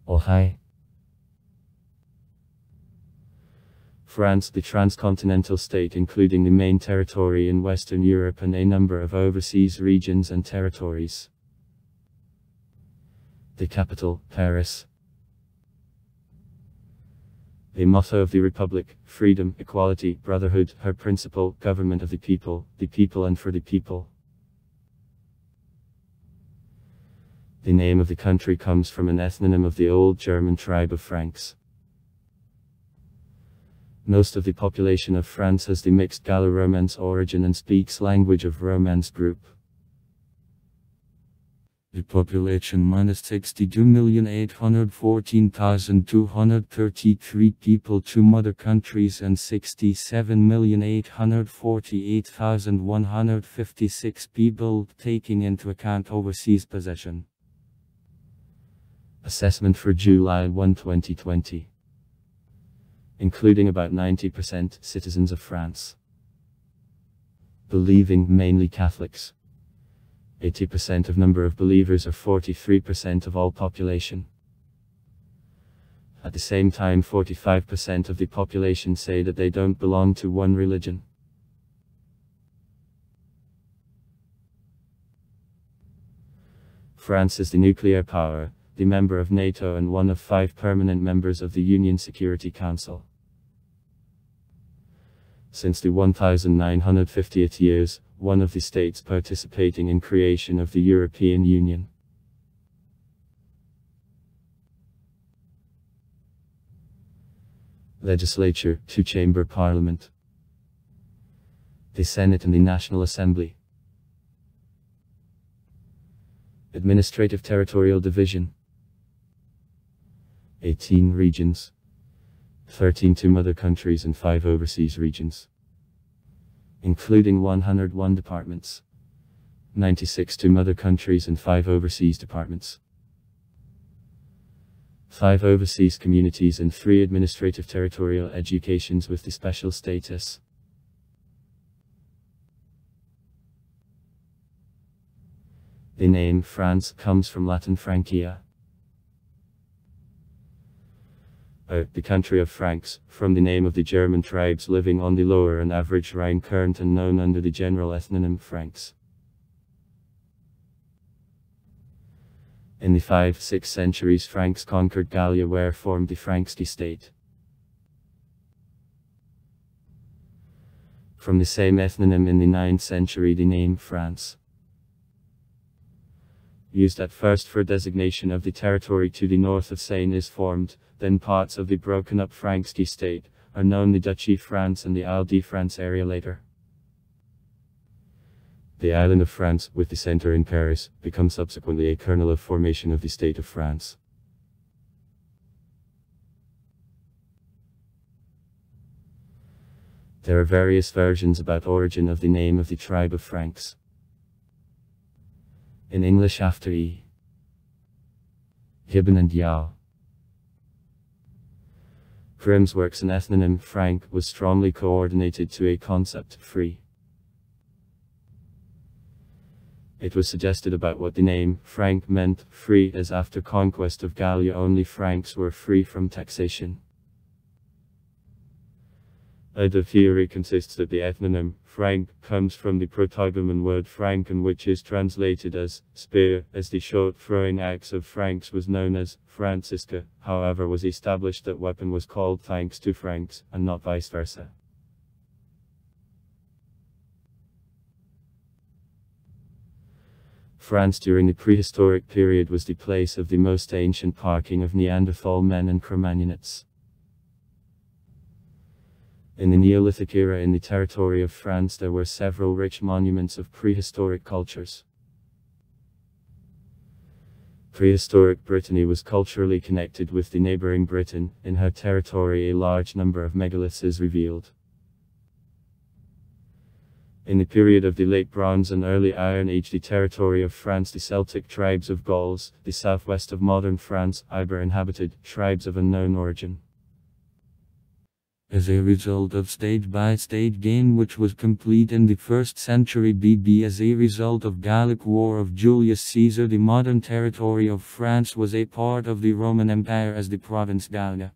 Ohai. France, the transcontinental state including the main territory in Western Europe and a number of overseas regions and territories. The capital, Paris. The motto of the Republic: freedom, equality, brotherhood. Her principle: government of the people and for the people. The name of the country comes from an ethnonym of the old German tribe of Franks. Most of the population of France has the mixed Gallo-Romance origin and speaks language of Romance group. The population -62,814,233 people, 2 mother countries, and 67,848,156 people, taking into account overseas possession. Assessment for July 1, 2020. Including about 90% citizens of France. Believing mainly Catholics. 80% of number of believers are 43% of all population. At the same time, 45% of the population say that they don't belong to one religion. France is the nuclear power, the member of NATO and one of 5 permanent members of the Union Security Council. Since the 1950th years, one of the states participating in creation of the European Union. Legislature, 2-chamber parliament. The Senate and the National Assembly. Administrative territorial division. 18 regions. 13 to mother countries and 5 overseas regions. Including 101 departments. 96 to mother countries and 5 overseas departments. 5 overseas communities and 3 administrative territorial educations with the special status. The name France comes from Latin Francia. The country of Franks, from the name of the German tribes living on the lower and average Rhine current and known under the general ethnonym Franks. In the 5-6 centuries, Franks conquered Gallia, where formed the Frankish state. From the same ethnonym in the 9th century, the name France. Used at first for designation of the territory to the north of Seine is formed, then parts of the broken up Frankish state, are known the Duchy France and the Isle de France area later. The island of France, with the center in Paris, becomes subsequently a kernel of formation of the state of France. There are various versions about origin of the name of the tribe of Franks. In English after E. Gibbon and Yao. Grimm's works, an ethnonym Frank was strongly coordinated to a concept free. It was suggested about what the name Frank meant, free, as after conquest of Gallia only Franks were free from taxation. The theory consists that the ethnonym Frank comes from the Proto-German word Franken, which is translated as spear, as the short throwing axe of Franks was known as Franziska. However, was established that weapon was called thanks to Franks, and not vice versa. France during the prehistoric period was the place of the most ancient parking of Neanderthal men and Cro-Magnonites. In the Neolithic era in the territory of France there were several rich monuments of prehistoric cultures. Prehistoric Brittany was culturally connected with the neighboring Britain. In her territory a large number of megaliths is revealed. In the period of the Late Bronze and Early Iron Age, the territory of France, the Celtic tribes of Gauls, the southwest of modern France, Iber inhabited, tribes of unknown origin. As a result of state-by-state gain which was complete in the 1st century BB, as a result of Gallic War of Julius Caesar, the modern territory of France was a part of the Roman Empire as the province Gallia.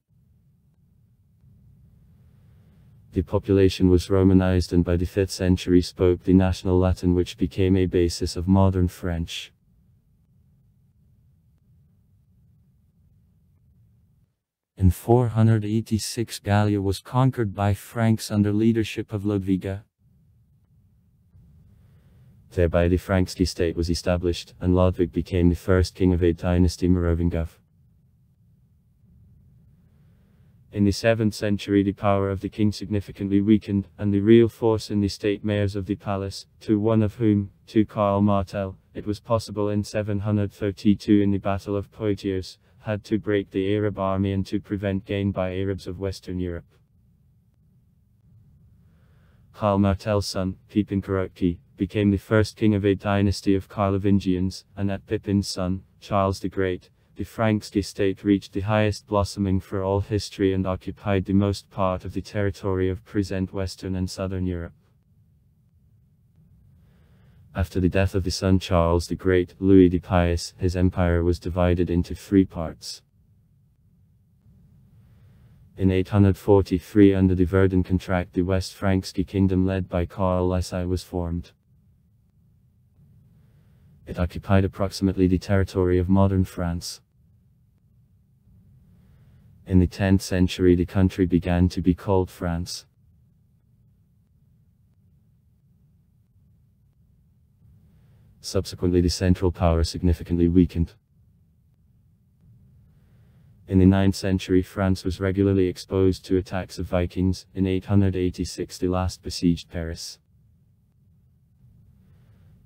The population was Romanized and by the 5th century spoke the national Latin, which became a basis of modern French. In 486 Gallia was conquered by Franks under leadership of Ludwiga. Thereby the Frankish state was established, and Ludwig became the first king of a dynasty Merovingian. In the 7th century the power of the king significantly weakened, and the real force in the state mayors of the palace, to one of whom, to Karl Martel, it was possible in 732 in the Battle of Poitiers, had to break the Arab army and to prevent gain by Arabs of Western Europe. Karl Martel's son, Pipin Karautki, became the first king of a dynasty of Carlovingians, and at Pipin's son, Charles the Great, the Frankish state reached the highest blossoming for all history and occupied the most part of the territory of present Western and Southern Europe. After the death of the son Charles the Great, Louis the Pious, his empire was divided into 3 parts. In 843 under the Verdun Contract the West Frankish kingdom led by Karl Lysai was formed. It occupied approximately the territory of modern France. In the 10th century the country began to be called France. Subsequently the central power significantly weakened. In the 9th century France was regularly exposed to attacks of Vikings. In 886 the last besieged Paris.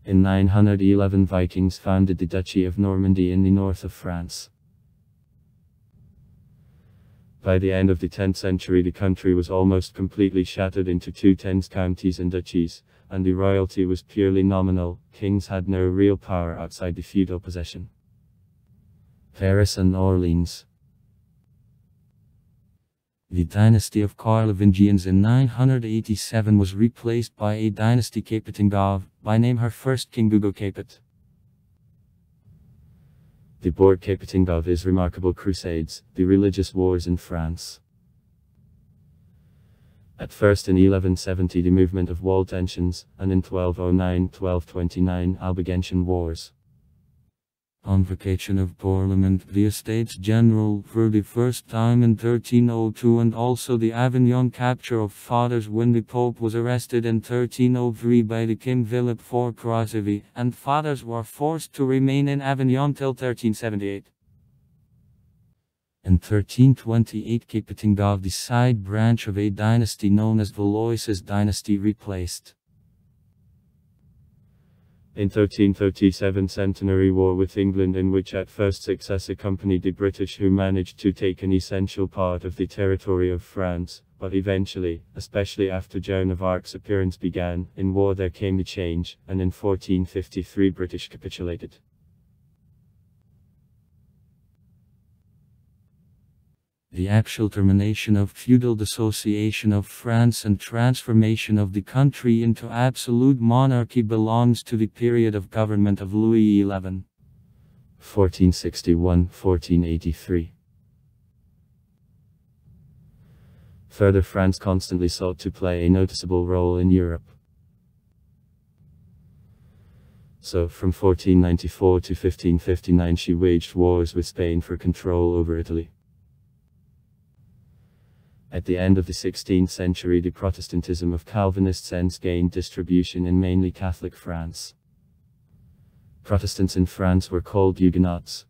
In 911 Vikings founded the Duchy of Normandy in the north of France. By the end of the 10th century the country was almost completely shattered into 2 tens counties and duchies, and the royalty was purely nominal. Kings had no real power outside the feudal possession. Paris and Orleans. The dynasty of Carlovingians in 987 was replaced by a dynasty Capetingave, by name her first king Gugo Capet. The Board Capetingave is remarkable crusades, the religious wars in France. At first in 1170 the movement of Waldensians, and in 1209-1229 Albigensian wars. Convocation of Parliament, the Estates General for the first time in 1302, and also the Avignon capture of Fathers when the Pope was arrested in 1303 by the King Philip IV Croisevy, and Fathers were forced to remain in Avignon till 1378. In 1328 Capetingave, the side branch of a dynasty known as Valois' dynasty, replaced. In 1337 centenary war with England, in which at first success accompanied the British, who managed to take an essential part of the territory of France, but eventually, especially after Joan of Arc's appearance began, in war there came a change, and in 1453 British capitulated. The actual termination of feudal dissociation of France and transformation of the country into absolute monarchy belongs to the period of government of Louis XI. 1461-1483. Further, France constantly sought to play a noticeable role in Europe. So, from 1494 to 1559 she waged wars with Spain for control over Italy. At the end of the 16th century the Protestantism of Calvinist sense gained distribution in mainly Catholic France. Protestants in France were called Huguenots.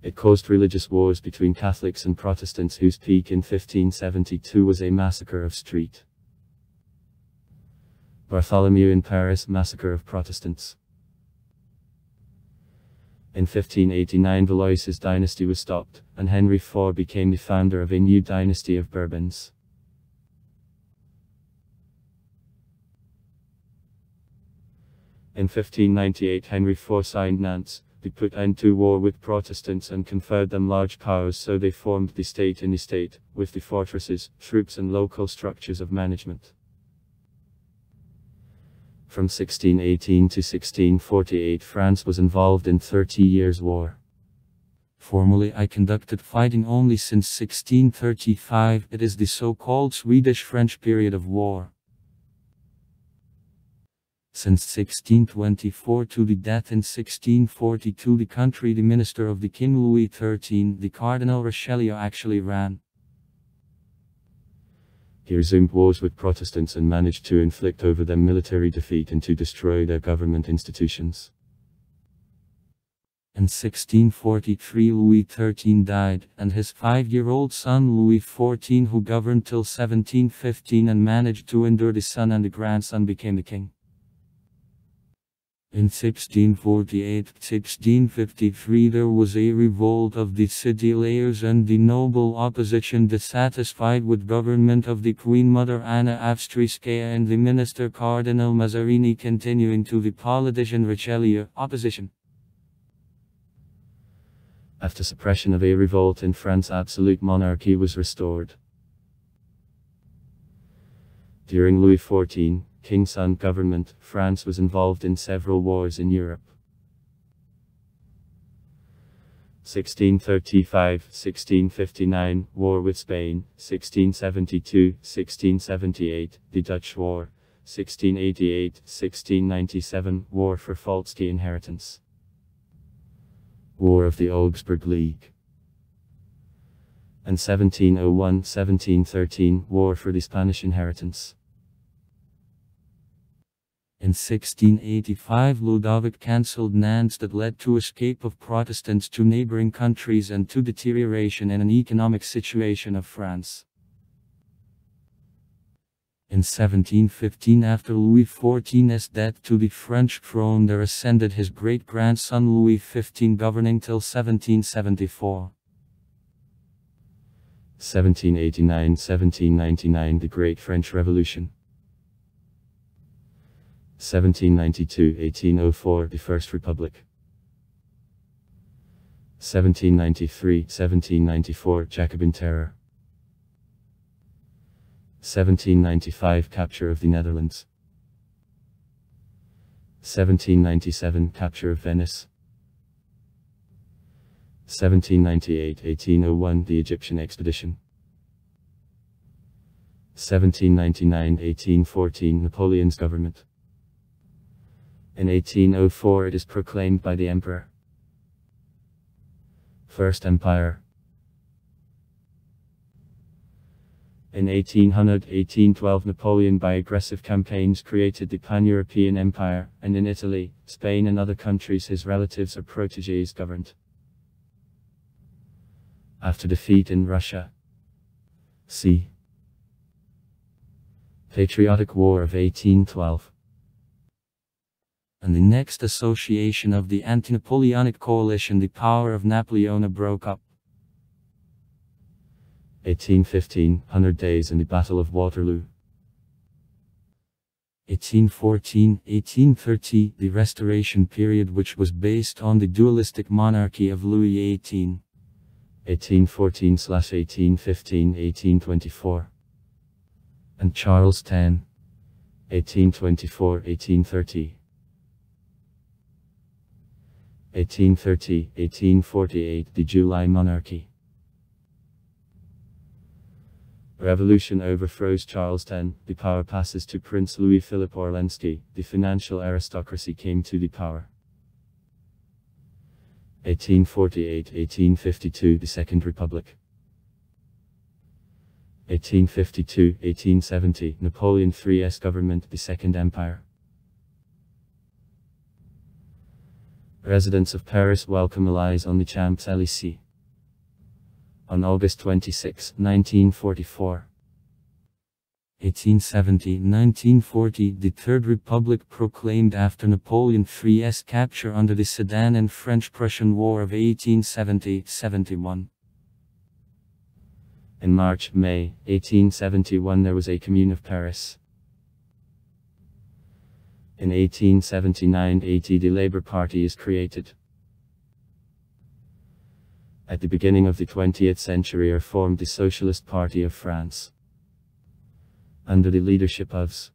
It caused religious wars between Catholics and Protestants, whose peak in 1572 was a massacre of St. Bartholomew in Paris, massacre of Protestants. In 1589 Valois' dynasty was stopped, and Henry IV became the founder of a new dynasty of Bourbons. In 1598 Henry IV signed Nantes, They put end to war with Protestants and conferred them large powers, so they formed the state in the state, with the fortresses, troops and local structures of management. From 1618 to 1648 France was involved in 30 Years' War. Formally conducted fighting only since 1635, it is the so-called Swedish-French period of war. Since 1624 to the death in 1642 the country the minister of the King Louis XIII, the Cardinal Richelieu, actually ran. He resumed wars with Protestants and managed to inflict over them military defeat and to destroy their government institutions. In 1643 Louis XIII died, and his 5-year-old son Louis XIV, who governed till 1715 and managed to endure the son and the grandson, became the king. In 1648-1653 there was a revolt of the city layers and the noble opposition, dissatisfied with government of the Queen Mother Anna Avstrijskaya and the minister Cardinal Mazarini, continuing to the politician Richelieu, opposition. After suppression of a revolt in France, absolute monarchy was restored. During Louis XIV, King-son government, France was involved in several wars in Europe. 1635-1659, war with Spain, 1672-1678, the Dutch War, 1688-1697, war for Falski inheritance. War of the Augsburg League. And 1701-1713, war for the Spanish inheritance. In 1685 Ludovic cancelled Nantes, that led to escape of Protestants to neighboring countries and to deterioration in an economic situation of France. In 1715, after Louis XIV's death to the French throne, there ascended his great-grandson Louis XV, governing till 1774. 1789-1799, the Great French Revolution. 1792-1804, the First Republic. 1793-1794, Jacobin Terror. 1795, capture of the Netherlands. 1797, capture of Venice. 1798-1801, the Egyptian expedition. 1799-1814, Napoleon's government. In 1804 it is proclaimed by the Emperor. First Empire. In 1800-1812 Napoleon by aggressive campaigns created the Pan-European Empire, and in Italy, Spain and other countries his relatives or protégés governed. After defeat in Russia. C. Patriotic War of 1812. And the next association of the anti-Napoleonic coalition, the power of Napoleon, broke up. 1815, 100 Days in the Battle of Waterloo. 1814-1830, the Restoration period, which was based on the dualistic monarchy of Louis XVIII. 1814-1815, 1824. And Charles X. 1824-1830. 1830-1848, the July Monarchy. Revolution overthrows Charles X, the power passes to Prince Louis-Philippe Orléans, the financial aristocracy came to the power. 1848-1852, the Second Republic. 1852-1870, Napoleon III's government, the Second Empire. Residents of Paris welcome allies on the Champs-Élysées. On August 26, 1944. 1870-1940, the Third Republic proclaimed after Napoleon III's capture under the Sedan and French-Prussian War of 1870-71. In March-May 1871 there was a Commune of Paris. In 1879-80 the Labour Party is created. At the beginning of the 20th century formed the Socialist Party of France, under the leadership of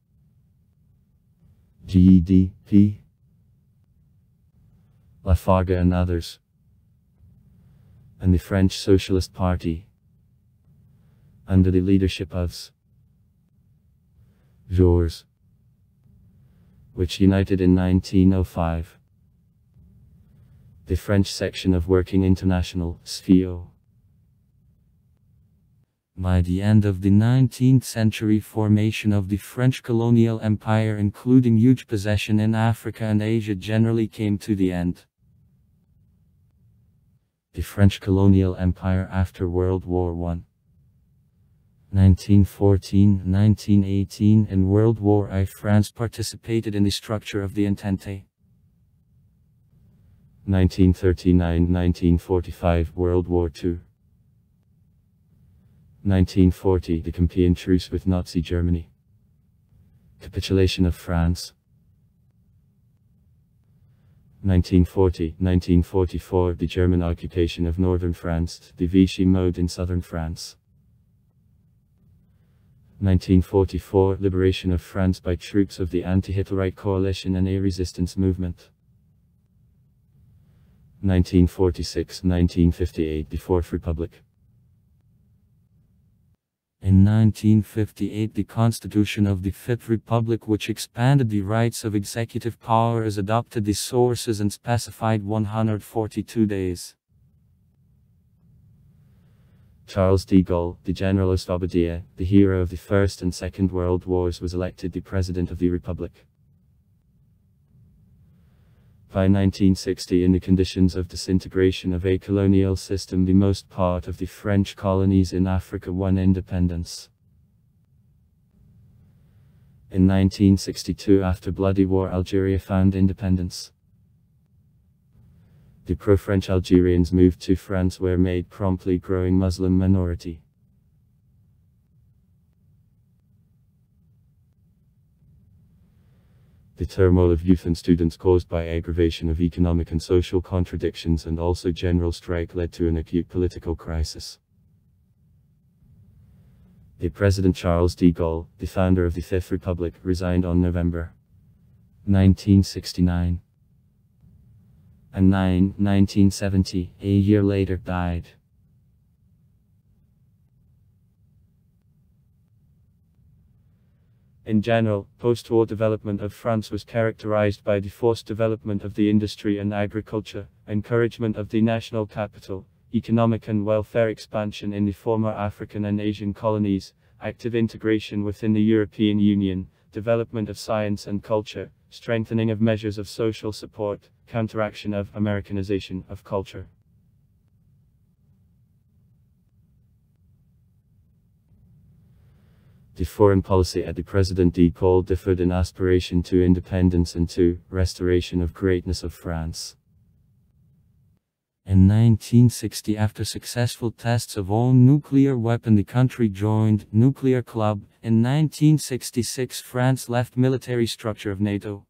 GDP, Lafargue and others, and the French Socialist Party, under the leadership of Jaurès, which united in 1905. The French section of Working International, SFIO. By the end of the 19th century, formation of the French colonial empire, including huge possession in Africa and Asia, generally came to the end. The French colonial empire after World War I. 1914-1918 and World War I, France participated in the structure of the Entente. 1939-1945 World War II. 1940 The Compiègne Truce with Nazi Germany. Capitulation of France. 1940-1944 The German occupation of northern France, the Vichy mode in southern France. 1944 Liberation of France by troops of the anti-Hitlerite coalition and a resistance movement. 1946-1958 The Fourth Republic. In 1958 the Constitution of the Fifth Republic, which expanded the rights of executive power, is adopted the sources and specified 142 days. Charles de Gaulle, the Generalist Obadiah, the hero of the First and Second World Wars, was elected the President of the Republic. By 1960, in the conditions of disintegration of a colonial system, the most part of the French colonies in Africa won independence. In 1962, after bloody war, Algeria found independence. The pro-French Algerians moved to France, where made promptly growing Muslim minority. The turmoil of youth and students caused by aggravation of economic and social contradictions and also general strike led to an acute political crisis. The President Charles de Gaulle, the founder of the Fifth Republic, resigned on November 1969. And 1970, a year later, died. In general, post-war development of France was characterized by the forced development of the industry and agriculture, encouragement of the national capital, economic and welfare expansion in the former African and Asian colonies, active integration within the European Union, development of science and culture, strengthening of measures of social support, counteraction of Americanization of culture. The foreign policy at the President de Gaulle differed in aspiration to independence and to restoration of greatness of France. In 1960, after successful tests of own nuclear weapon, the country joined Nuclear Club. In 1966, France left military structure of NATO.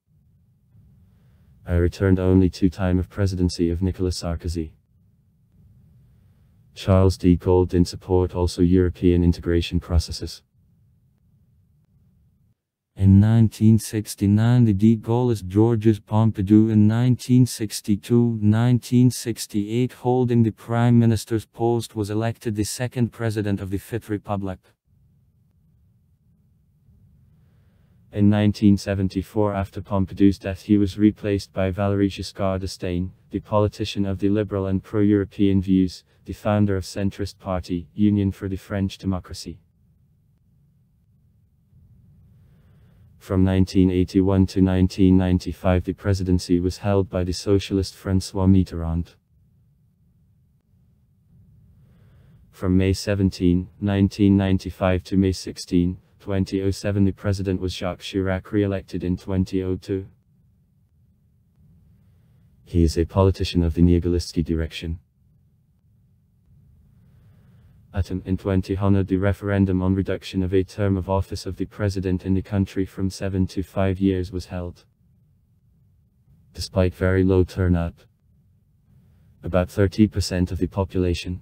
I returned only to time of presidency of Nicolas Sarkozy. Charles de Gaulle didn't support also European integration processes. In 1969, the de Gaulle's Georges Pompidou. In 1962-1968, holding the prime minister's post, was elected the second president of the Fifth Republic. In 1974, after Pompidou's death, he was replaced by Valéry Giscard d'Estaing, the politician of the liberal and pro-European views, the founder of centrist party, Union for the French Democracy. From 1981 to 1995, the presidency was held by the socialist François Mitterrand. From May 17, 1995 to May 16, 2007, the president was Jacques Chirac, re-elected in 2002. He is a politician of the Neogauliste direction. In 2000, the referendum on reduction of a term of office of the president in the country from 7 to 5 years was held. Despite very low turnout, about 30% of the population.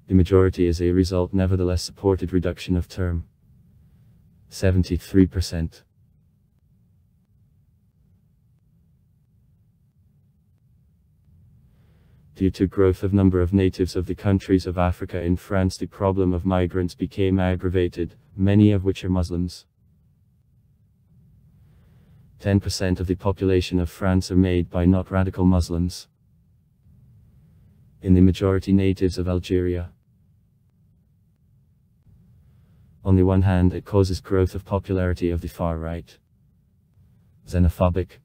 The majority as a result nevertheless supported reduction of term. 73%. Due to growth of number of natives of the countries of Africa in France, the problem of migrants became aggravated, many of which are Muslims. 10% of the population of France are made by not radical Muslims. In the majority natives of Algeria. On the one hand, it causes growth of popularity of the far right, xenophobic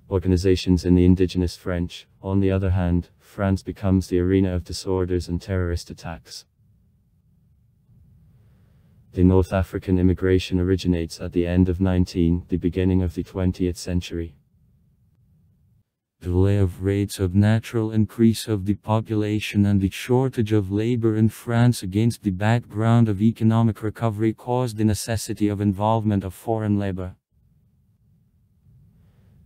organizations in the indigenous French. On the other hand, France becomes the arena of disorders and terrorist attacks. The North African immigration originates at the end of the beginning of the 20th century. Delay of rates of natural increase of the population and the shortage of labor in France against the background of economic recovery caused the necessity of involvement of foreign labor.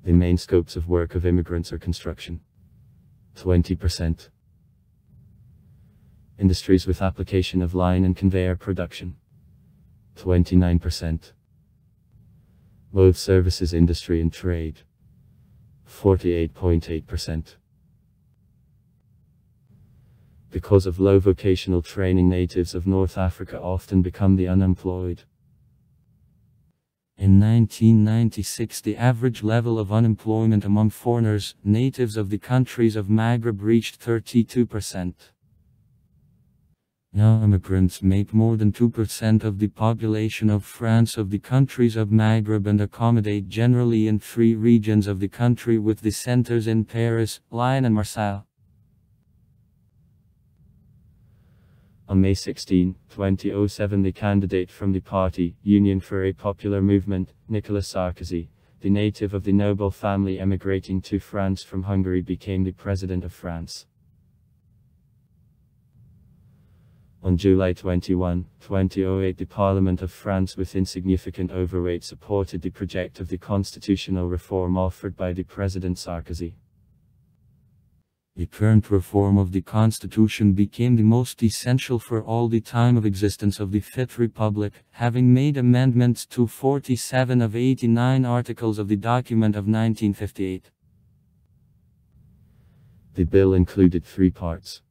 The main scopes of work of immigrants are construction. 20%. Industries with application of line and conveyor production. 29%. Both services industry and trade. 48.8%. Because of low vocational training, natives of North Africa often become the unemployed. In 1996, the average level of unemployment among foreigners, natives of the countries of Maghreb, reached 32%. Now immigrants make more than 2% of the population of France of the countries of Maghreb and accommodate generally in 3 regions of the country, with the centers in Paris, Lyon and Marseille. On May 16, 2007, the candidate from the party, Union for a Popular Movement, Nicolas Sarkozy, the native of the noble family emigrating to France from Hungary, became the President of France. On July 21, 2008, the Parliament of France, with insignificant overweight, supported the project of the constitutional reform offered by the President Sarkozy. The current reform of the Constitution became the most essential for all the time of existence of the Fifth Republic, having made amendments to 47 of 89 articles of the document of 1958. The bill included 3 parts.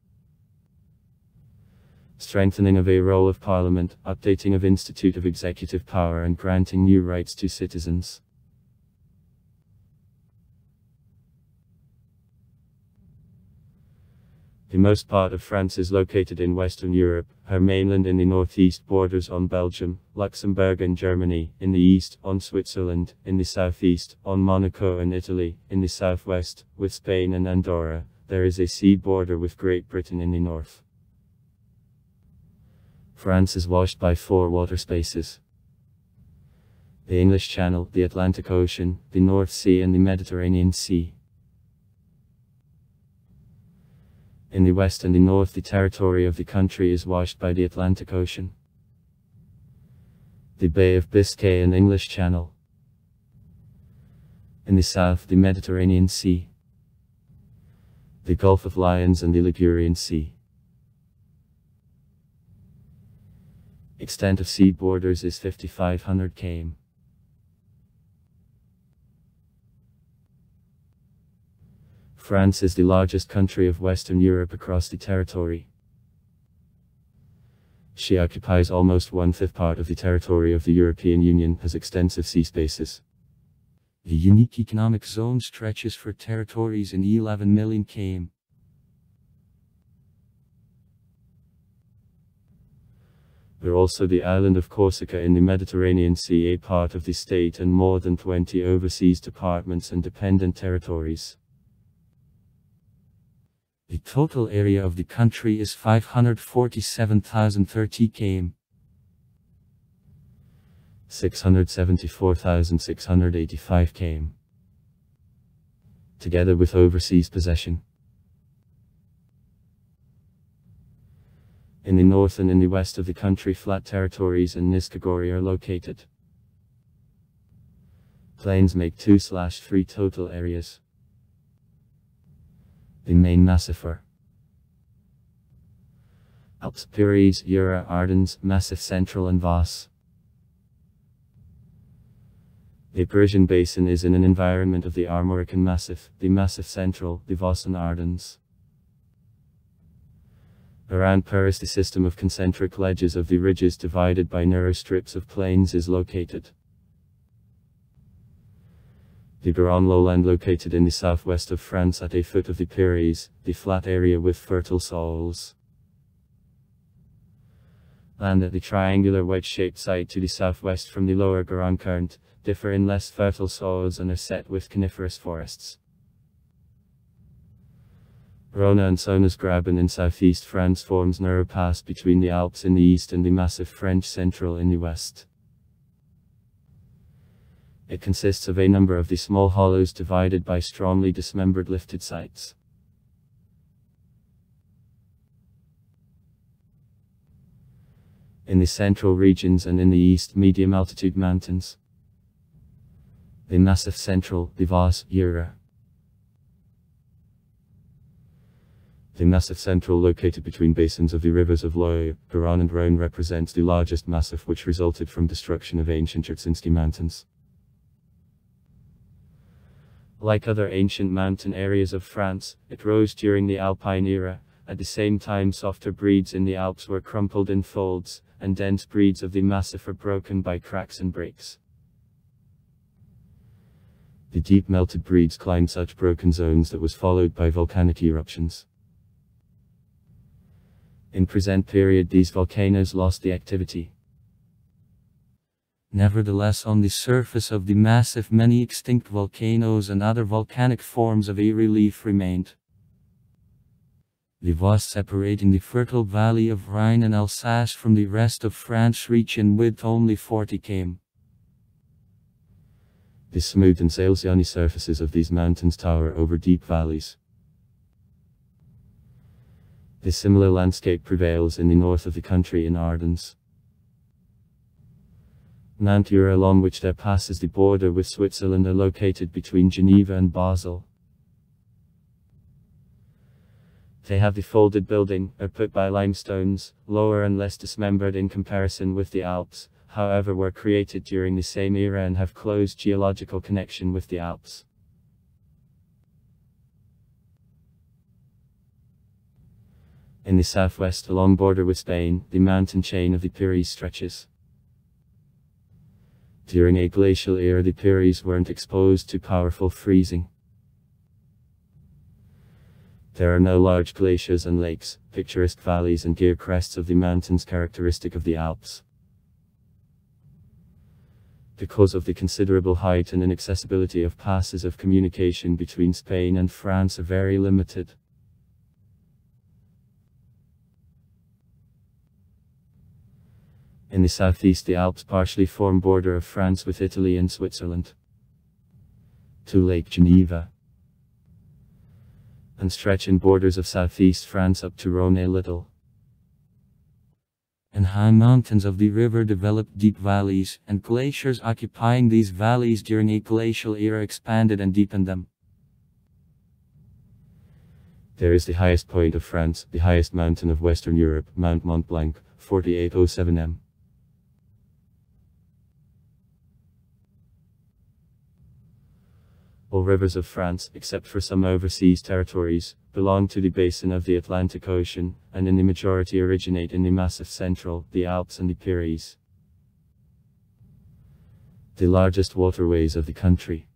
Strengthening of a role of Parliament, updating of Institute of Executive Power, and granting new rights to citizens. The most part of France is located in Western Europe, her mainland in the northeast borders on Belgium, Luxembourg and Germany, in the east, on Switzerland, in the southeast, on Monaco and Italy, in the southwest, with Spain and Andorra. There is a sea border with Great Britain in the north. France is washed by 4 water spaces: the English Channel, the Atlantic Ocean, the North Sea and the Mediterranean Sea. In the west and the north, the territory of the country is washed by the Atlantic Ocean, the Bay of Biscay and English Channel. In the south, the Mediterranean Sea, the Gulf of Lions and the Ligurian Sea. Extent of sea borders is 5,500 km. France is the largest country of Western Europe across the territory. She occupies almost 1/5 part of the territory of the European Union, has extensive sea spaces. The unique economic zone stretches for territories in 11 million km. There are also the island of Corsica in the Mediterranean Sea, a part of the state, and more than 20 overseas departments and dependent territories. The total area of the country is 547,030 km. 674,685 km. Together with overseas possession. In the north and in the west of the country, flat territories and Niskagori are located. Plains make 2/3 total areas. The main massif are Alps, Pyrenees, Jura, Ardennes, Massif Central and Vos. The Parisian Basin is in an environment of the Armorican Massif, the Massif Central, the Vos and Ardennes. Around Paris, the system of concentric ledges of the ridges divided by narrow strips of plains is located. The Garonne lowland located in the southwest of France at a foot of the Pyrenees, the flat area with fertile soils. Land at the triangular wedge-shaped site to the southwest from the lower Garonne current, differ in less fertile soils and are set with coniferous forests. Rhône and Saône's Graben in southeast France forms narrow pass between the Alps in the east and the massif French Central in the west. It consists of a number of the small hollows divided by strongly dismembered lifted sites. In the central regions and in the east, medium altitude mountains. The Massif Central, the Vos, Jura. The Massif Central, located between basins of the rivers of Loire, Garonne and Rhône, represents the largest massif which resulted from destruction of ancient Jarzynski mountains. Like other ancient mountain areas of France, it rose during the Alpine era. At the same time, softer breeds in the Alps were crumpled in folds, and dense breeds of the massif are broken by cracks and breaks. The deep melted breeds climbed such broken zones that was followed by volcanic eruptions. In present period, these volcanoes lost the activity. Nevertheless, on the surface of the massif, many extinct volcanoes and other volcanic forms of a relief remained. The Vos, separating the fertile valley of Rhine and Alsace from the rest of France, reach in width only 40 km. The smooth and sail-sunny surfaces of these mountains tower over deep valleys. The similar landscape prevails in the north of the country in Ardennes. Mount Jura, along which there passes the border with Switzerland, are located between Geneva and Basel. They have the folded building, are put by limestones, lower and less dismembered in comparison with the Alps, however were created during the same era and have close geological connection with the Alps. In the southwest, along border with Spain, the mountain chain of the Pyrenees stretches. During a glacial era, the Pyrenees weren't exposed to powerful freezing. There are no large glaciers and lakes, picturesque valleys and gear crests of the mountains characteristic of the Alps. Because of the considerable height and inaccessibility of passes of communication between Spain and France are very limited. In the southeast, the Alps partially form border of France with Italy and Switzerland, to Lake Geneva, and stretch in borders of southeast France up to Rhône a little. And high mountains of the river developed deep valleys, and glaciers occupying these valleys during a glacial era expanded and deepened them. There is the highest point of France, the highest mountain of Western Europe, Mount Mont Blanc, 4807 m. All rivers of France, except for some overseas territories, belong to the basin of the Atlantic Ocean, and in the majority originate in the Massif Central, the Alps and the Pyrenees. The largest waterways of the country.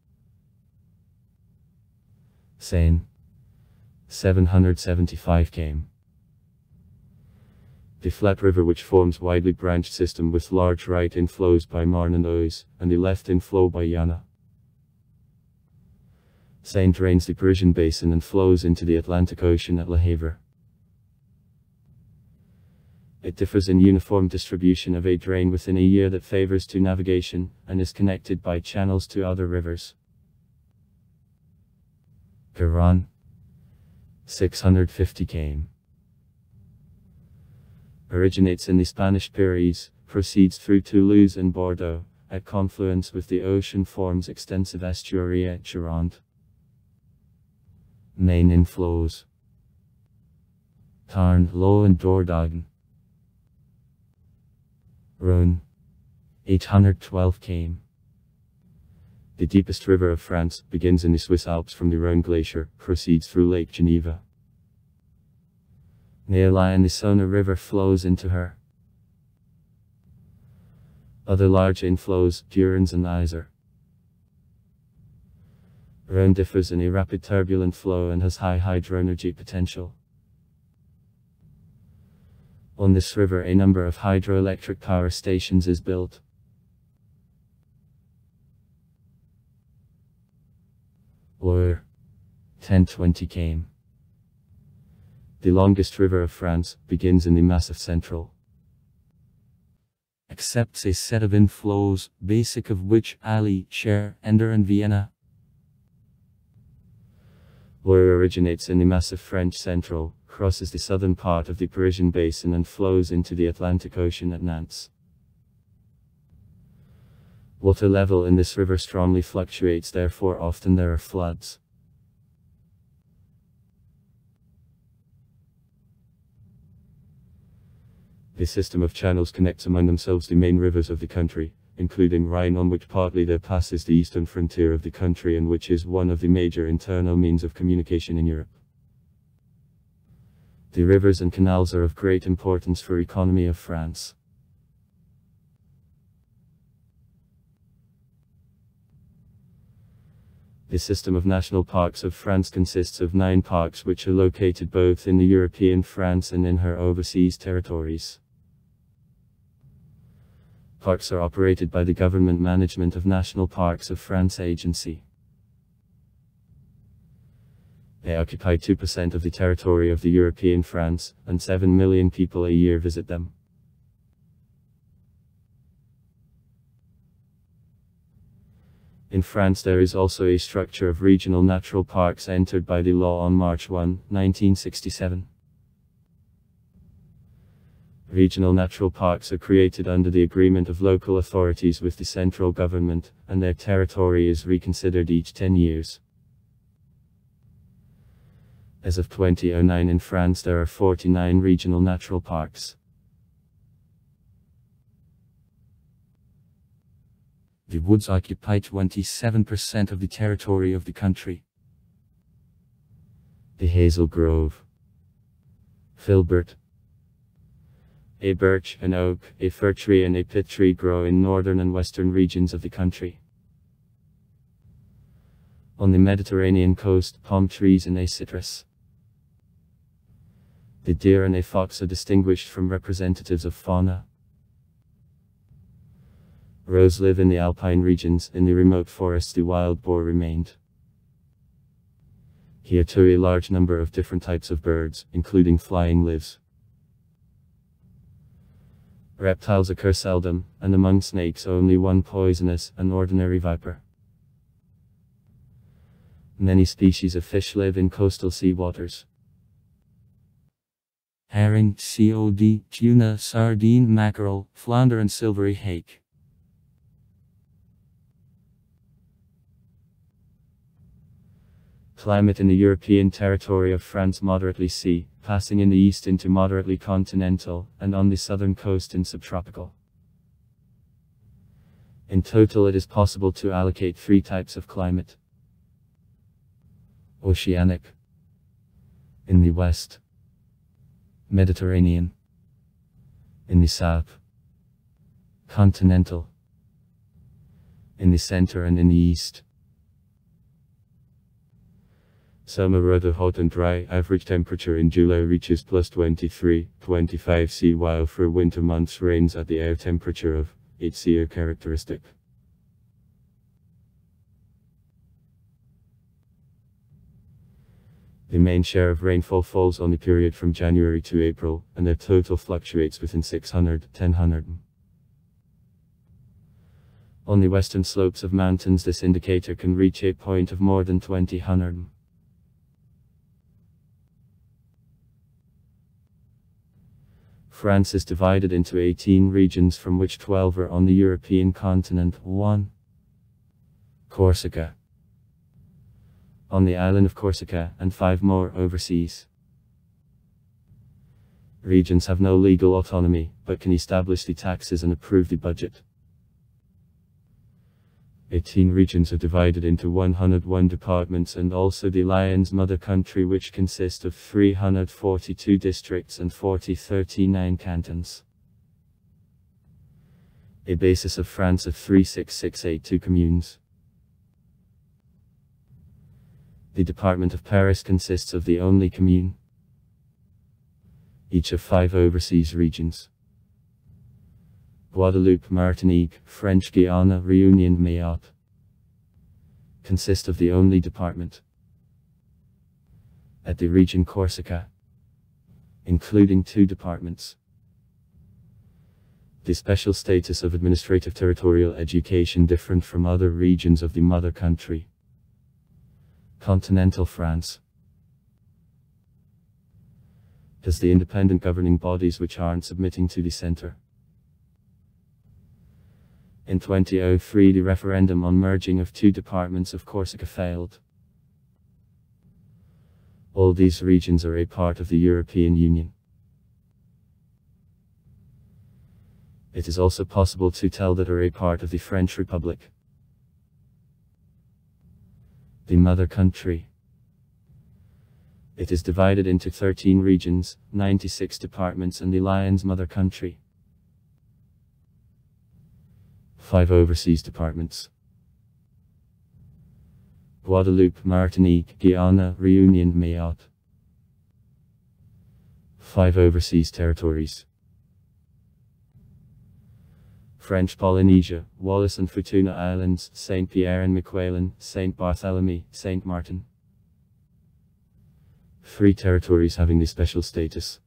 Seine, 775 km. The flat river, which forms widely branched system with large right inflows by Marne and Oise, and the left inflow by Jana. Seine drains the Parisian Basin and flows into the Atlantic Ocean at Le Havre. It differs in uniform distribution of a drain within a year that favors to navigation, and is connected by channels to other rivers. Garonne, 650 km. Originates in the Spanish Pyrenees, proceeds through Toulouse and Bordeaux, at confluence with the ocean forms extensive estuary at Gironde. Main inflows: Tarn, Low and Dordogne. Rhône, 812 km. The deepest river of France begins in the Swiss Alps from the Rhône glacier, proceeds through Lake Geneva. Nearly and the Saône River flows into her. Other large inflows: Durance and Isère. Rhône differs in a rapid turbulent flow and has high hydroenergy potential. On this river a number of hydroelectric power stations is built. Loire, 1020 km. The longest river of France begins in the Massif Central. Accepts a set of inflows, basic of which Alli, Cher, Ender and Vienna. Loire originates in the Massif French Central, crosses the southern part of the Parisian basin and flows into the Atlantic Ocean at Nantes. Water level in this river strongly fluctuates, therefore often there are floods. The system of channels connects among themselves the main rivers of the country, including Rhine, on which partly there passes the eastern frontier of the country and which is one of the major internal means of communication in Europe. The rivers and canals are of great importance for the economy of France. The system of national parks of France consists of 9 parks which are located both in the European France and in her overseas territories. Parks are operated by the Government Management of National Parks of France Agency. They occupy 2% of the territory of the European France, and 7 million people a year visit them. In France there is also a structure of regional natural parks entered by the law on March 1, 1967. Regional natural parks are created under the agreement of local authorities with the central government, and their territory is reconsidered each 10 years. As of 2009 in France there are 49 regional natural parks. The woods occupy 27% of the territory of the country. The hazel grove, filbert, a birch, an oak, a fir tree and a pit tree grow in northern and western regions of the country. On the Mediterranean coast, palm trees and a citrus. The deer and a fox are distinguished from representatives of fauna. Roes live in the alpine regions. In the remote forests the wild boar remained. Here too a large number of different types of birds, including flying, lives. Reptiles occur seldom, and among snakes only one poisonous, an ordinary viper. Many species of fish live in coastal sea waters. Herring, cod, tuna, sardine, mackerel, flounder and silvery hake. Climate in the European territory of France: moderately sea, passing in the east into moderately continental, and on the southern coast in subtropical. In total it is possible to allocate 3 types of climate. Oceanic, in the west. Mediterranean, in the south. Continental, in the center and in the east. Summer rather hot and dry. Average temperature in July reaches plus 23-25 C, while for winter months rains at the air temperature of 8 C are characteristic. The main share of rainfall falls on the period from January to April, and their total fluctuates within 600-1000. On the western slopes of mountains this indicator can reach a point of more than 2000. France is divided into 18 regions, from which 12 are on the European continent. 1. Corsica. on the island of Corsica, and 5 more overseas. Regions have no legal autonomy, but can establish the taxes and approve the budget. 18 regions are divided into 101 departments and also the Lion's mother country, which consists of 342 districts and 39 cantons. A basis of France of 36682 communes. The department of Paris consists of the only commune, each of 5 overseas regions. Guadeloupe, Martinique, French Guiana, Réunion, Mayotte consist of the only department. At the region Corsica, including 2 departments. The special status of administrative territorial education different from other regions of the mother country. Continental France has the independent governing bodies which aren't submitting to the center. In 2003, the referendum on merging of 2 departments of Corsica failed. All these regions are a part of the European Union. It is also possible to tell that are a part of the French Republic. The mother country. It is divided into 13 regions, 96 departments and the Lion's mother country. 5 overseas departments. Guadeloupe, Martinique, Guyana, Réunion, Mayotte. 5 overseas territories. French Polynesia, Wallis and Futuna Islands, Saint Pierre and Miquelon, Saint Barthélemy, Saint Martin. 3 territories having the special status.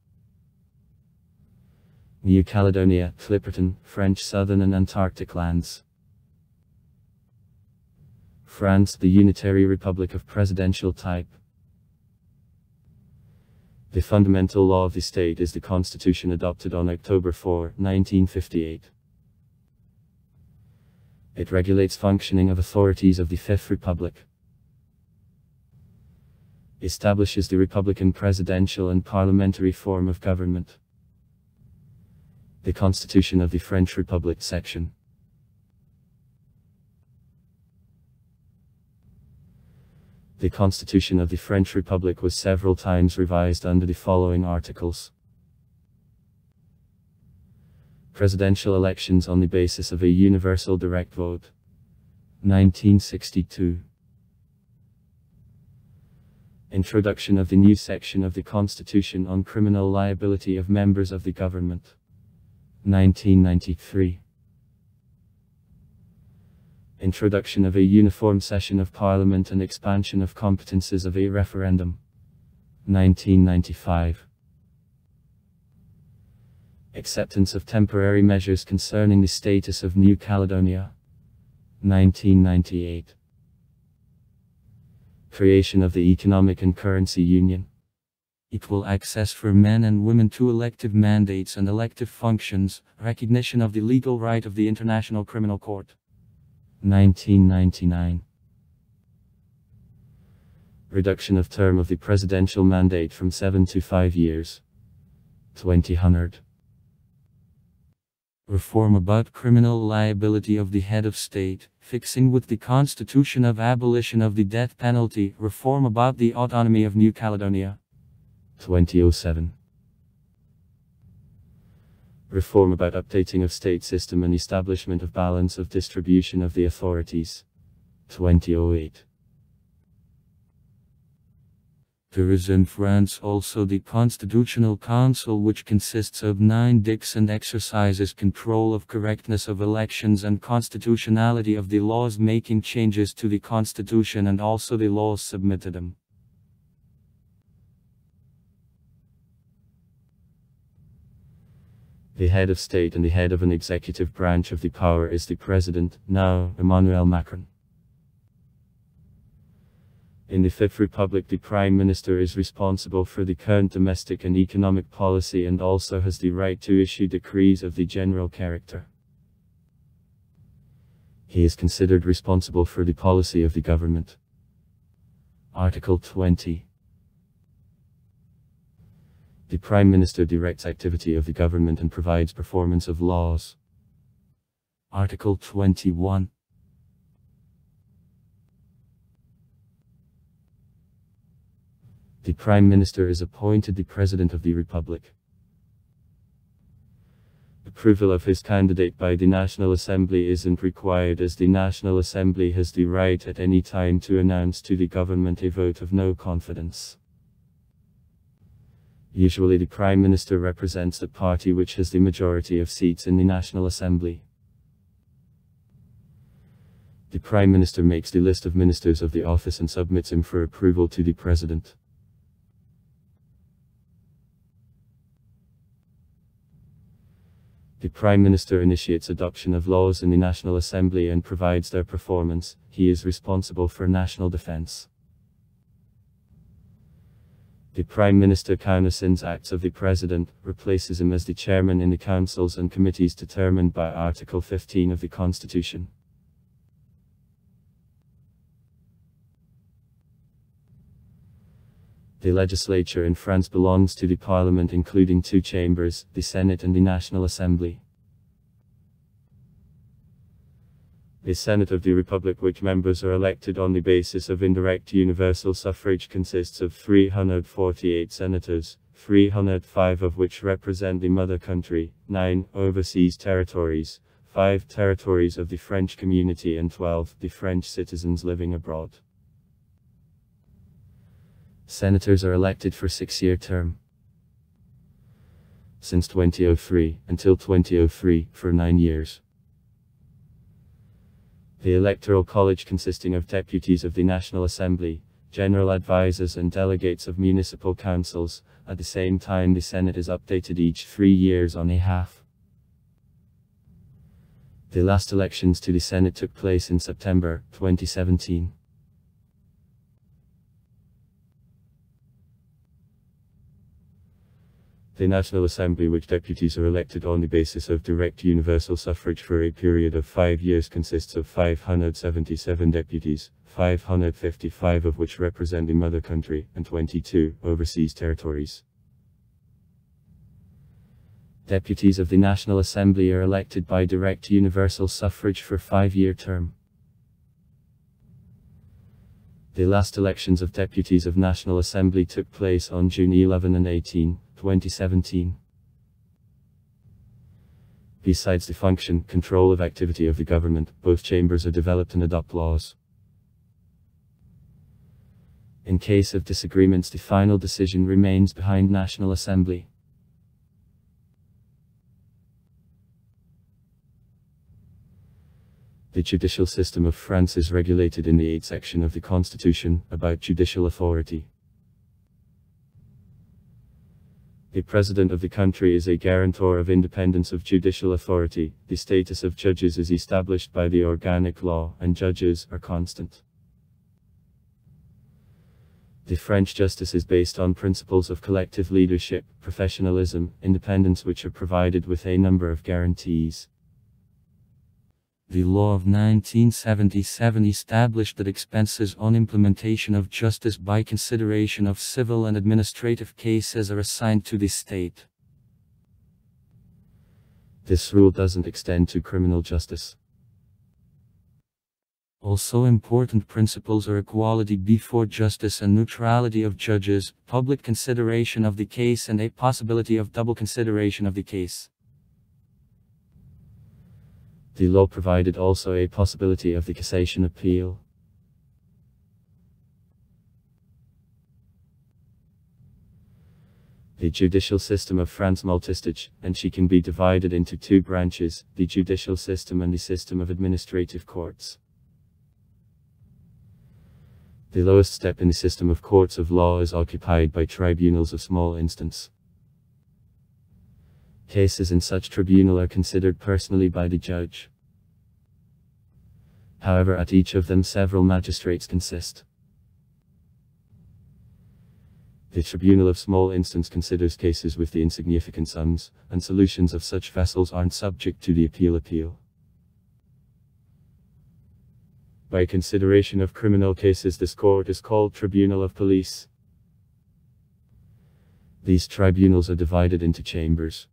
New Caledonia, Clipperton, French Southern and Antarctic lands. France, the Unitary Republic of presidential type. The fundamental law of the state is the Constitution adopted on October 4, 1958. It regulates functioning of authorities of the Fifth Republic. Establishes the republican presidential and parliamentary form of government. The Constitution of the French Republic section. The Constitution of the French Republic was several times revised under the following articles. Presidential elections on the basis of a universal direct vote. 1962. Introduction of the new section of the Constitution on criminal liability of members of the government. 1993. Introduction of a uniform session of Parliament and expansion of competences of a referendum. 1995. Acceptance of temporary measures concerning the status of New Caledonia. 1998. Creation of the Economic and Currency Union. Equal access for men and women to elective mandates and elective functions, recognition of the legal right of the International Criminal Court. 1999. Reduction of term of the presidential mandate from 7 to 5 years. 2000. Reform about criminal liability of the head of state, fixing with the Constitution of abolition of the death penalty, reform about the autonomy of New Caledonia. 2007. Reform about updating of state system and establishment of balance of distribution of the authorities. 2008. There is in France also the Constitutional Council, which consists of 9 dicks and exercises control of correctness of elections and constitutionality of the laws, making changes to the Constitution and also the laws submitted them. The head of state and the head of an executive branch of the power is the President, now Emmanuel Macron. In the Fifth Republic, the Prime Minister is responsible for the current domestic and economic policy and also has the right to issue decrees of the general character. He is considered responsible for the policy of the government. Article 20. The Prime Minister directs activity of the government and provides performance of laws. Article 21. The Prime Minister is appointed the President of the Republic. Approval of his candidate by the National Assembly isn't required, as the National Assembly has the right at any time to announce to the government a vote of no confidence. Usually the Prime Minister represents the party which has the majority of seats in the National Assembly. The Prime Minister makes the list of ministers of the office and submits him for approval to the President. The Prime Minister initiates adoption of laws in the National Assembly and provides their performance. He is responsible for national defense. The Prime Minister countersigns acts of the President, replaces him as the chairman in the councils and committees determined by Article 15 of the Constitution. The legislature in France belongs to the Parliament, including two chambers, the Senate and the National Assembly. The Senate of the Republic, which members are elected on the basis of indirect universal suffrage, consists of 348 senators, 305 of which represent the mother country, 9 overseas territories, 5 territories of the French community and 12 the French citizens living abroad. Senators are elected for a 6-year term. Since 2003, until 2003, for 9 years. The Electoral College, consisting of deputies of the National Assembly, general advisors and delegates of municipal councils. At the same time, the Senate is updated each 3 years on a half. The last elections to the Senate took place in September 2017. The National Assembly, which deputies are elected on the basis of direct universal suffrage for a period of 5 years, consists of 577 deputies, 555 of which represent the mother country, and 22 overseas territories. Deputies of the National Assembly are elected by direct universal suffrage for a 5-year term. The last elections of deputies of National Assembly took place on June 11 and 18, 2017. Besides the function, control of activity of the government, both chambers are developed and adopt laws. In case of disagreements, the final decision remains behind National Assembly. The judicial system of France is regulated in the 8th section of the Constitution, about judicial authority. The President of the country is a guarantor of independence of judicial authority. The status of judges is established by the organic law, and judges are constant. The French justice is based on principles of collective leadership, professionalism, independence, which are provided with a number of guarantees. The law of 1977 established that expenses on implementation of justice by consideration of civil and administrative cases are assigned to the state. This rule doesn't extend to criminal justice. Also important principles are equality before justice and neutrality of judges, public consideration of the case and a possibility of double consideration of the case. The law provided also a possibility of the cassation appeal. The judicial system of France multistage, and she can be divided into 2 branches, the judicial system and the system of administrative courts. The lowest step in the system of courts of law is occupied by tribunals of small instance. Cases in such tribunal are considered personally by the judge. However, at each of them several magistrates consist. The tribunal of small instance considers cases with the insignificant sums, and solutions of such vessels aren't subject to the appeal. By consideration of criminal cases, this court is called Tribunal of Police. These tribunals are divided into chambers.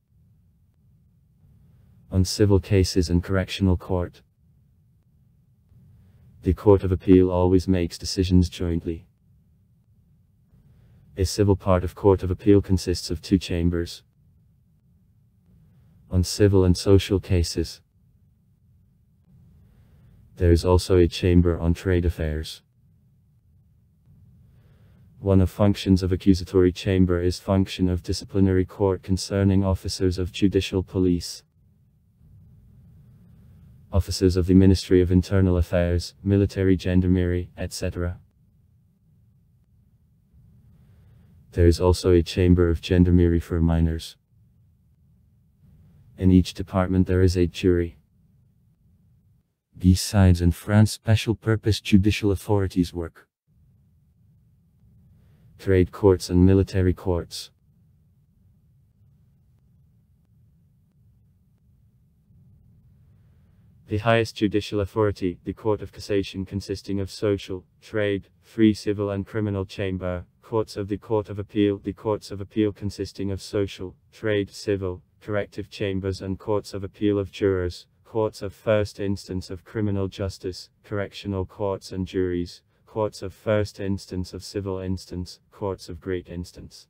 On civil cases and correctional court, the Court of Appeal always makes decisions jointly. A civil part of Court of Appeal consists of 2 chambers. On civil and social cases, there is also a chamber on trade affairs. One of functions of accusatory chamber is function of disciplinary court concerning officers of judicial police, officers of the Ministry of Internal Affairs, military gendarmerie, etc. There is also a chamber of gendarmerie for minors. In each department there is a jury. Besides, in France, special purpose judicial authorities work. Trade courts and military courts. The highest judicial authority, the Court of Cassation, consisting of social, trade, free civil and criminal chamber, courts of the Court of Appeal, the courts of appeal consisting of social, trade, civil, corrective chambers and courts of appeal of jurors, courts of first instance of criminal justice, correctional courts and juries, courts of first instance of civil instance, courts of great instance.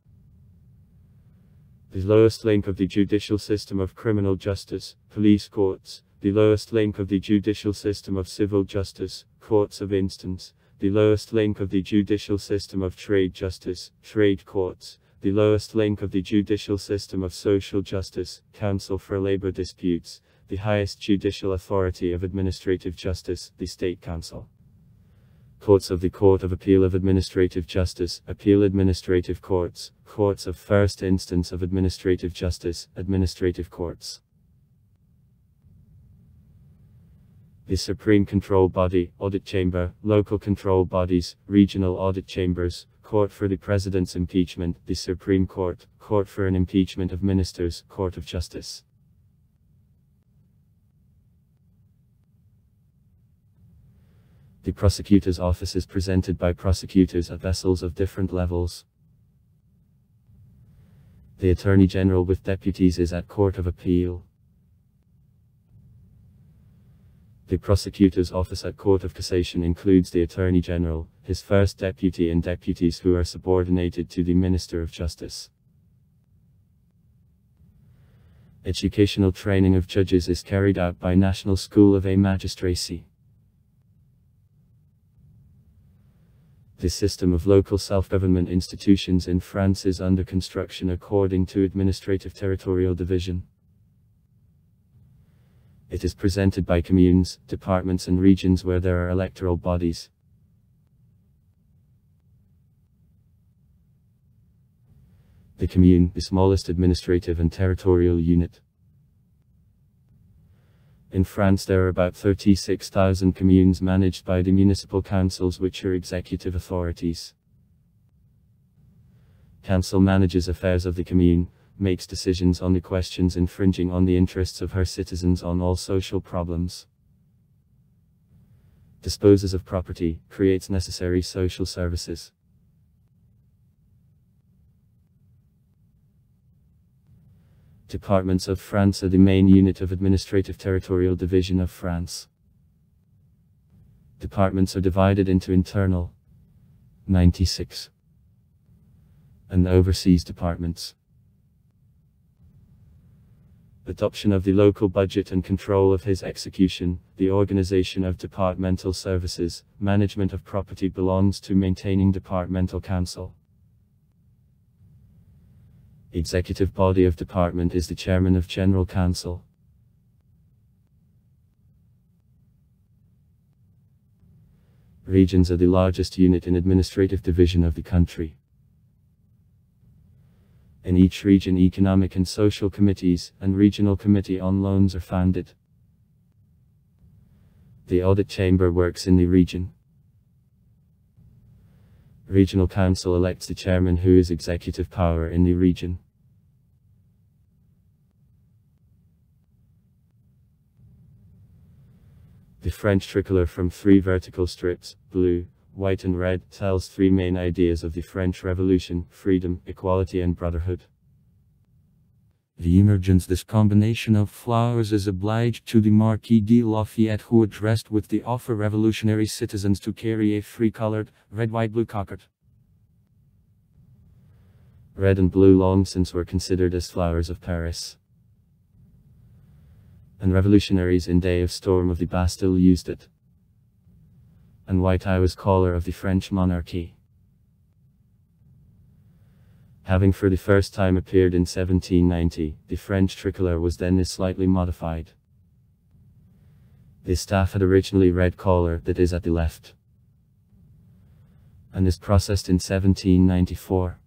The lowest link of the judicial system of criminal justice, police courts. The lowest link of the judicial system of civil justice, courts of instance. The lowest link of the judicial system of trade justice, trade courts. The lowest link of the judicial system of social justice, council for labor disputes. The highest judicial authority of administrative justice, the State Council. Courts of the Court of Appeal of Administrative Justice, appeal administrative courts, courts of first instance of administrative justice, administrative courts. The Supreme Control Body, Audit Chamber, local control bodies, regional audit chambers, Court for the President's impeachment, the Supreme Court, Court for an impeachment of ministers, Court of Justice. The prosecutor's office is presented by prosecutors at vessels of different levels. The Attorney General with deputies is at Court of Appeal. The prosecutor's office at Court of Cassation includes the Attorney General, his first deputy and deputies who are subordinated to the Minister of Justice. Educational training of judges is carried out by National School of a Magistracy. The system of local self-government institutions in France is under construction according to administrative territorial division. It is presented by communes, departments and regions where there are electoral bodies. The commune, the smallest administrative and territorial unit. In France there are about 36,000 communes managed by the municipal councils, which are executive authorities. Council manages affairs of the commune, makes decisions on the questions infringing on the interests of her citizens on all social problems, disposes of property, creates necessary social services. Departments of France are the main unit of administrative territorial division of France. Departments are divided into internal, 96, and overseas departments. Adoption of the local budget and control of his execution, the organization of departmental services, management of property belongs to maintaining departmental council. Executive body of department is the chairman of General Council. Regions are the largest unit in administrative division of the country. In each region, economic and social committees and regional committee on loans are founded. The audit chamber works in the region. Regional council elects the chairman, who is executive power in the region. The French tricolor from 3 vertical strips, blue, white and red, tells 3 main ideas of the French Revolution: freedom, equality and brotherhood. The emergence this combination of flowers is obliged to the Marquis de Lafayette, who addressed with the offer revolutionary citizens to carry a 3-colored, red-white-blue cockade. Red and blue long since were considered as flowers of Paris, and revolutionaries in day of storm of the Bastille used it. And white I was caller of the French monarchy. Having for the first time appeared in 1790, the French tricolor was then slightly modified. The staff had originally red collar, that is at the left, and is processed in 1794.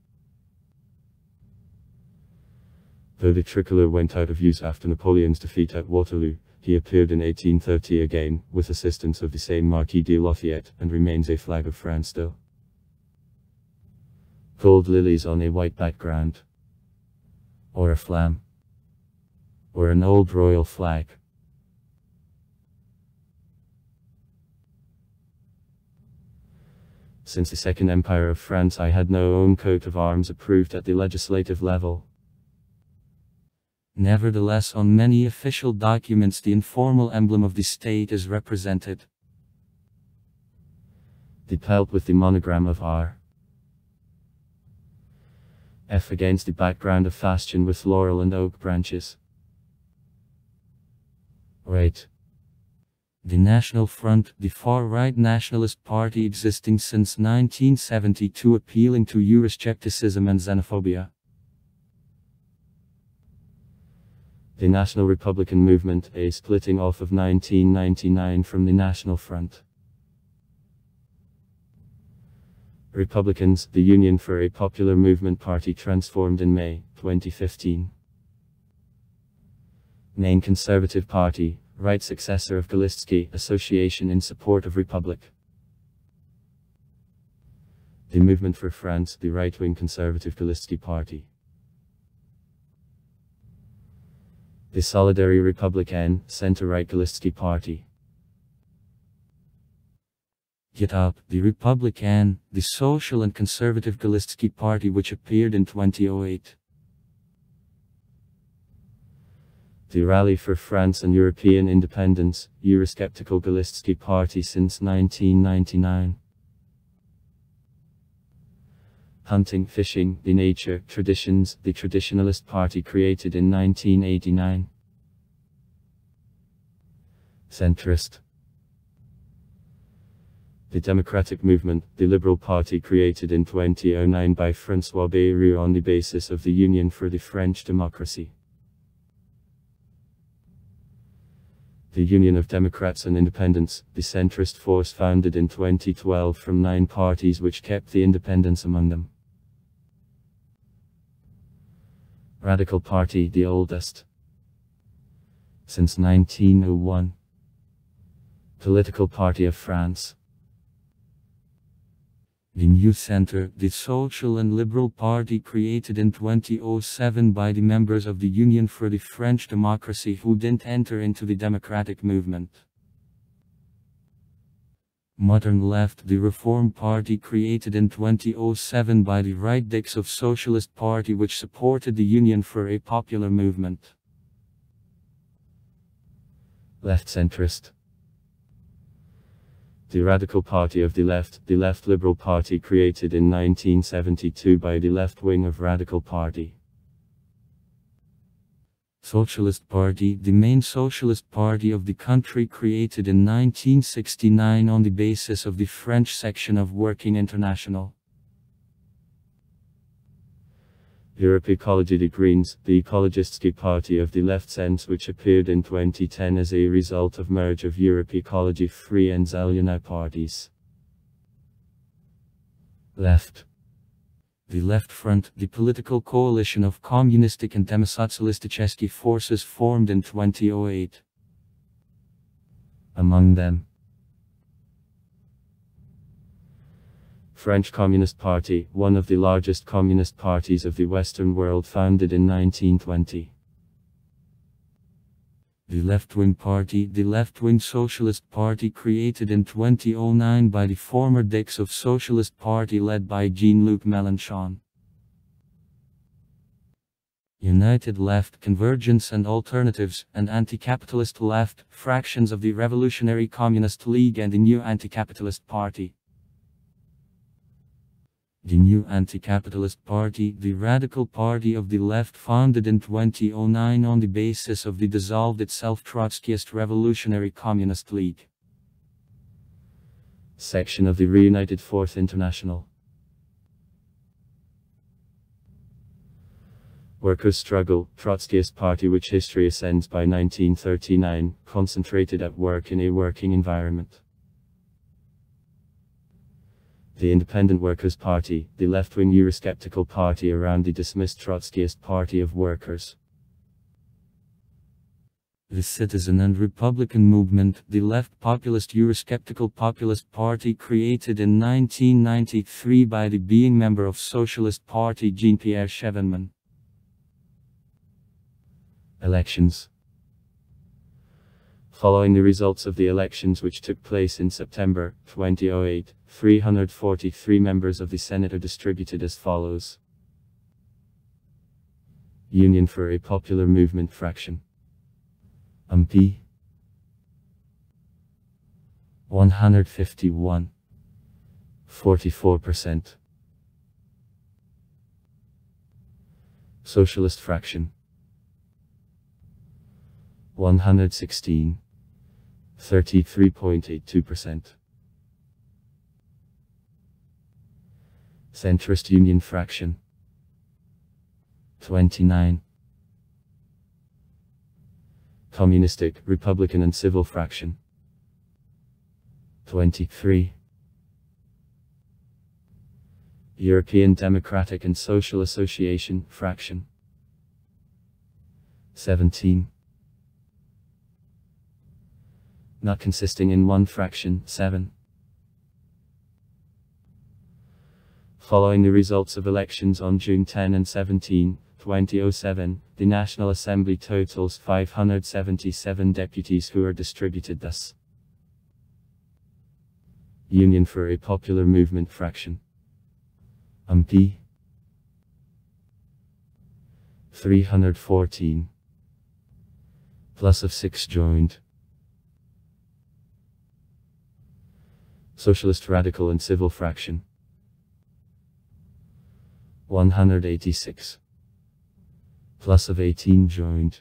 Though the tricolor went out of use after Napoleon's defeat at Waterloo, he appeared in 1830 again, with assistance of the same Marquis de Lafayette, and remains a flag of France still. Gold lilies on a white background, or a flam, or an old royal flag. Since the Second Empire of France I had no own coat of arms approved at the legislative level. Nevertheless, on many official documents the informal emblem of the state is represented. The pelt with the monogram of R. F against the background of fashion with laurel and oak branches. Right. The National Front, the far-right nationalist party existing since 1972, appealing to Euroscepticism and xenophobia. The National Republican Movement, a splitting off of 1999 from the National Front. Republicans, the Union for a Popular Movement party transformed in May 2015. Main Conservative Party, right successor of Galitzky, Association in Support of Republic. The Movement for France, the right-wing conservative Galitzky Party. The Solidarité Républicaine, center-right Galitzky Party. Get Up, the Republican, the social and conservative Galitzky Party, which appeared in 2008. The Rally for France and European Independence, Eurosceptical Galitzky Party since 1999. Hunting, Fishing, the Nature, Traditions, the Traditionalist Party created in 1989. Centrist. The Democratic Movement, the Liberal Party created in 2009 by François Bayrou on the basis of the Union for the French Democracy. The Union of Democrats and Independents, the centrist force founded in 2012 from 9 parties which kept the independents among them. Radical Party, the oldest since 1901. Political Party of France. The New Center, the social and liberal party created in 2007 by the members of the Union for the French Democracy who didn't enter into the democratic movement. Modern Left, the Reform Party created in 2007 by the right dicks of Socialist Party which supported the Union for a Popular Movement. Left Centrist. The Radical Party of the Left Liberal Party created in 1972 by the left wing of Radical Party. Socialist Party, the main socialist party of the country created in 1969 on the basis of the French section of Working International. Europe Ecology, the Greens, the Ecologistski Party of the left sense which appeared in 2010 as a result of merge of Europe Ecology Free and Zelena parties. Left. The Left Front, the political coalition of communistic and demosocialisticheski forces formed in 2008. Among them, French Communist Party, one of the largest communist parties of the Western world, founded in 1920. The left-wing party, the left-wing Socialist Party created in 2009 by the former dicks of Socialist Party led by Jean-Luc Mélenchon. United Left, Convergence and Alternatives, and Anti-Capitalist Left, fractions of the Revolutionary Communist League and the New Anti-Capitalist Party. The New Anti-Capitalist Party, the radical party of the left founded in 2009 on the basis of the dissolved itself Trotskyist Revolutionary Communist League. Section of the Reunited Fourth International. Workers' Struggle, Trotskyist Party which history ascends by 1939, concentrated at work in a working environment. The Independent Workers' Party, the left-wing Eurosceptical party around the dismissed Trotskyist Party of Workers. The Citizen and Republican Movement, the left populist Eurosceptical populist party created in 1993 by the being member of Socialist Party Jean-Pierre Chevènement. Elections. Following the results of the elections which took place in September 2008, 343 members of the Senate are distributed as follows. Union for a Popular Movement fraction. MP 151, 44%. Socialist fraction 116, 33.82%. Centrist Union fraction 29. Communistic, Republican and Civil fraction 23. European Democratic and Social Association fraction 17. Not consisting in one fraction 7. Following the results of elections on June 10 and 17, 2007, the National Assembly totals 577 deputies who are distributed thus. Union for a Popular Movement fraction. MP 314. Plus of 6 joined. Socialist Radical and Civil fraction 186. Plus of 18 joined.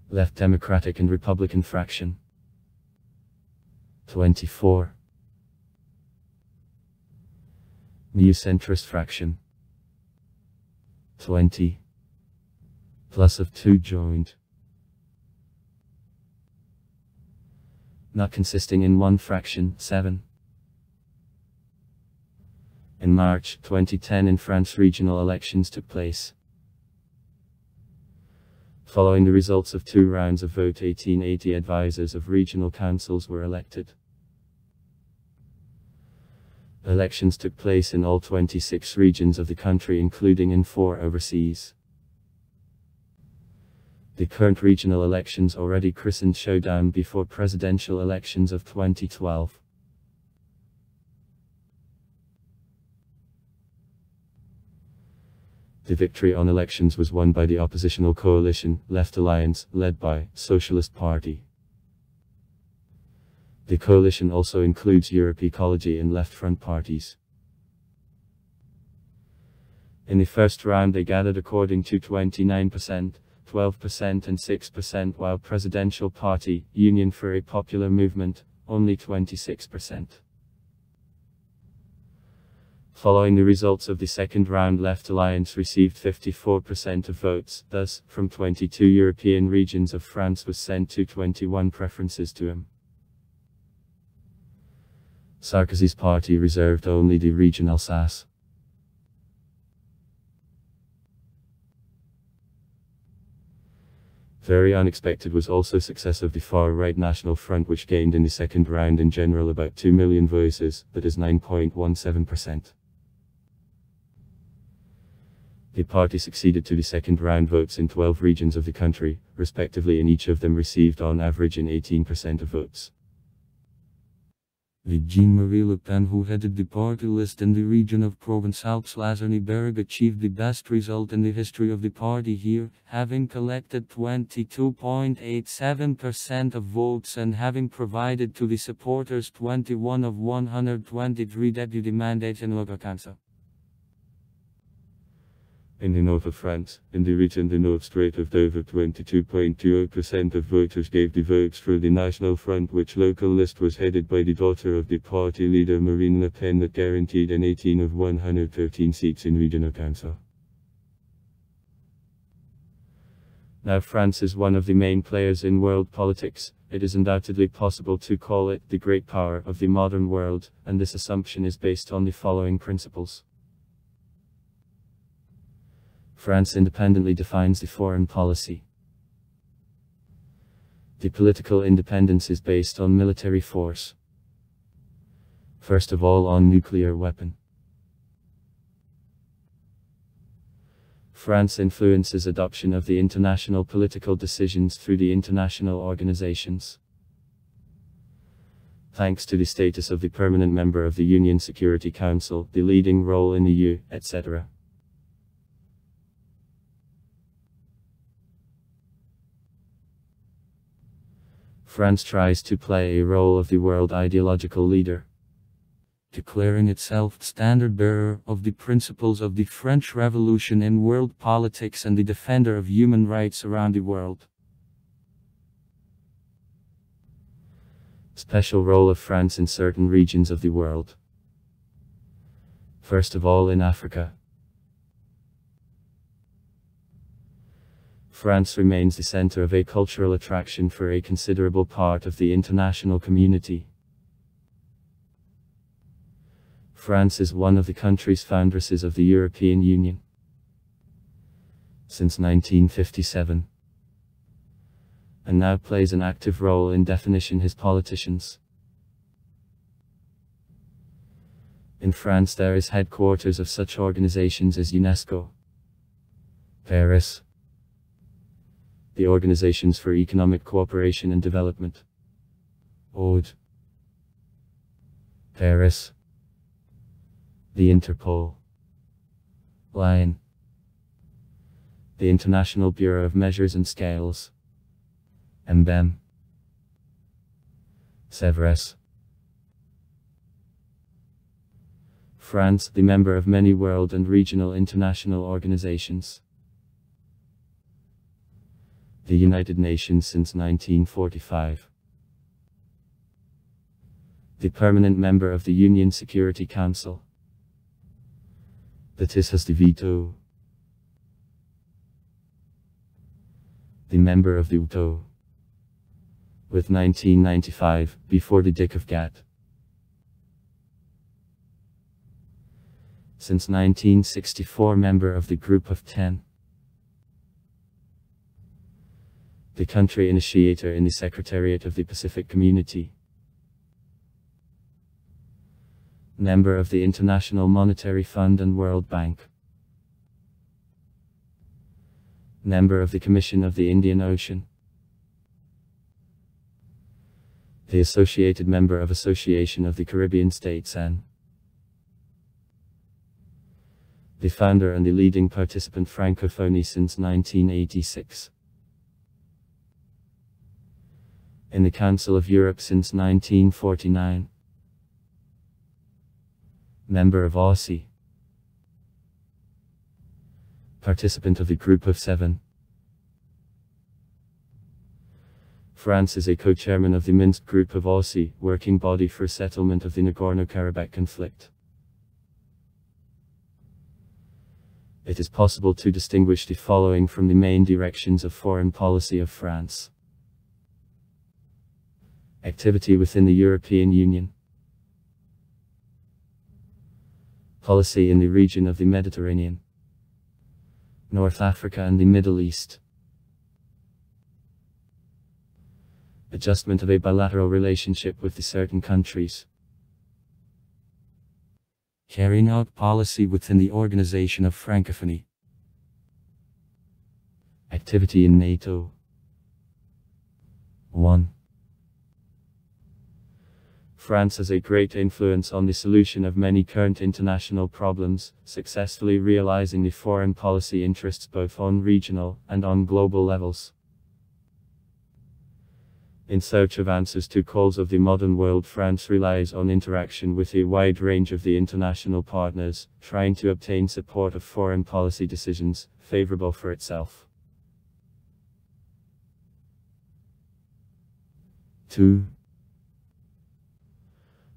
Left Democratic and Republican fraction 24. New Centrist fraction 20. Plus of 2 joined. Not consisting in one fraction 7. In March 2010 in France regional elections took place. Following the results of 2 rounds of vote 1880 advisors of regional councils were elected. Elections took place in all 26 regions of the country including in 4 overseas. The current regional elections already christened showdown before presidential elections of 2012. The victory on elections was won by the oppositional coalition, Left Alliance, led by Socialist Party. The coalition also includes Europe Ecology and Left Front parties. In the first round they gathered according to 29%, 12% and 6%, while Presidential Party, Union for a Popular Movement, only 26%. Following the results of the second round, Left Alliance received 54% of votes, thus, from 22 European regions of France was sent to 21 preferences to him. Sarkozy's party reserved only the region Alsace. Very unexpected was also success of the far-right National Front, which gained in the second round in general about 2 million voices, that is 9.17%. The party succeeded to the second round votes in 12 regions of the country, respectively, and each of them received on average in 18% of votes. Jean-Marie Le Pen, who headed the party list in the region of Provence-Alpes-Lazarny-Berg, achieved the best result in the history of the party here, having collected 22.87% of votes and having provided to the supporters 21 of 123 deputy mandates in local council. In the north of France, in the region the North Strait of Dover, 22.20% of voters gave the votes for the National Front, which local list was headed by the daughter of the party leader Marine Le Pen, that guaranteed an 18 of 113 seats in regional council. Now France is one of the main players in world politics. It is undoubtedly possible to call it the great power of the modern world, and this assumption is based on the following principles. France independently defines the foreign policy. The political independence is based on military force. First of all, on nuclear weapon. France influences adoption of the international political decisions through the international organizations. Thanks to the status of the permanent member of the UN Security Council, the leading role in the EU, etc. France tries to play a role of the world ideological leader, declaring itself standard bearer of the principles of the French Revolution in world politics and the defender of human rights around the world. Special role of France in certain regions of the world. First of all, in Africa. France remains the center of a cultural attraction for a considerable part of the international community. France is one of the countries foundresses of the European Union since 1957, and now plays an active role in definition his politicians. In France there is headquarters of such organizations as UNESCO, Paris, the Organizations for Economic Cooperation and Development, ODE, Paris, the Interpol, Lyon, the International Bureau of Measures and Scales, MBEM, Sevres. France, the member of many world and regional international organizations. The United Nations since 1945. The permanent member of the UN Security Council. That is, has the veto. The member of the UTO. With 1995, before the Dick of Gat. Since 1964 member of the Group of 10. The country initiator in the Secretariat of the Pacific Community. Member of the International Monetary Fund and World Bank. Member of the Commission of the Indian Ocean. The associated member of Association of the Caribbean States and the founder and the leading participant Francophonie since 1986. In the Council of Europe since 1949. Member of OSCE. Participant of the Group of 7. France is a co-chairman of the Minsk Group of OSCE, working body for settlement of the Nagorno-Karabakh conflict. It is possible to distinguish the following from the main directions of foreign policy of France. Activity within the European Union. Policy in the region of the Mediterranean, North Africa and the Middle East. Adjustment of a bilateral relationship with the certain countries. Carrying out policy within the Organization of Francophonie. Activity in NATO. 1. France has a great influence on the solution of many current international problems, successfully realizing the foreign policy interests both on regional and on global levels. In search of answers to calls of the modern world, France relies on interaction with a wide range of the international partners, trying to obtain support of foreign policy decisions, favorable for itself. 2.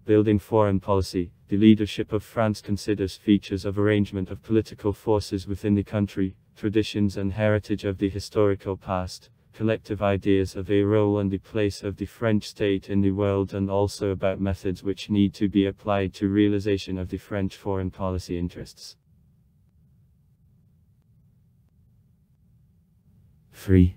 Building foreign policy, the leadership of France considers features of arrangement of political forces within the country, traditions and heritage of the historical past, collective ideas of a role and the place of the French state in the world, and also about methods which need to be applied to realization of the French foreign policy interests. 3.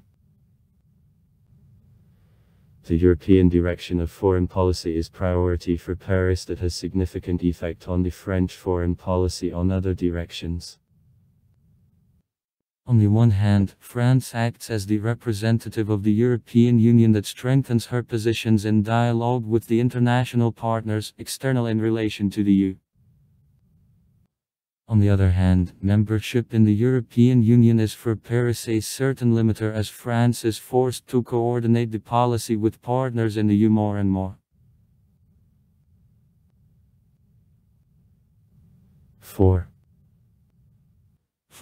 The European direction of foreign policy is priority for Paris that has significant effect on the French foreign policy on other directions. On the one hand, France acts as the representative of the European Union that strengthens her positions in dialogue with the international partners, external in relation to the EU. On the other hand, membership in the European Union is for Paris a certain limiter, as France is forced to coordinate the policy with partners in the EU more and more. 4.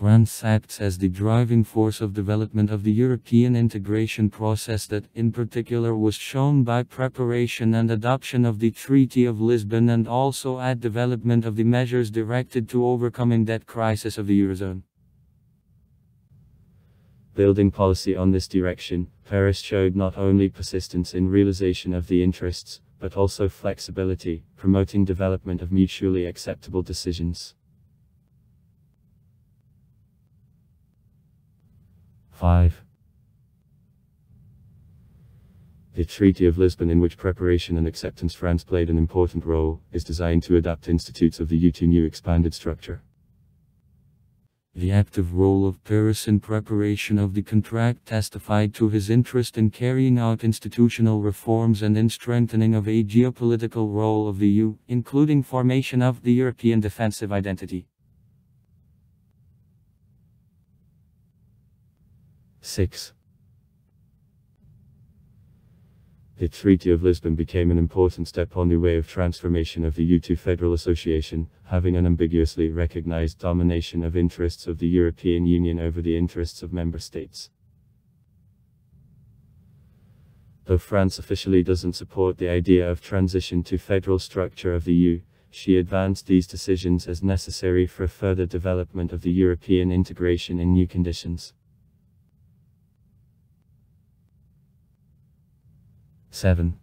France acts as the driving force of development of the European integration process that, in particular, was shown by preparation and adoption of the Treaty of Lisbon, and also at development of the measures directed to overcoming debt crisis of the Eurozone. Building policy on this direction, Paris showed not only persistence in realization of the interests, but also flexibility, promoting development of mutually acceptable decisions. 5. The Treaty of Lisbon, in which preparation and acceptance France played an important role, is designed to adapt institutes of the EU to new expanded structure. The active role of Paris in preparation of the contract testified to his interest in carrying out institutional reforms and in strengthening of a geopolitical role of the EU, including formation of the European defensive identity. 6. The Treaty of Lisbon became an important step on the way of transformation of the EU to federal association, having unambiguously recognized domination of interests of the European Union over the interests of member states. Though France officially doesn't support the idea of transition to federal structure of the EU, she advanced these decisions as necessary for further development of the European integration in new conditions. 7.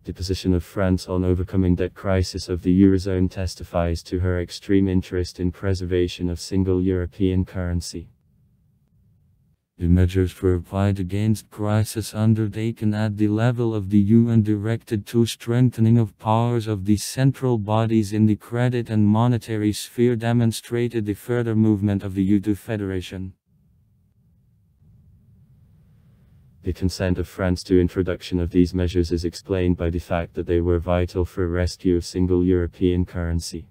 The position of France on overcoming debt crisis of the Eurozone testifies to her extreme interest in preservation of single European currency. The measures were applied against crisis undertaken at the level of the EU and directed to strengthening of powers of the central bodies in the credit and monetary sphere demonstrated the further movement of the EU to federation. The consent of France to introduction of these measures is explained by the fact that they were vital for rescue of single European currency.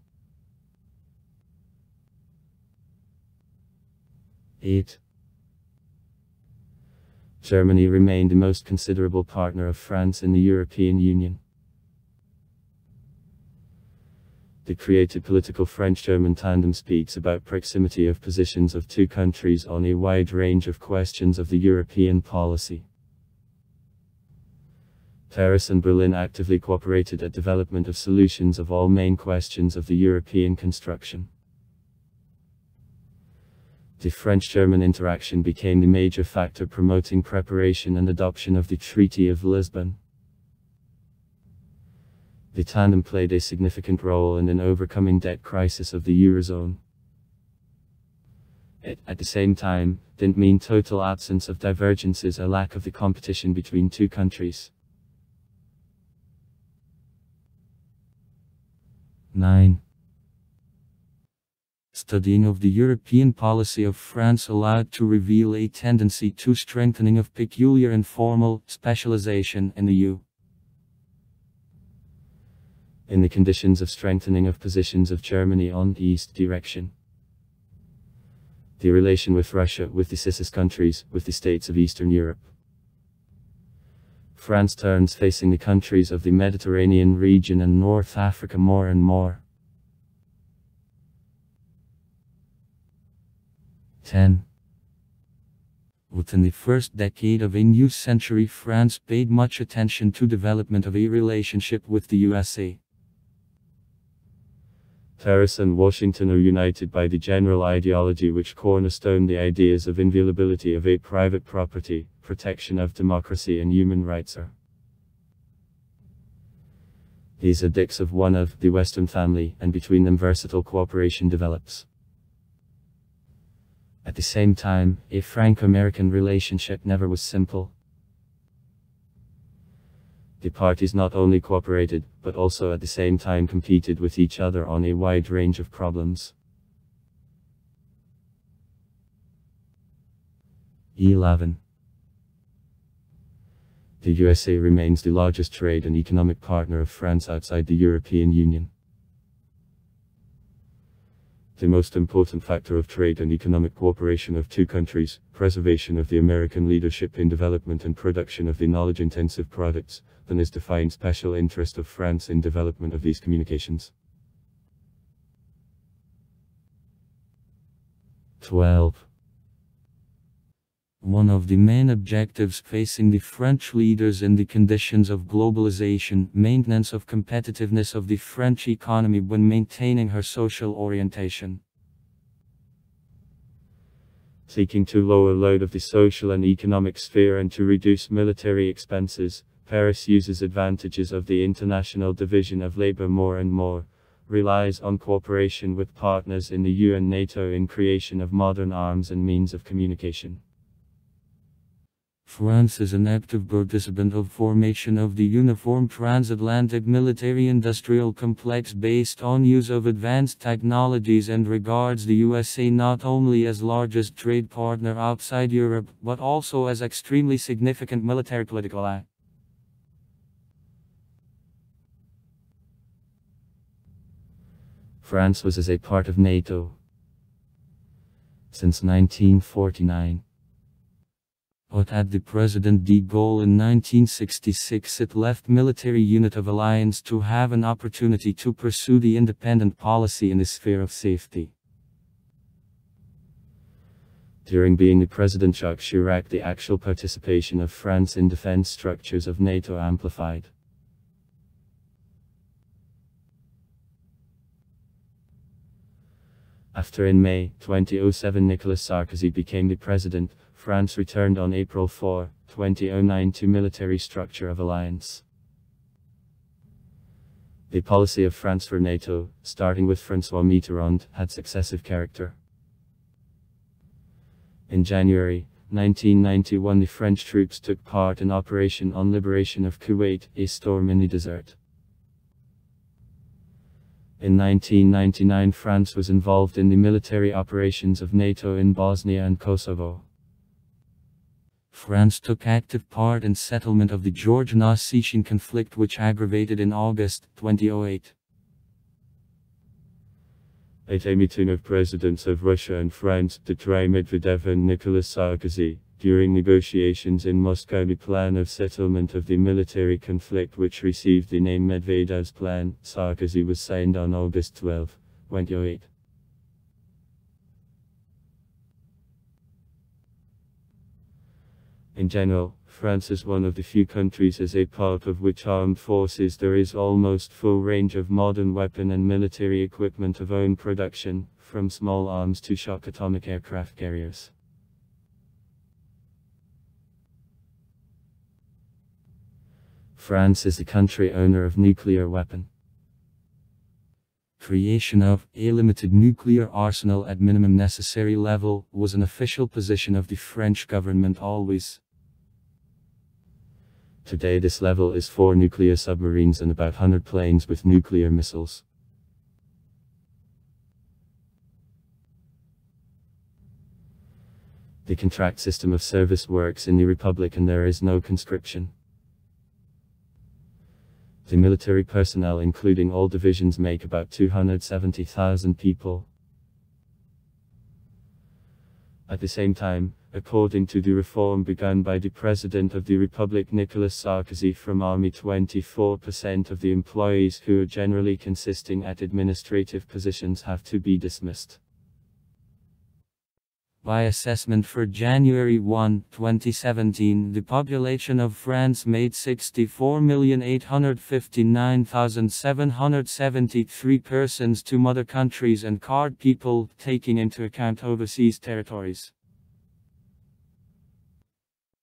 8. Germany remained the most considerable partner of France in the European Union. The created political French-German tandem speaks about proximity of positions of two countries on a wide range of questions of the European policy. Paris and Berlin actively cooperated at development of solutions of all main questions of the European construction. The French-German interaction became the major factor promoting preparation and adoption of the Treaty of Lisbon. The tandem played a significant role in overcoming debt crisis of the Eurozone. It, at the same time, didn't mean total absence of divergences or lack of the competition between two countries. 9. studying of the European policy of France allowed to reveal a tendency to strengthening of peculiar informal specialization in the U. In the conditions of strengthening of positions of Germany on the east direction. The relation with Russia, with the CIS countries, with the states of Eastern Europe. France turns facing the countries of the Mediterranean region and North Africa more and more. 10. Within the first decade of a new century, France paid much attention to development of a relationship with the USA. Paris and Washington are united by the general ideology which cornerstone the ideas of inviolability of a private property, protection of democracy and human rights are. These are dicks of one of the Western family, and between them versatile cooperation develops. At the same time, a Franco-American relationship never was simple. The parties not only cooperated, but also at the same time competed with each other on a wide range of problems. 11. The USA remains the largest trade and economic partner of France outside the European Union. The most important factor of trade and economic cooperation of two countries, preservation of the American leadership in development and production of the knowledge-intensive products, then is to find special interest of France in development of these communications. 12. One of the main objectives facing the French leaders in the conditions of globalization, maintenance of competitiveness of the French economy when maintaining her social orientation. Seeking to lower load of the social and economic sphere and to reduce military expenses, Paris uses advantages of the international division of labor more and more, relies on cooperation with partners in the EU and NATO in creation of modern arms and means of communication. France is an active participant of formation of the Uniform Transatlantic Military-Industrial Complex based on use of advanced technologies and regards the USA not only as largest trade partner outside Europe, but also as extremely significant military political ally. France was as a part of NATO since 1949. But at the President de Gaulle in 1966 it left military unit of alliance to have an opportunity to pursue the independent policy in the sphere of safety. During being the President Jacques Chirac, the actual participation of France in defense structures of NATO amplified. After in May 2007 Nicolas Sarkozy became the president, France returned on April 4, 2009 to military structure of alliance. The policy of France for NATO, starting with François Mitterrand, had successive character. In January 1991 the French troops took part in Operation on Liberation of Kuwait, a storm in the desert. In 1999 France was involved in the military operations of NATO in Bosnia and Kosovo. France took active part in settlement of the Georgian-Ossetian conflict which aggravated in August 2008. At a meeting of presidents of Russia and France, Dmitry Medvedev and Nicolas Sarkozy, during negotiations in Moscow, the plan of settlement of the military conflict which received the name Medvedev's Plan, Sarkozy, was signed on August 12, 2008. In general, France is one of the few countries as a part of which armed forces there is almost full range of modern weapon and military equipment of own production, from small arms to shock atomic aircraft carriers. France is the country owner of nuclear weapon. Creation of a limited nuclear arsenal at minimum necessary level was an official position of the French government always. Today this level is 4 nuclear submarines and about 100 planes with nuclear missiles. The contract system of service works in the Republic and there is no conscription. The military personnel including all divisions make about 270,000 people. At the same time, according to the reform begun by the President of the Republic Nicolas Sarkozy from Army, 24% of the employees who are generally consisting at administrative positions have to be dismissed. By assessment for January 1, 2017, the population of France made 64,859,773 persons to mother countries and card people, taking into account overseas territories.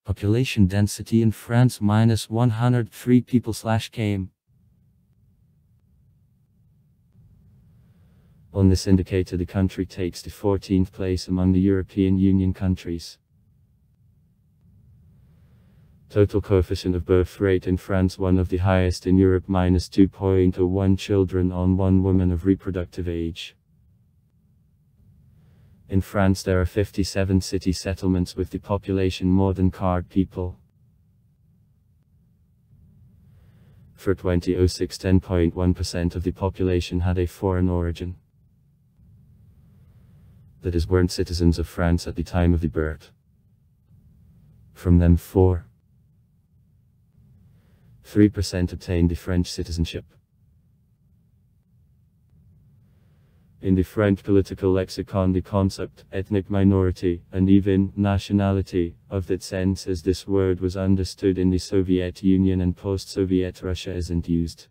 Population density in France -103 people/km. On this indicator, the country takes the 14th place among the European Union countries. Total coefficient of birth rate in France, one of the highest in Europe, -2.01 children on one woman of reproductive age. In France there are 57 city settlements with the population more than card people. For 2006, 10.1% of the population had a foreign origin. That is, weren't citizens of France at the time of the birth. From them 3% obtained the French citizenship. In the French political lexicon, the concept, ethnic minority, and even nationality, of that sense as this word was understood in the Soviet Union and post-Soviet Russia, isn't used.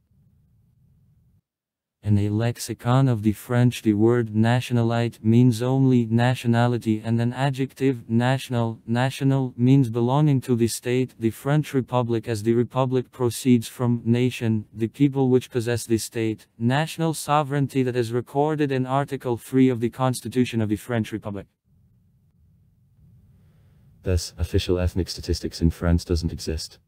In a lexicon of the French, the word nationalite means only nationality, and an adjective, national means belonging to the state, the French Republic, as the republic proceeds from nation, the people which possess the state, national sovereignty that is recorded in Article 3 of the Constitution of the French Republic. Thus, official ethnic statistics in France doesn't exist.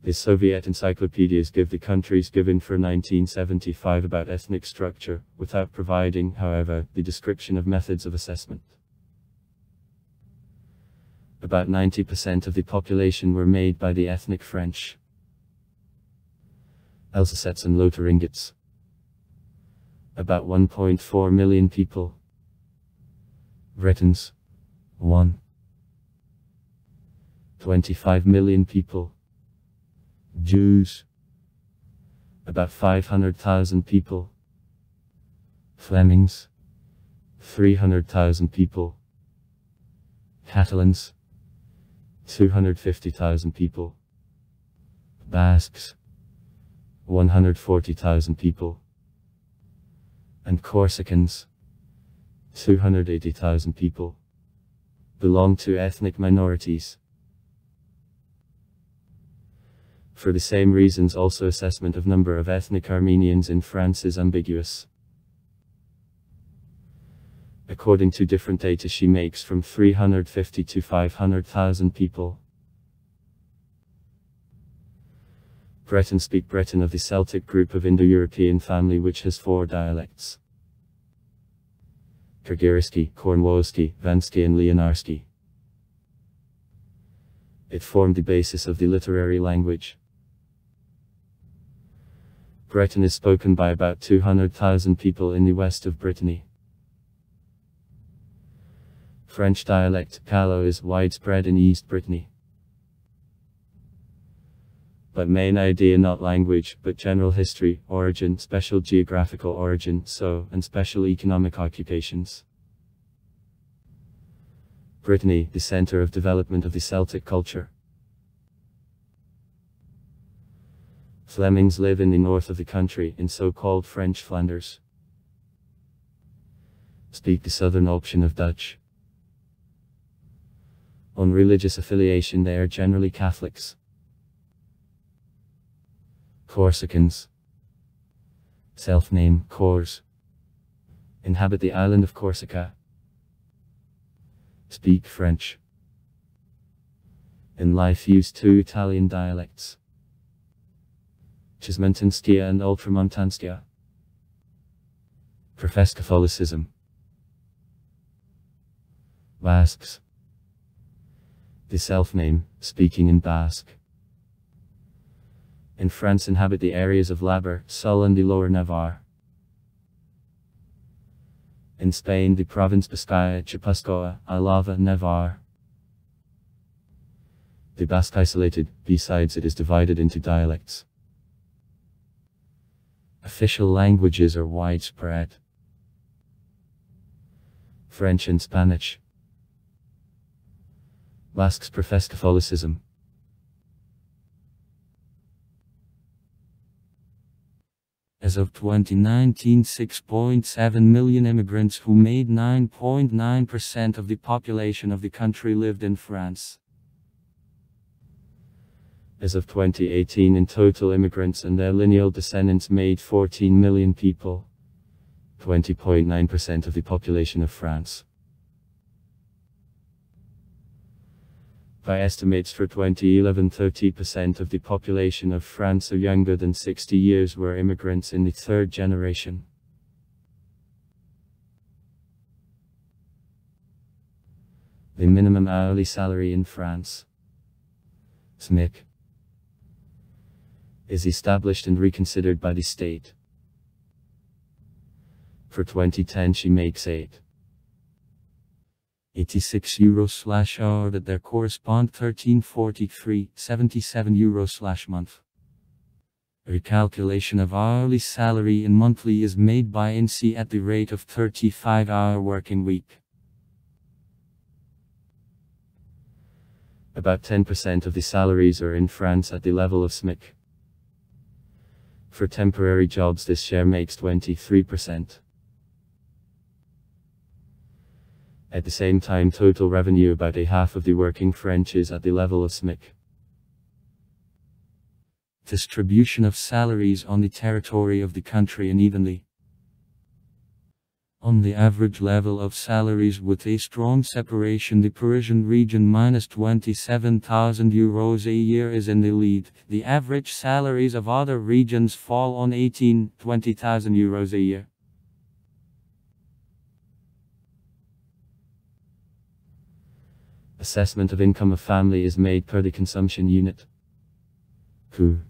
The Soviet encyclopedias give the countries given for 1975 about ethnic structure, without providing, however, the description of methods of assessment. About 90% of the population were made by the ethnic French, Alsatians and Lotharingians. About 1.4 million people. Bretons. 25 million people. Jews. About 500,000 people. Flemings. 300,000 people. Catalans. 250,000 people. Basques. 140,000 people. And Corsicans. 280,000 people. Belong to ethnic minorities. For the same reasons, also assessment of number of ethnic Armenians in France is ambiguous. According to different data, she makes from 350 to 500,000 people. Bretons speak Breton of the Celtic group of Indo-European family, which has 4 dialects: Kirghirsky, Cornwallsky, Vansky and Leonarski. It formed the basis of the literary language. Breton is spoken by about 200,000 people in the west of Brittany. French dialect, Callo, is widespread in East Brittany. But main idea not language, but general history, origin, special geographical origin, and special economic occupations. Brittany, the center of development of the Celtic culture. Flemings live in the north of the country, in so-called French Flanders. Speak the southern option of Dutch. On religious affiliation, they are generally Catholics. Corsicans, self-name Cors, inhabit the island of Corsica. Speak French. In life use 2 Italian dialects: Cismontanskia and Ultramontanskia. Profess Catholicism. Basques. The self-name, speaking in Basque. In France inhabit the areas of Laber, Sul and the Lower Navarre. In Spain the province Biscaya, Guipúzcoa, Álava, Navarre. The Basque isolated, besides it is divided into dialects. Official languages are widespread. French and Spanish. Basques profess Catholicism. As of 2019, 6.7 million immigrants who made 9.9% of the population of the country lived in France. As of 2018, in total, immigrants and their lineal descendants made 14 million people, 20.9% of the population of France. By estimates for 2011, 30% of the population of France are younger than 60 years were immigrants in the third generation. The minimum hourly salary in France, SMIC, is established and reconsidered by the state. For 2010 she makes €86/hour that there correspond €13.4377/month. A recalculation of hourly salary in monthly is made by INSEE at the rate of 35-hour working week. About 10% of the salaries are in France at the level of SMIC. For temporary jobs this share makes 23%. At the same time, total revenue about a half of the working French is at the level of SMIC. Distribution of salaries on the territory of the country unevenly. On the average level of salaries with a strong separation, the Parisian region -27,000 € a year is in the lead. The average salaries of other regions fall on 18,000–20,000 € a year. Assessment of income of family is made per the consumption unit. Coût.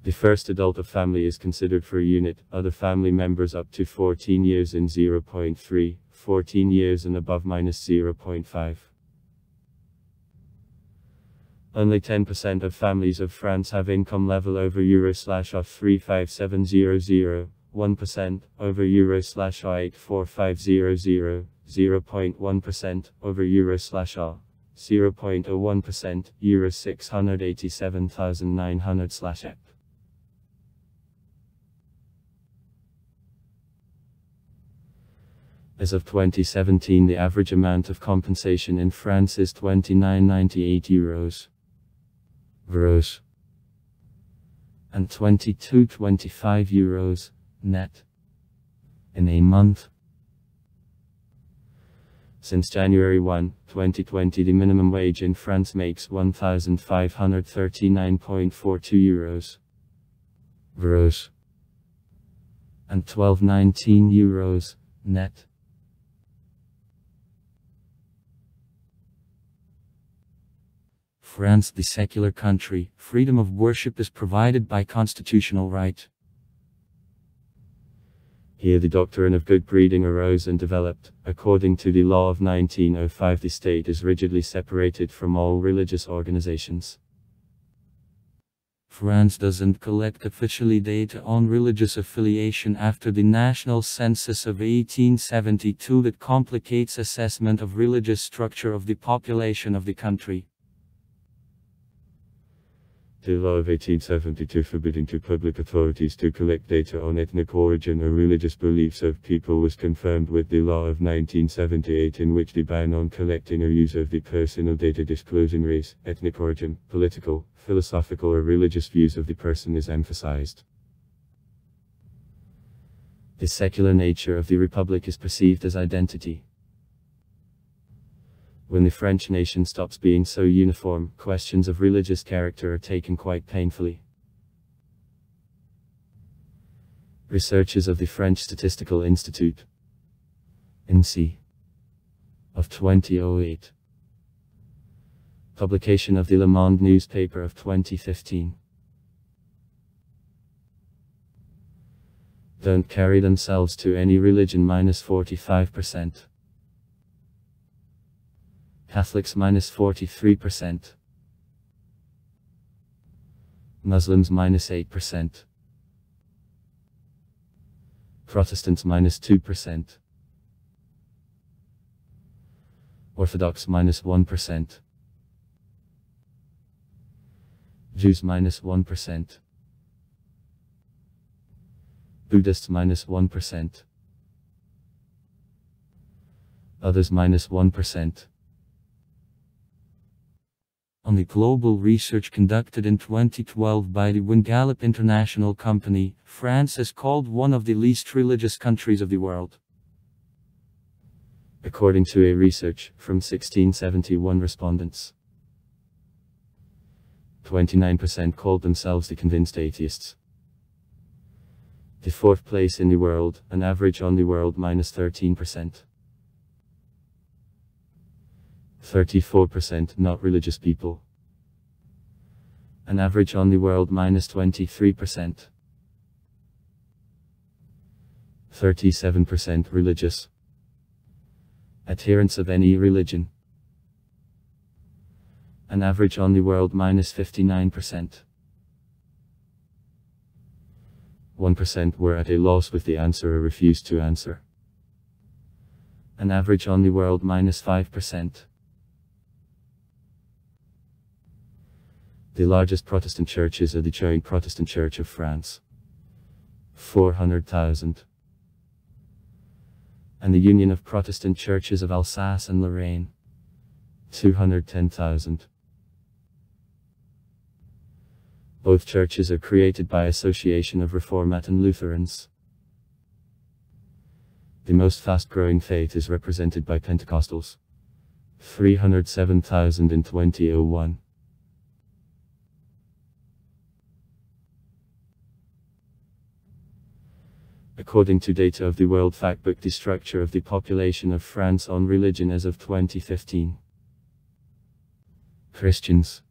The first adult of family is considered for a unit, other family members up to 14 years in 0.3, 14 years and above -0.5. Only 10% of families of France have income level over €/35700, 1% over €/84500, 0.1% over €/0.01%, €687,900/EP. As of 2017, the average amount of compensation in France is €29.98 gross and €22.25 net in a month. Since January 1, 2020, the minimum wage in France makes €1,539.42 gross and €12.19 net. France, the secular country, freedom of worship is provided by constitutional right. Here the doctrine of good breeding arose and developed. According to the law of 1905, the state is rigidly separated from all religious organizations. France doesn't collect officially data on religious affiliation after the national census of 1872 that complicates assessment of religious structure of the population of the country. The law of 1872 forbidding to public authorities to collect data on ethnic origin or religious beliefs of people was confirmed with the law of 1978, in which the ban on collecting or use of the personal data disclosing race, ethnic origin, political, philosophical or religious views of the person is emphasized. The secular nature of the Republic is perceived as identity. When the French nation stops being so uniform, questions of religious character are taken quite painfully. Researches of the French Statistical Institute, INSEE, of 2008. Publication of the Le Monde newspaper of 2015. Don't carry themselves to any religion -45%. Catholics -43%. Muslims -8%. Protestants -2%. Orthodox -1%. Jews -1%. Buddhists -1%. Others -1%. On the global research conducted in 2012 by the Wingallup International Company, France is called one of the least religious countries of the world. According to a research from 1671 respondents, 29% called themselves the convinced atheists. The fourth place in the world, an average on the world -13%. 34% not religious people. An average on the world -23%. 37% religious. Adherents of any religion. An average on the world -59%. 1% were at a loss with the answer or refused to answer. An average on the world -5%. The largest Protestant churches are the Joint Protestant Church of France, 400,000, and the Union of Protestant Churches of Alsace and Lorraine, 210,000. Both churches are created by Association of Reformat and Lutherans. The most fast-growing faith is represented by Pentecostals, 307,000 in 2001. According to data of the World Factbook, the structure of the population of France on religion as of 2015. Christians.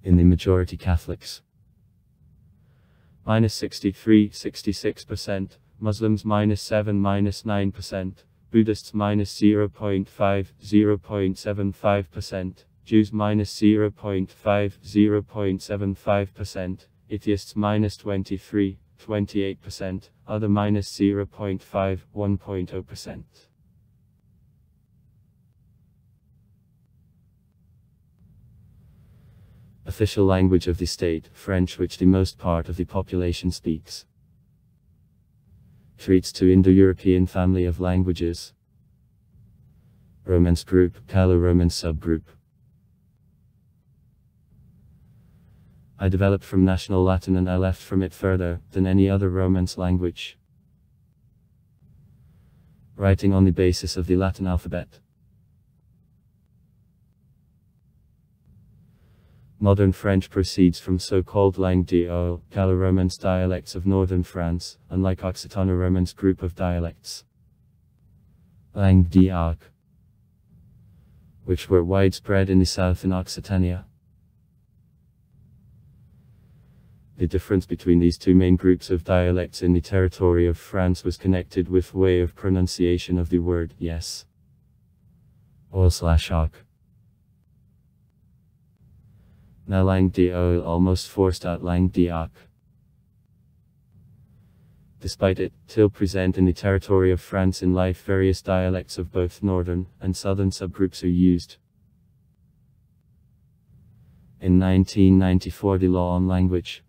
In the majority Catholics. -63-66%, Muslims -7-9%, Buddhists -0.5-0.75%, Jews -0.5-0.75%, Atheists -23-28%, other -0.5-1.0%. Official language of the state, French, which the most part of the population speaks. Treats to Indo-European family of languages. Romance group, Gallo-Romance subgroup. I developed from National Latin and I left from it further than any other Romance language. Writing on the basis of the Latin alphabet. Modern French proceeds from so-called langue d'oil, Gallo-Romance dialects of northern France, unlike Occitano-Romance group of dialects. Langue d'Arc, which were widespread in the south in Occitania. The difference between these two main groups of dialects in the territory of France was connected with way of pronunciation of the word yes. Oil/arc. Now langue d'oil almost forced out langue d'arc. Despite it still present in the territory of France in life, various dialects of both northern and southern subgroups are used. In 1994 the law on language,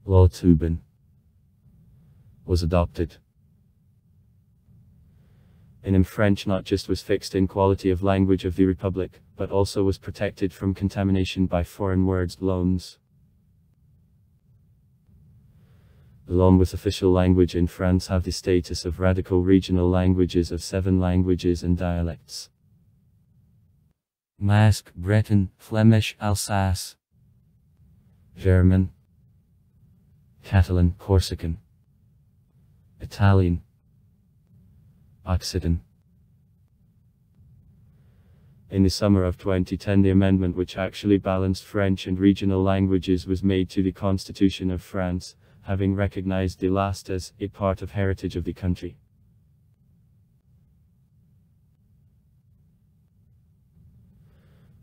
Loi Tobin, was adopted. In French not just was fixed in quality of language of the Republic, but also was protected from contamination by foreign words, loans. Along with official language in France have the status of radical regional languages of 7 languages and dialects. Basque, Breton, Flemish, Alsace, German, Catalan, Corsican, Italian, Occitan. In the summer of 2010, the amendment which actually balanced French and regional languages was made to the Constitution of France, having recognized the last as a part of heritage of the country.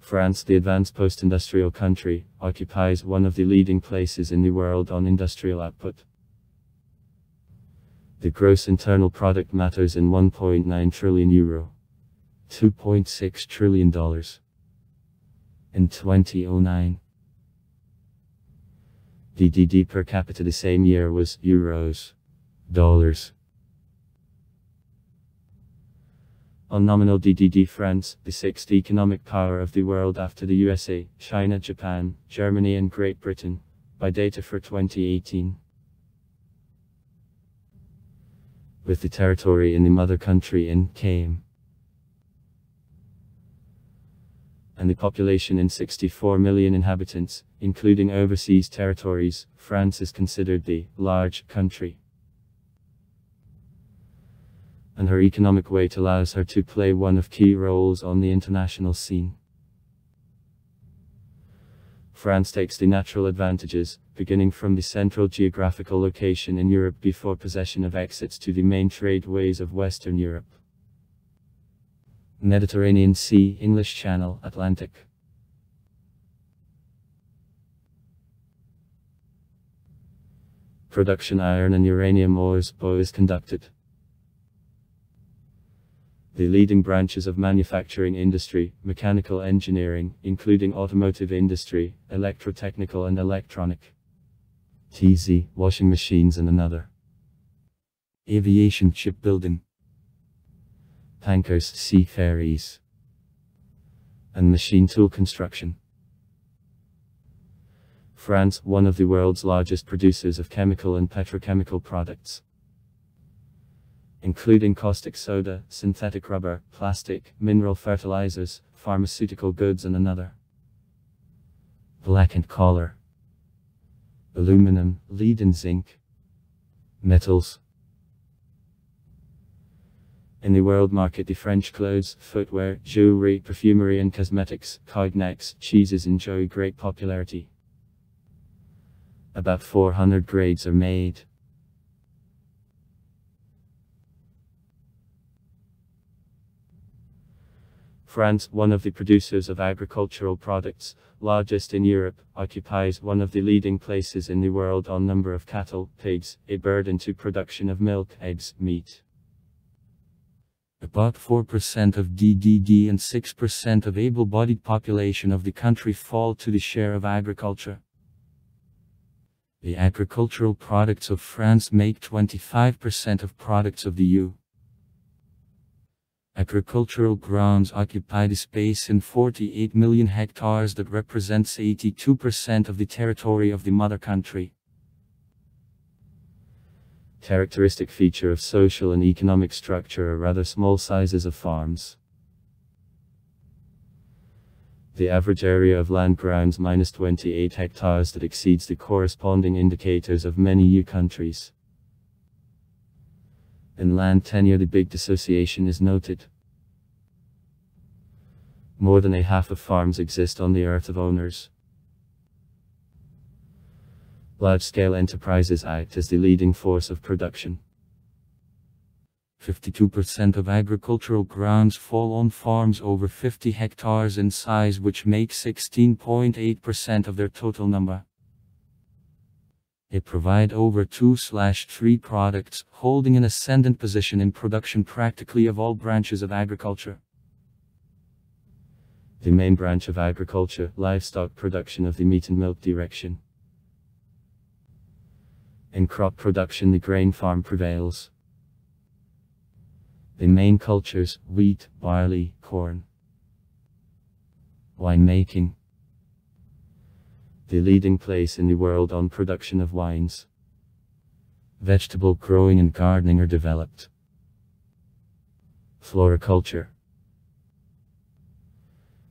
France, the advanced post-industrial country, occupies one of the leading places in the world on industrial output. The gross internal product matters in €1.9 trillion, $2.6 trillion in 2009. The DD per capita the same year was euros, dollars. On nominal DDD, France, the sixth economic power of the world after the USA, China, Japan, Germany and Great Britain, by data for 2018. With the territory in the mother country in km, and the population in 64 million inhabitants, including overseas territories, France is considered the large country. And her economic weight allows her to play one of key roles on the international scene. France takes the natural advantages, beginning from the central geographical location in Europe before possession of exits to the main trade ways of Western Europe. Mediterranean Sea, English Channel, Atlantic. Production iron and uranium ores, BO is conducted. The leading branches of manufacturing industry, mechanical engineering, including automotive industry, electrotechnical and electronic, TZ, washing machines and another. Aviation, shipbuilding, tankers, sea ferries, and machine tool construction. France, one of the world's largest producers of chemical and petrochemical products, including caustic soda, synthetic rubber, plastic, mineral fertilizers, pharmaceutical goods and another. Black and collar, aluminum, lead and zinc, metals. In the world market, the French clothes, footwear, jewelry, perfumery and cosmetics, cognacs, cheeses enjoy great popularity. About 400 grades are made. France, one of the producers of agricultural products, largest in Europe, occupies one of the leading places in the world on number of cattle, pigs, a bird into production of milk, eggs, meat. About 4% of DDD and 6% of able-bodied population of the country fall to the share of agriculture. The agricultural products of France make 25% of products of the EU. Agricultural grounds occupy the space in 48 million hectares that represents 82% of the territory of the mother country. Characteristic feature of social and economic structure are rather small sizes of farms. The average area of land grounds minus 28 hectares that exceeds the corresponding indicators of many EU countries. In land tenure, the big dissociation is noted. More than a half of farms exist on the earth of owners. Large-scale enterprises act as the leading force of production. 52% of agricultural grounds fall on farms over 50 hectares in size, which makes 16.8% of their total number. They provide over 2/3 products, holding an ascendant position in production practically of all branches of agriculture. The main branch of agriculture, livestock production of the meat and milk direction. In crop production, the grain farm prevails. The main cultures, wheat, barley, corn. Winemaking. The leading place in the world on production of wines. Vegetable growing and gardening are developed. Floriculture.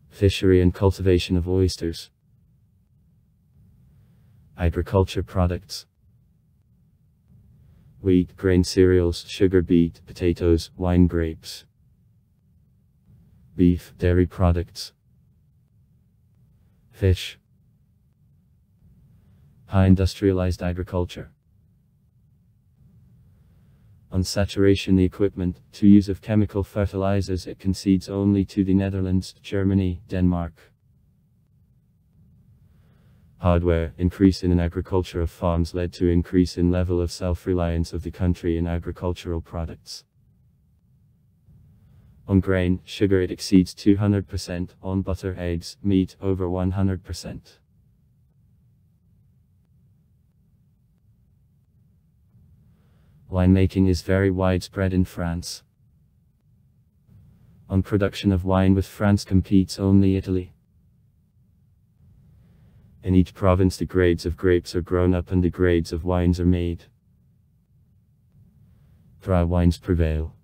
Fishery and cultivation of oysters. Agriculture products. wheat, grain cereals, sugar beet, potatoes, wine, grapes. Beef, dairy products. Fish. High industrialized agriculture. Unsaturation equipment, to use of chemical fertilizers it concedes only to the Netherlands, Germany, Denmark. Hardware, increase in agriculture of farms led to increase in level of self-reliance of the country in agricultural products. On grain, sugar it exceeds 200%, on butter, eggs, meat, over 100%. Winemaking is very widespread in France. On production of wine with France competes only Italy. In each province the grades of grapes are grown up and the grades of wines are made. Dry wines prevail.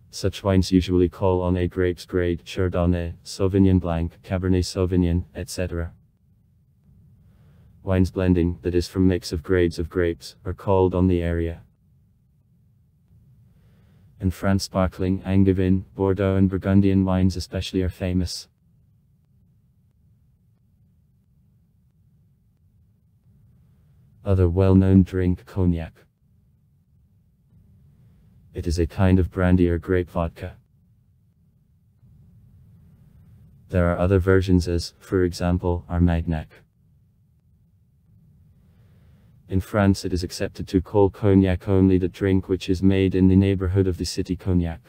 Such wines usually call on a grapes grade, Chardonnay, Sauvignon Blanc, Cabernet Sauvignon, etc. Wines blending, that is from mix of grades of grapes, are called on the area. In France sparkling, Angevin, Bordeaux and Burgundian wines especially are famous. Other well-known drink, cognac. It is a kind of brandy or grape vodka. There are other versions as, for example, Armagnac. In France it is accepted to call cognac only the drink which is made in the neighborhood of the city cognac.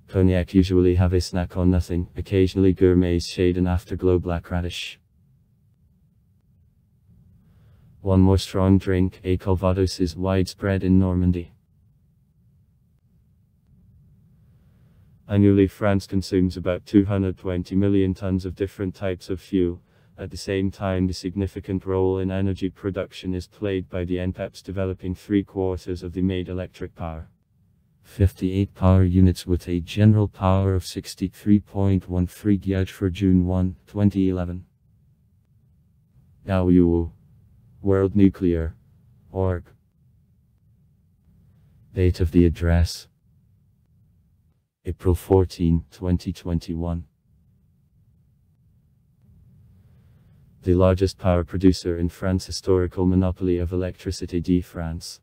Cognac usually have a snack on nothing, occasionally gourmets shade an afterglow black radish. One more strong drink, a Calvados, is widespread in Normandy. Annually France consumes about 220 million tons of different types of fuel. At the same time the significant role in energy production is played by the NPEPs, developing 3/4 of the made electric power. 58 power units with a general power of 63.13 GWh for June 1, 2011. WO. World Nuclear. Org. Date of the address: April 14, 2021. The largest power producer in France. Historical monopoly of Electricité de France.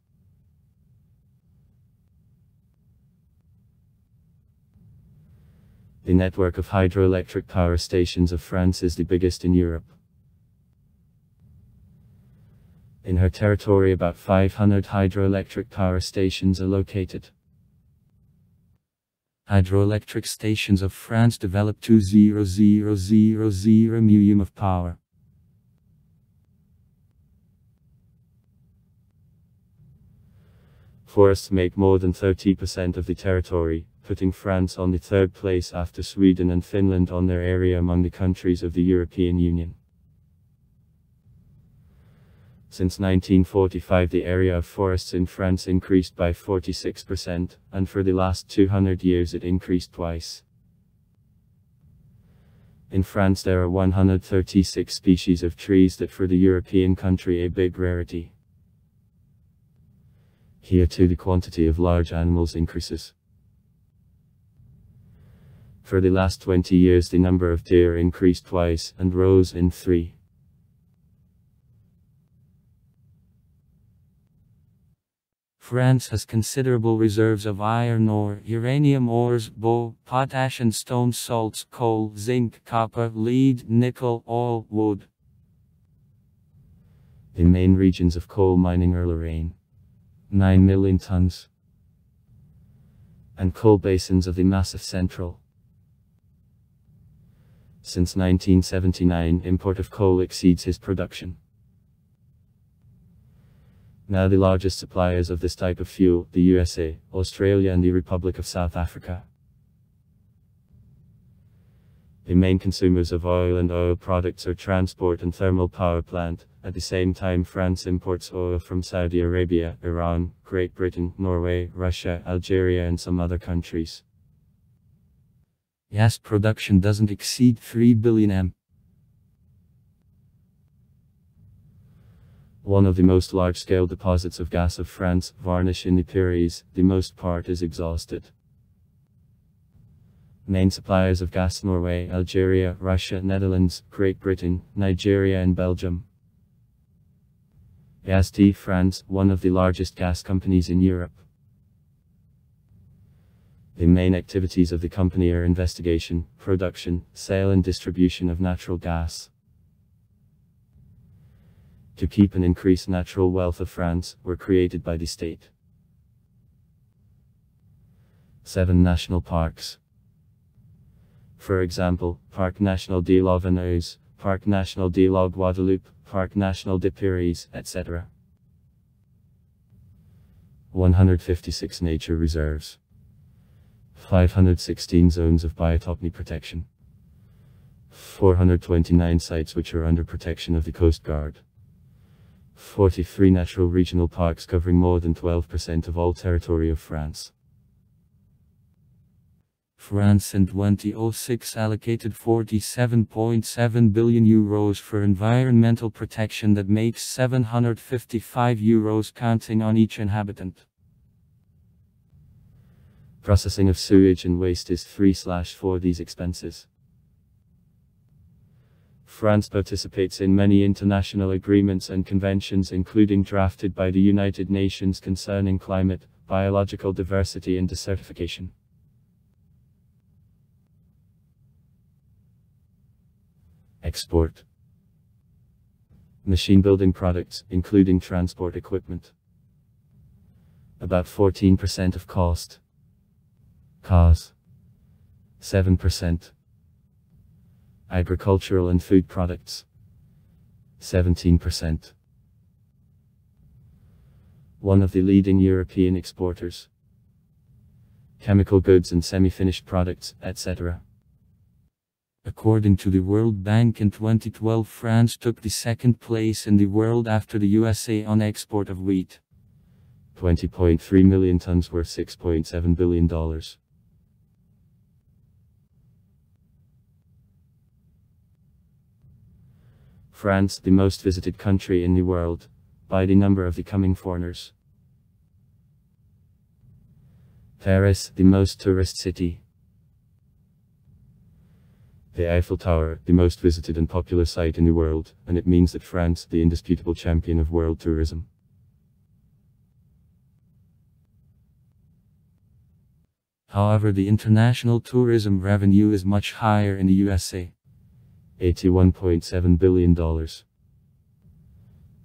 The network of hydroelectric power stations of France is the biggest in Europe. In her territory about 500 hydroelectric power stations are located. Hydroelectric stations of France develop 200,000 million of power. Forests make more than 30% of the territory, putting France on the third place after Sweden and Finland on their area among the countries of the European Union. Since 1945 the area of forests in France increased by 46%, and for the last 200 years it increased twice. In France there are 136 species of trees, that for the European country a big rarity. Here too the quantity of large animals increases. For the last 20 years the number of deer increased twice, and rose in 3. France has considerable reserves of iron ore, uranium ores, potash and stone salts, coal, zinc, copper, lead, nickel, oil, wood. The main regions of coal mining are Lorraine, 9 million tons, and coal basins of the Massif Central. Since 1979, import of coal exceeds his production. Now the largest suppliers of this type of fuel, the USA, Australia and the Republic of South Africa. The main consumers of oil and oil products are transport and thermal power plant. At the same time France imports oil from Saudi Arabia, Iran, Great Britain, Norway, Russia, Algeria and some other countries. Gas production doesn't exceed 3 billion m. One of the most large-scale deposits of gas of France, Varnish in the Pyrenees, the most part is exhausted. Main suppliers of gas: Norway, Algeria, Russia, Netherlands, Great Britain, Nigeria and Belgium. Gaz-T France, one of the largest gas companies in Europe. The main activities of the company are investigation, production, sale and distribution of natural gas. To keep and increase natural wealth of France, were created by the state 7 national parks. For example, Parc National de la Vanoise, Parc National de la Guadeloupe, Parc National des Pyrénées, etc. 156 nature reserves. 516 zones of biotopy protection. 429 sites which are under protection of the Coast Guard. 43 natural regional parks covering more than 12% of all territory of France. France in 2006 allocated €47.7 billion for environmental protection. That makes €755 counting on each inhabitant. Processing of sewage and waste is 3/4 these expenses. France participates in many international agreements and conventions, including drafted by the United Nations concerning climate, biological diversity and desertification. Export. Machine building products, including transport equipment. About 14% of cost. Cars. 7%. Agricultural and food products. 17%. One of the leading European exporters. Chemical goods and semi-finished products, etc. According to the World Bank in 2012, France took the second place in the world after the USA on export of wheat. 20.3 million tons worth $6.7 billion. France, the most visited country in the world, by the number of the coming foreigners. Paris, the most tourist city. The Eiffel Tower, the most visited and popular site in the world, and it means that France, the indisputable champion of world tourism. However, the international tourism revenue is much higher in the USA. $81.7 billion.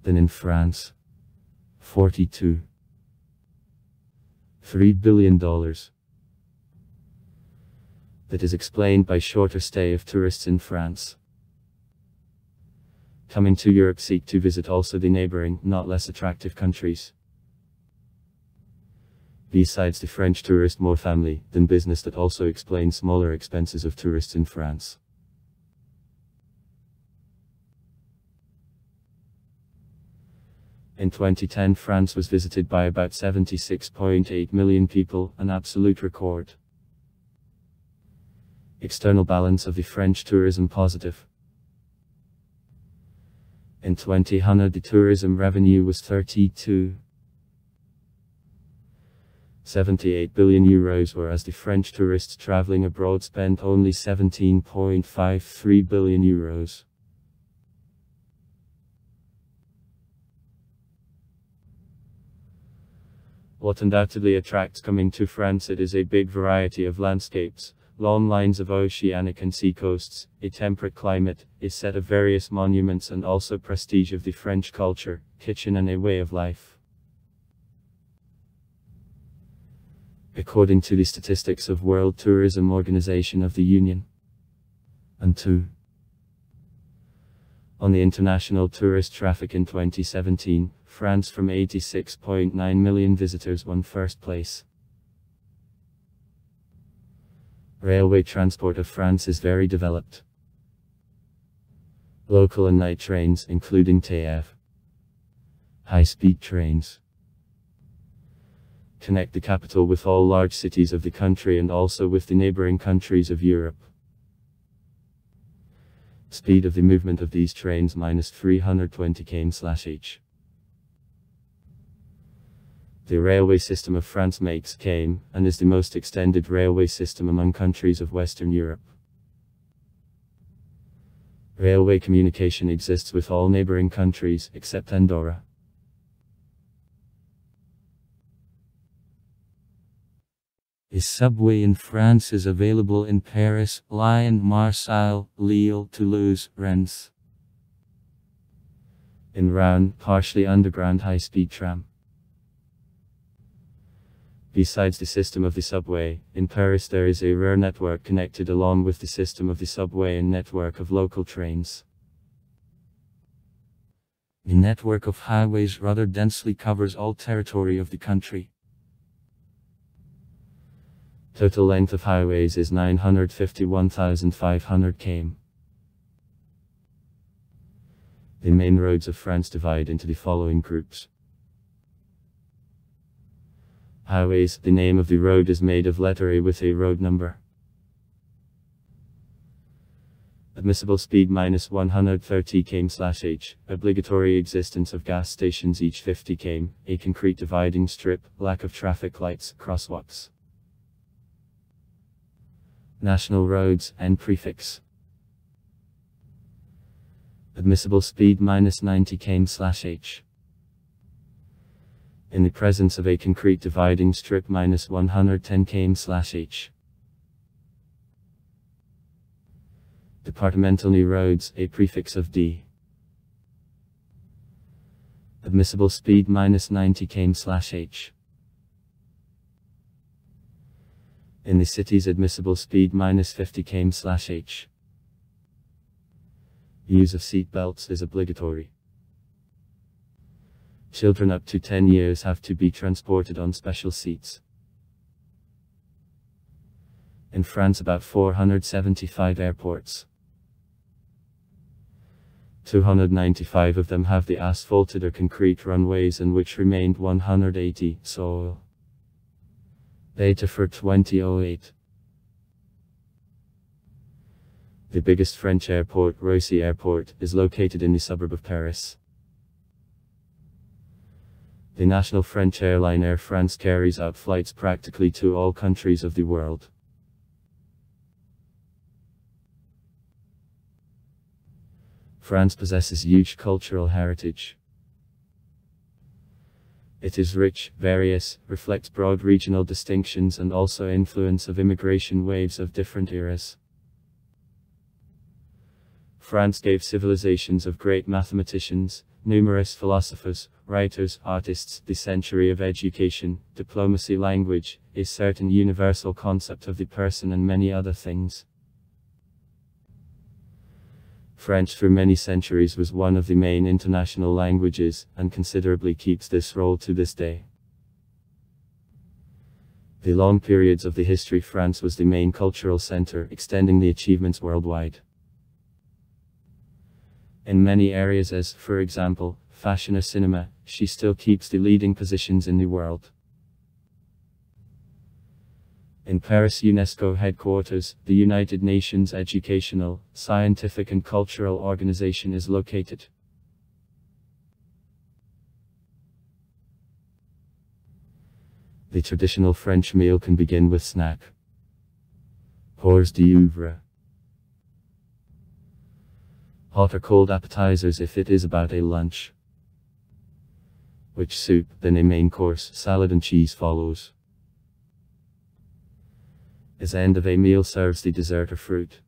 Than in France. $42.3 billion. That is explained by shorter stay of tourists in France. Coming to Europe seek to visit also the neighboring, not less attractive countries. Besides the French tourist, more family than business, that also explains smaller expenses of tourists in France. In 2010, France was visited by about 76.8 million people, an absolute record. External balance of the French tourism positive. In 2000, the tourism revenue was €32.78 billion, whereas the French tourists traveling abroad spent only €17.53 billion. What undoubtedly attracts coming to France, it is a big variety of landscapes, long lines of oceanic and sea coasts, a temperate climate, a set of various monuments, and also prestige of the French culture, kitchen and a way of life. According to the statistics of World Tourism Organization of the Union. And 2. On the international tourist traffic in 2017, France from 86.9 million visitors won first place. Railway transport of France is very developed. Local and night trains, including TEV. High-speed trains connect the capital with all large cities of the country and also with the neighboring countries of Europe. Speed of the movement of these trains -320 km/h. The railway system of France came, and is the most extended railway system among countries of Western Europe. Railway communication exists with all neighboring countries, except Andorra. A subway in France is available in Paris, Lyon, Marseille, Lille, Toulouse, Rennes. In Rouen, partially underground high-speed tram. Besides the system of the subway, in Paris there is a RER network connected along with the system of the subway and network of local trains. The network of highways rather densely covers all territory of the country. Total length of highways is 951,500 km. The main roads of France divide into the following groups. Highways. The name of the road is made of letter A with a road number. Admissible speed -130 km/h. Obligatory existence of gas stations each 50 km. A concrete dividing strip. Lack of traffic lights, crosswalks. National roads. N prefix. Admissible speed -90 km/h. In the presence of a concrete dividing strip -110 km/h. Departmental roads, a prefix of D. Admissible speed -90 km/h. In the cities, admissible speed -50 km/h. Use of seat belts is obligatory. Children up to 10 years have to be transported on special seats. In France, about 475 airports. 295 of them have the asphalted or concrete runways, in which remained 180 soil. Data for 2008. The biggest French airport, Roissy Airport, is located in the suburb of Paris. The national French airline Air France carries out flights practically to all countries of the world. France possesses huge cultural heritage. It is rich, various, reflects broad regional distinctions and also influence of immigration waves of different eras. France gave civilizations of great mathematicians, numerous philosophers, writers, artists, the century of education, diplomacy, language, a certain universal concept of the person, and many other things. French for many centuries was one of the main international languages, and considerably keeps this role to this day. The long periods of the history, France was the main cultural center, extending the achievements worldwide. In many areas, as, for example, fashion or cinema, she still keeps the leading positions in the world. In Paris UNESCO headquarters, the United Nations Educational, Scientific and Cultural Organization is located. The traditional French meal can begin with snack. Hors d'oeuvre. Hot or cold appetizers if it is about a lunch. Which soup, then a main course, salad and cheese follows. As end of a meal serves the dessert or fruit.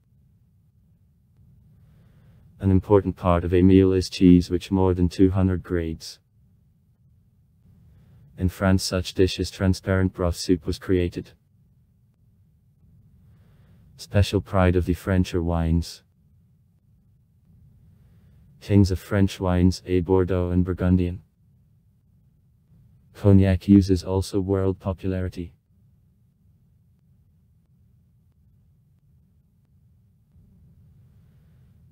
An important part of a meal is cheese, which more than 200 grades. In France, such dish as transparent broth soup was created. Special pride of the French are wines. Kings of French wines, a Bordeaux and Burgundian. Cognac uses also world popularity.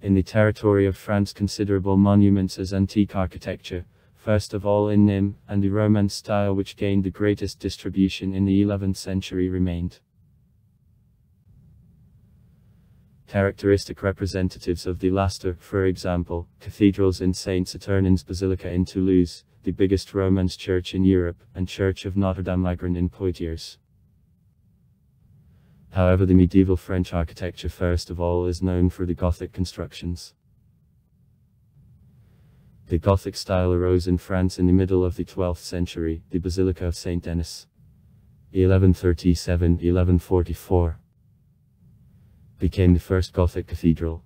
In the territory of France, considerable monuments as antique architecture, first of all in Nîmes, and the Romance style, which gained the greatest distribution in the 11th century, remained. Characteristic representatives of the latter, for example, cathedrals in Saint Saturnins Basilica in Toulouse, the biggest Romance church in Europe, and Church of Notre-Dame-Migrant in Poitiers. However, the medieval French architecture first of all is known for the Gothic constructions. The Gothic style arose in France in the middle of the 12th century, the Basilica of Saint Denis, 1137-1144. Became the first Gothic cathedral.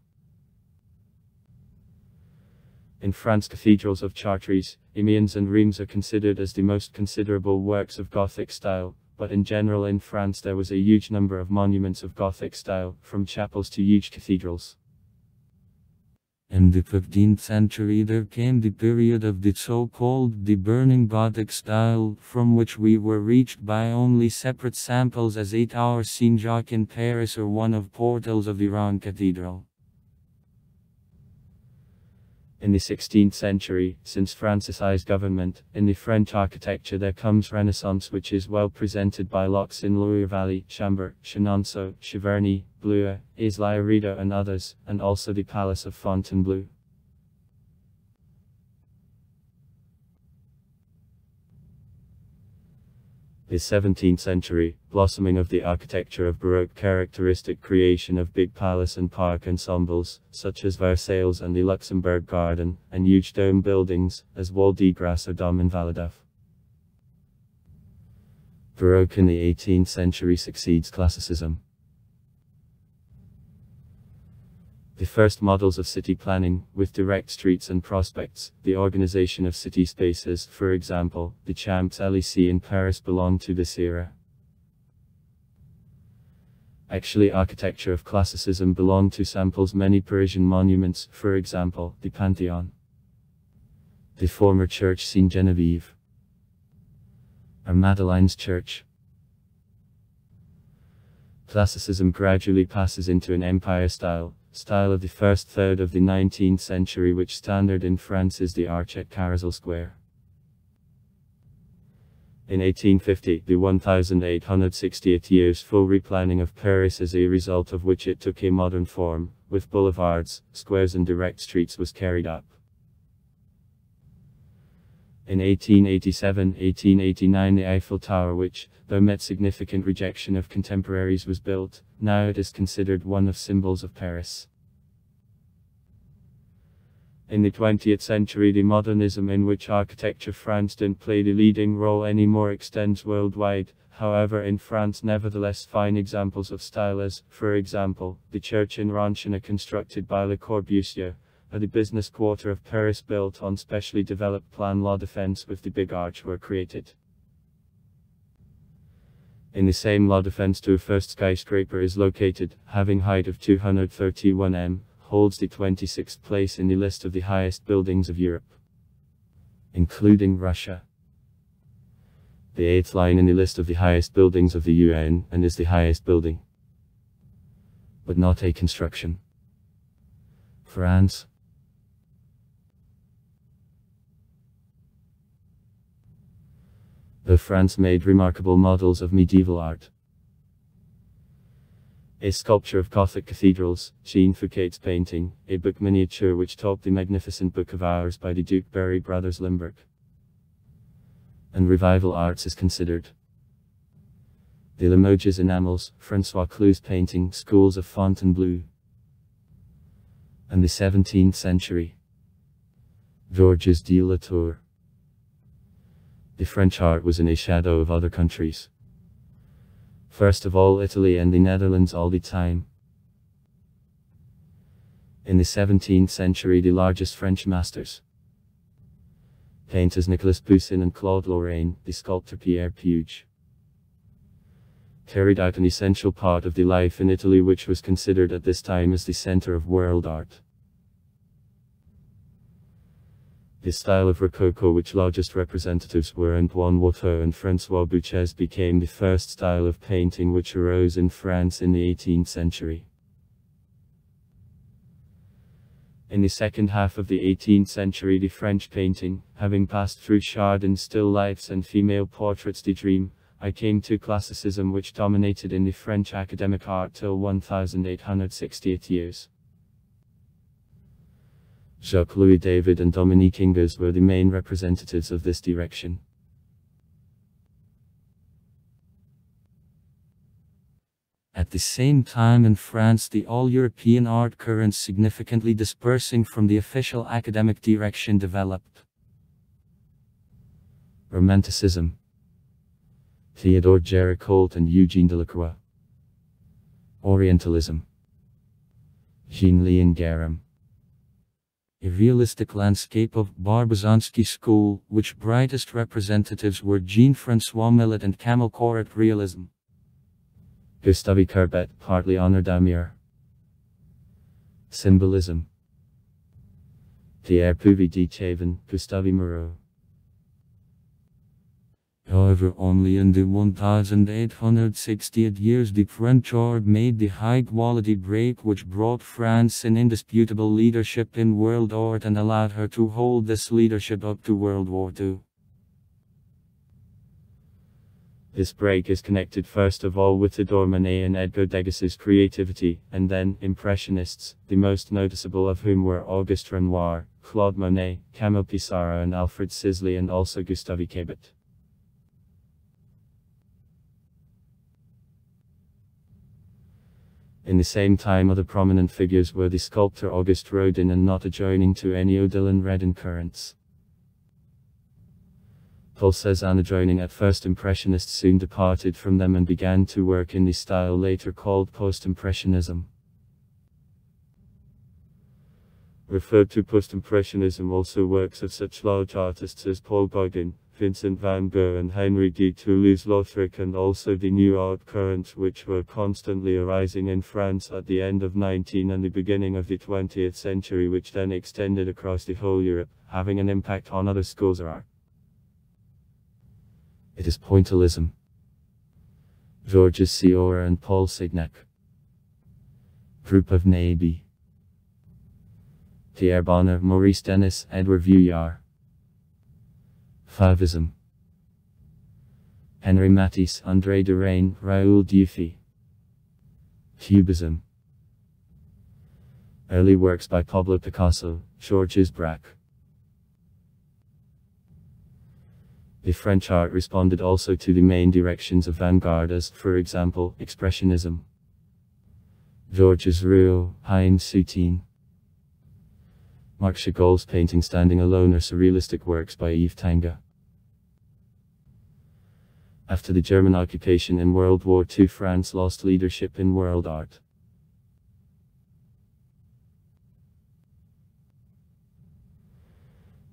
In France, cathedrals of Chartres, Amiens and Reims are considered as the most considerable works of Gothic style, but in general in France there was a huge number of monuments of Gothic style, from chapels to huge cathedrals. In the 15th century there came the period of the so-called the burning Gothic style, from which we were reached by only separate samples as 8-hour Saint-Jacques in Paris or one of portals of the Rouen Cathedral. In the 16th century, since Francisized government, in the French architecture there comes Renaissance, which is well presented by Lox in Loire Valley, Chambord, Chenonceau, Cheverny, Bleuet, Isla-Rideau and others, and also the Palace of Fontainebleau. The 17th century, blossoming of the architecture of Baroque, characteristic creation of big palace and park ensembles, such as Versailles and the Luxembourg Garden, and huge dome buildings, as Val de Grâce or Dôme Invalidaf. Baroque in the 18th century succeeds Classicism. The first models of city planning, with direct streets and prospects, the organization of city spaces, for example, the Champs-Élysées in Paris belonged to this era. Actually, architecture of Classicism belonged to samples many Parisian monuments, for example, the Pantheon, the former Church Sainte-Geneviève, or Madeleine's Church. Classicism gradually passes into an empire style of the first third of the 19th century, which standard in France is the arch at Carrousel Square. In 1850, the 1868 year's full replanning of Paris, as a result of which it took a modern form, with boulevards, squares and direct streets, was carried up. In 1887-1889 the Eiffel Tower, which, though met significant rejection of contemporaries, was built. Now it is considered one of symbols of Paris. In the 20th century the modernism in which architecture France didn't play the leading role anymore extends worldwide. However, in France nevertheless fine examples of style as, for example, the church in Ronchina constructed by Le Corbusier, or the business quarter of Paris built on specially developed plan La Défense with the Big Arch were created. In the same La Défense the first skyscraper is located, having height of 231 m, holds the 26th place in the list of the highest buildings of Europe, including Russia. The 8th line in the list of the highest buildings of the UN, and is the highest building, but not a construction. France. Though France made remarkable models of medieval art. A sculpture of Gothic cathedrals, Jean Fouquet's painting, a book miniature which topped the magnificent Book of Hours by the Duke Berry brothers Limburg. And revival arts is considered. The Limoges enamels, François Clouz's painting, Schools of Fontainebleau. And the 17th century. Georges de la Tour. The French art was in a shadow of other countries. First of all Italy and the Netherlands all the time. In the 17th century the largest French masters, painters Nicolas Poussin and Claude Lorraine, the sculptor Pierre Puig, carried out an essential part of the life in Italy which was considered at this time as the center of world art. The style of Rococo, which largest representatives were Antoine Watteau and François Bouchez, became the first style of painting which arose in France in the 18th century. In the second half of the 18th century the French painting, having passed through Chardin's still lifes and female portraits de Dream, I came to classicism, which dominated in the French academic art till 1868 years. Jacques-Louis David and Dominique Ingres were the main representatives of this direction. At the same time in France, the all-European art currents significantly dispersing from the official academic direction developed. Romanticism. Theodore Géricault and Eugène Delacroix. Orientalism. Jean-Léon Gérôme. A realistic landscape of Barbizonsky school, which brightest representatives were Jean-François Millet and Camille Corot realism. Gustave Courbet, partly Honor d'Amour. Symbolism. Pierre Puvis de Chavannes, Gustave Moreau. However, only in the 1868 years the French art made the high-quality break which brought France in indisputable leadership in world art and allowed her to hold this leadership up to World War II. This break is connected first of all with Theodore Monet and Edgar Degas's creativity, and then Impressionists, the most noticeable of whom were Auguste Renoir, Claude Monet, Camille Pissarro and Alfred Sisley, and also Gustave Courbet. In the same time, other prominent figures were the sculptor Auguste Rodin and not adjoining to any Odile Redon currents. Paul Cézanne, adjoining at first Impressionists, soon departed from them and began to work in the style later called Post-Impressionism. Referred to Post-Impressionism also works of such large artists as Paul Gauguin, Vincent van Gogh and Henri de Toulouse-Lautrec, and also the new art currents which were constantly arising in France at the end of 19th and the beginning of the 20th century, which then extended across the whole Europe, having an impact on other schools of art. It is Pointillism. Georges Seurat and Paul Signac. Group of Neighbors. Pierre Bonner, Maurice Denis, Edouard Vuillard. Fauvism. Henri Matisse, André Derain, Raoul Dufy. Cubism. Early works by Pablo Picasso, Georges Braque. The French art responded also to the main directions of vanguard as, for example, Expressionism. Georges Rouault, Hein Soutine. Marc Chagall's painting Standing Alone are surrealistic works by Yves Tanguy. After the German occupation in World War II, France lost leadership in world art.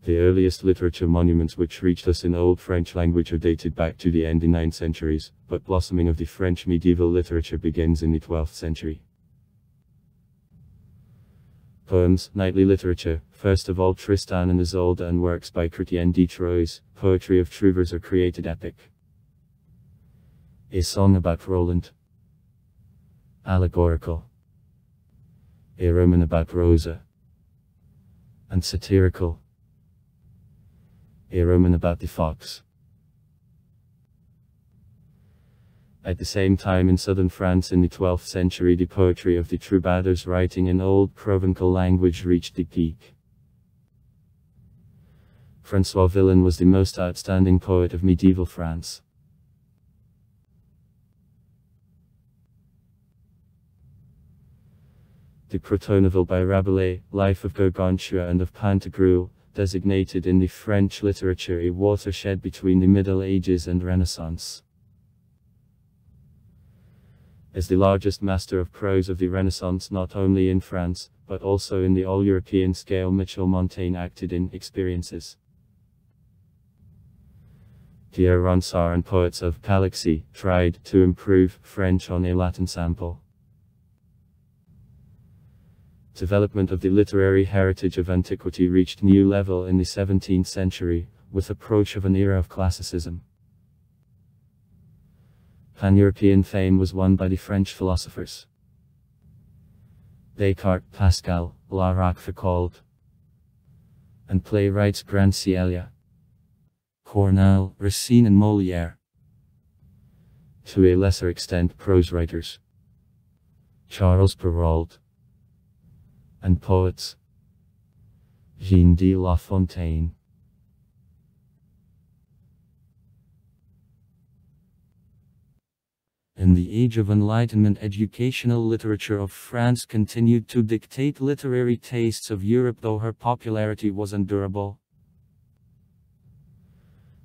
The earliest literature monuments which reached us in Old French language are dated back to the end of the 9th centuries, but blossoming of the French medieval literature begins in the 12th century. Poems, knightly literature, first of all Tristan and Isolde and works by Chrétien de Troyes, poetry of trouvers are created epic. A song about Roland. Allegorical. A roman about Rosa. And satirical. A roman about the fox. At the same time in southern France in the 12th century the poetry of the troubadours writing in old Provençal language reached the peak. François Villon was the most outstanding poet of medieval France. The Protonnovel by Rabelais, Life of Gargantua and of Pantagruel, designated in the French literature a watershed between the Middle Ages and Renaissance. As the largest master of prose of the Renaissance not only in France, but also in the all-European scale, Michel Montaigne acted in Experiences. Pierre Ronsard and poets of Galaxy tried to improve French on a Latin sample. Development of the literary heritage of antiquity reached new level in the 17th century, with approach of an era of classicism. Pan-European fame was won by the French philosophers Descartes, Pascal, La Rochefoucauld, and playwrights Grand Cielia, Corneille, Racine and Molière. To a lesser extent, prose writers, Charles Perrault, and poets, Jean de La Fontaine. In the Age of Enlightenment, educational literature of France continued to dictate literary tastes of Europe, though her popularity was undurable.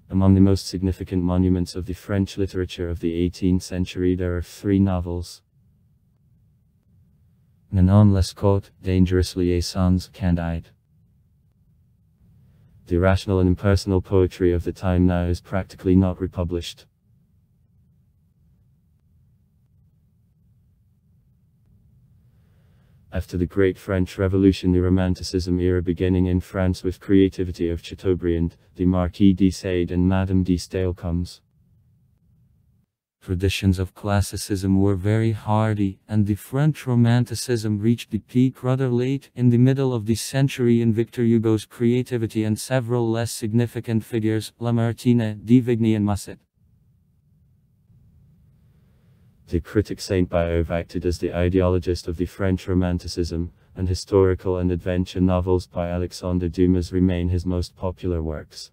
Among the most significant monuments of the French literature of the 18th century there are three novels. Nanon Lescaut, Dangerous Liaisons, Candide. The rational and impersonal poetry of the time now is practically not republished. After the Great French Revolution, the Romanticism era beginning in France with creativity of Chateaubriand, the Marquis de Sade and Madame de Staël comes. Traditions of classicism were very hardy, and the French Romanticism reached the peak rather late in the middle of the century in Victor Hugo's creativity and several less significant figures, Lamartine, de Vigny and Musset. The critic Saint-Beuve acted as the ideologist of the French Romanticism, and historical and adventure novels by Alexandre Dumas remain his most popular works.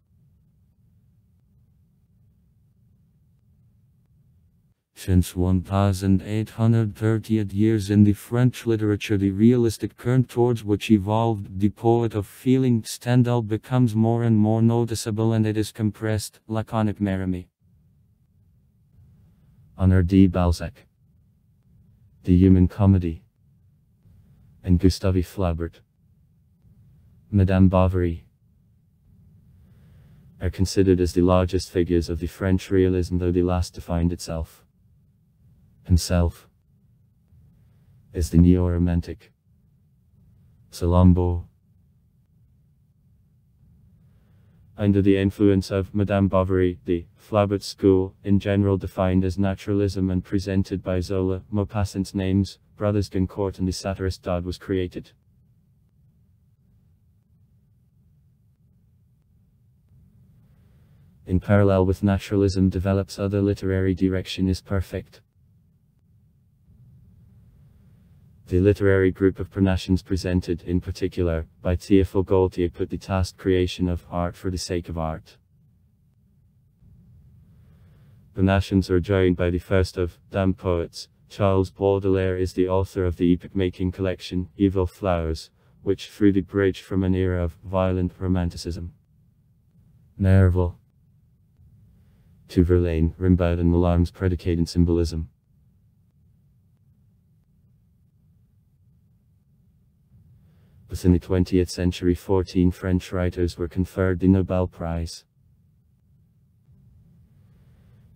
Since 1830 years in the French literature, the realistic current towards which evolved the poet of feeling Stendhal becomes more and more noticeable, and it is compressed, laconic Merimée. Honoré de Balzac, The Human Comedy, and Gustave Flaubert, Madame Bovary, are considered as the largest figures of the French realism, though the last defined himself as the neo-romantic Salammbô. Under the influence of Madame Bovary, the Flaubert school, in general defined as naturalism and presented by Zola, Maupassant's names, Brothers Goncourt and the satirist Dode was created. In parallel with naturalism develops other literary direction is perfect. The literary group of Parnassians presented, in particular, by Théophile Gautier put the task creation of art for the sake of art. Parnassians are joined by the first of them poets. Charles Baudelaire is the author of the epoch-making collection, Evil Flowers, which threw the bridge from an era of violent romanticism, Nerval, to Verlaine, Rimbaud and Mallarmé's predicated symbolism. Within the 20th century, 14 French writers were conferred the Nobel Prize.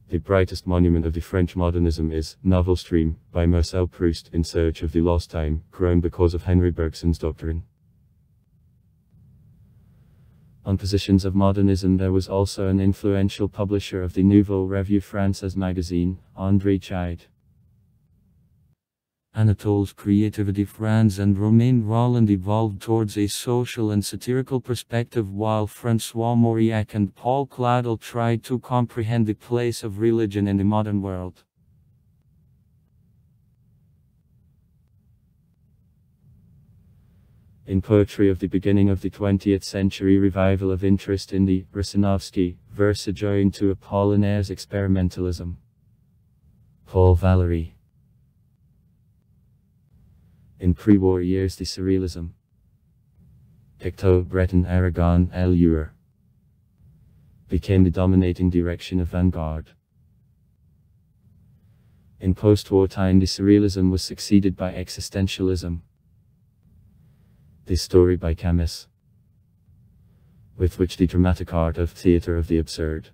The brightest monument of the French modernism is Novel Stream, by Marcel Proust, In Search of the Lost Time, grown because of Henry Bergson's doctrine. On positions of modernism there was also an influential publisher of the Nouvelle Revue Française magazine, André Gide. Anatole's creativity, Franz and Romain Rolland evolved towards a social and satirical perspective, while François Mauriac and Paul Claudel tried to comprehend the place of religion in the modern world. In poetry of the beginning of the 20th century, revival of interest in the Rosinovsky verse joined to Apollinaire's experimentalism. Paul Valéry. In pre-war years, the Surrealism, Pictot, Breton, Aragon, Allure, became the dominating direction of vanguard. In post-war time, the Surrealism was succeeded by Existentialism, the story by Camus, with which the dramatic art of theatre of the absurd,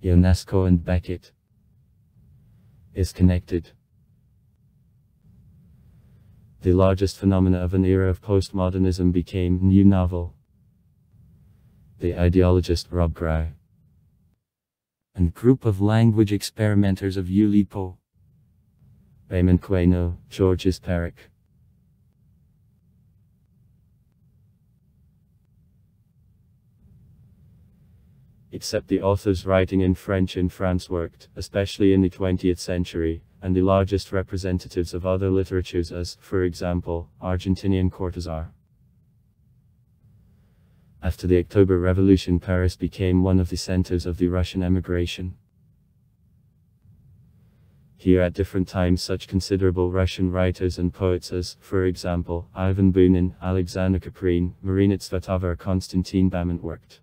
Ionesco and Beckett, is connected. The largest phenomena of an era of postmodernism became New Novel. The ideologist Rob Grau and group of language experimenters of Oulipo, Raymond Queneau, Georges Perec. except the authors writing in French in France worked, especially in the 20th century, and the largest representatives of other literatures as, for example, Argentinian Cortázar. After the October Revolution, Paris became one of the centers of the Russian emigration. Here at different times such considerable Russian writers and poets as, for example, Ivan Bunin, Alexander Kaprin, Marina Tsvetova or Konstantin Bament worked.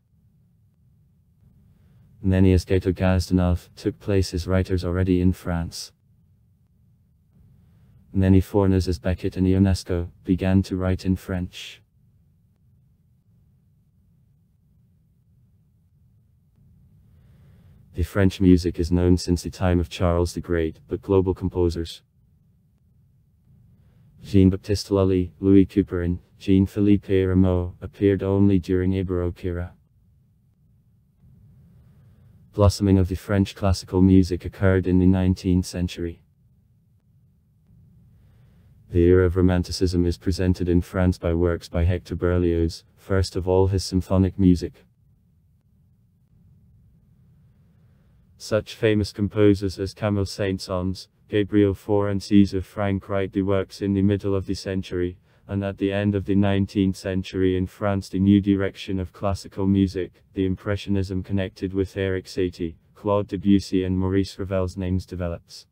Many as Gato Gazdanov took place as writers already in France. Many foreigners as Beckett and Ionesco began to write in French. The French music is known since the time of Charles the Great, but global composers Jean-Baptiste Lully, Louis Couperin, Jean-Philippe Rameau appeared only during a Baroque era. Blossoming of the French classical music occurred in the 19th century. The era of Romanticism is presented in France by works by Hector Berlioz, first of all his symphonic music. Such famous composers as Camille Saint-Saëns, Gabriel Fauré and César Franck write the works in the middle of the century, and at the end of the 19th century in France the new direction of classical music, the Impressionism connected with Erik Satie, Claude Debussy and Maurice Ravel's names develops.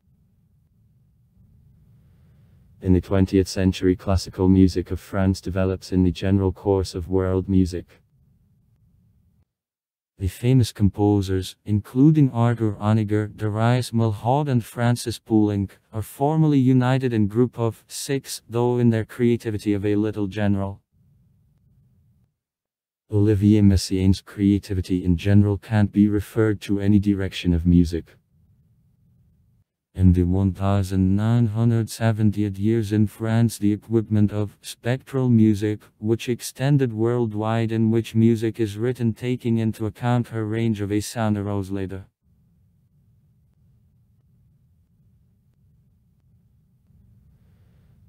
In the 20th century classical music of France develops in the general course of world music. The famous composers, including Arthur Honegger, Darius Milhaud and Francis Poulenc, are formally united in group of 6, though in their creativity of a little general. Olivier Messiaen's creativity in general can't be referred to any direction of music. In the 1970th years in France the equipment of spectral music, which extended worldwide in which music is written taking into account her range of a sound arose later.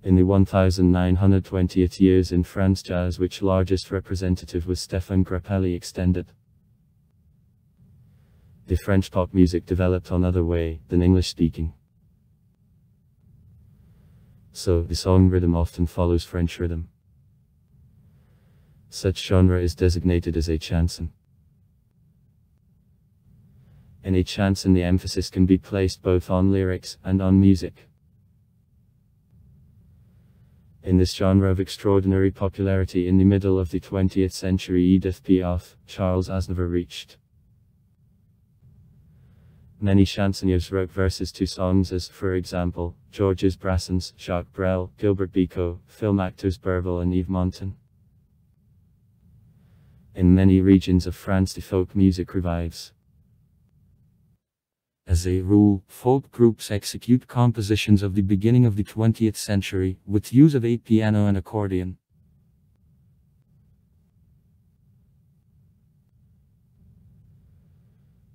In the 1920th years in France jazz which largest representative was Stéphane Grappelli extended. The French pop music developed on other way than English speaking. So, the song rhythm often follows French rhythm. Such genre is designated as a chanson. In a chanson the emphasis can be placed both on lyrics and on music. In this genre of extraordinary popularity in the middle of the 20th century Edith Piaf, Charles Aznavour reached. Many chansonniers wrote verses to songs as, for example, Georges Brassens, Jacques Brel, Gilbert Bécaud, film actors Bourvil and Yves Montand. In many regions of France the folk music revives. As a rule, folk groups execute compositions of the beginning of the 20th century, with use of a piano and accordion.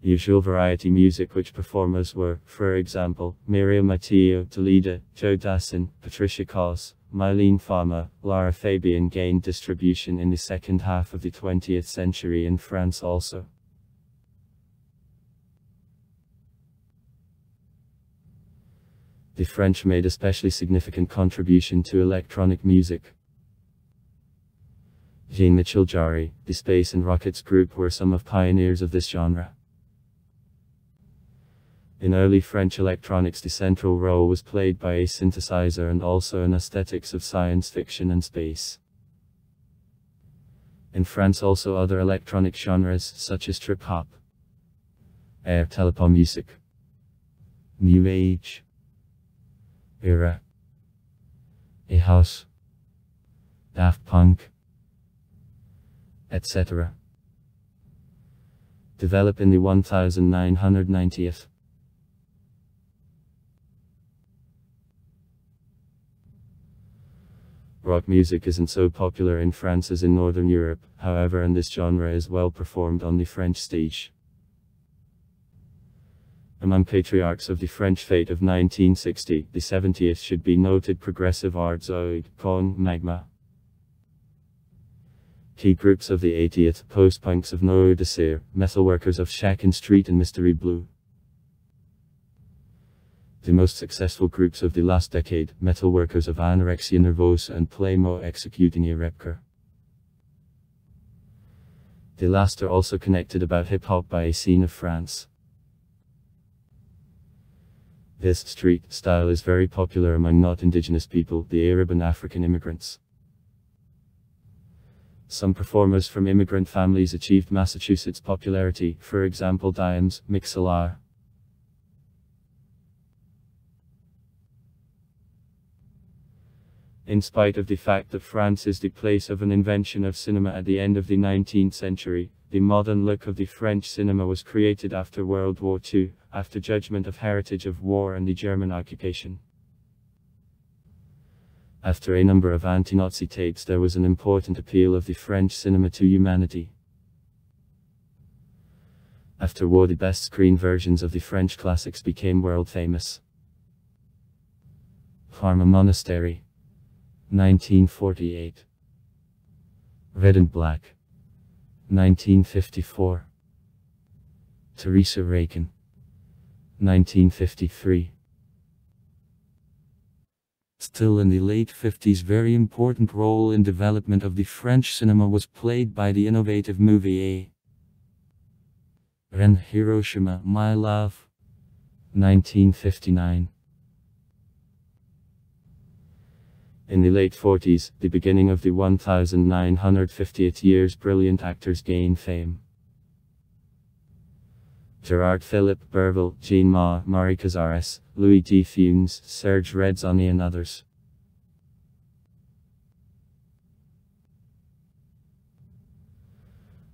Usual variety music which performers were, for example, Miriam Matillo, Toledo, Joe Dassin, Patricia Cos, Mylene Farmer, Lara Fabian gained distribution in the second half of the 20th century in France also. The French made especially significant contribution to electronic music. Jean-Michel Jarre, the Space and Rockets group were some of pioneers of this genre. In early French electronics the central role was played by a synthesizer and also an aesthetics of science fiction and space. In France also other electronic genres such as trip-hop, air telepop music, new age, era, a house, Daft Punk, etc. develop in the 1990th. Rock music isn't so popular in France as in Northern Europe, however, and this genre is well performed on the French stage. Among patriarchs of the French fete of 1960, the 70th should be noted progressive art Zoïd, Con, Magma, Key groups of the 80th, post-punks of No Desir, metalworkers of Shakin Street and Mystery Blue. The most successful groups of the last decade, metalworkers of Anorexia Nervosa and Playmo Executing a Repker. The last are also connected about hip-hop by a scene of France. This street style is very popular among not indigenous people, the Arab and African immigrants. Some performers from immigrant families achieved Massachusetts popularity, for example Diams, Mixelar. In spite of the fact that France is the place of an invention of cinema at the end of the 19th century, the modern look of the French cinema was created after World War II, after judgment of heritage of war and the German occupation. After a number of anti-Nazi tapes, there was an important appeal of the French cinema to humanity. After war, the best screen versions of the French classics became world famous. Parma Monastery, 1948. Red and Black, 1954. Teresa Rakin, 1953. Still in the late 50s, very important role in development of the French cinema was played by the innovative movie A. Ren Hiroshima, My Love, 1959. In the late 40s, the beginning of the 1950th years, brilliant actors gained fame. Gerard Philippe, Berville, Jean Ma, Marie Cazares, Louis D. Funes, Serge Redzoni and others.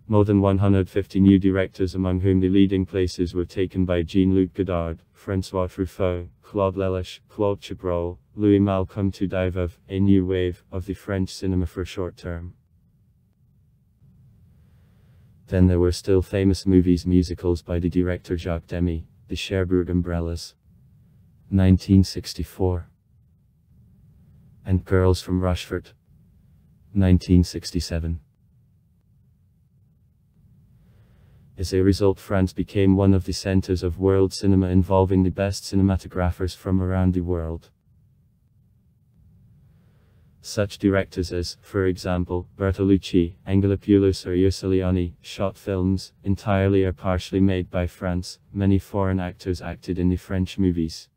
More than 150 new directors, among whom the leading places were taken by Jean-Luc Godard, François Truffaut, Claude Lelouch, Claude Chabrol, Louis Malcolm to dive of a new wave of the French cinema for short term. Then there were still famous movies, musicals by the director Jacques Demy, The Cherbourg Umbrellas, 1964, and Girls from Rochefort, 1967. As a result, France became one of the centers of world cinema, involving the best cinematographers from around the world. Such directors as, for example, Bertolucci, Angelopoulos or Giussoliani, shot films, entirely or partially made by France. Many foreign actors acted in the French movies.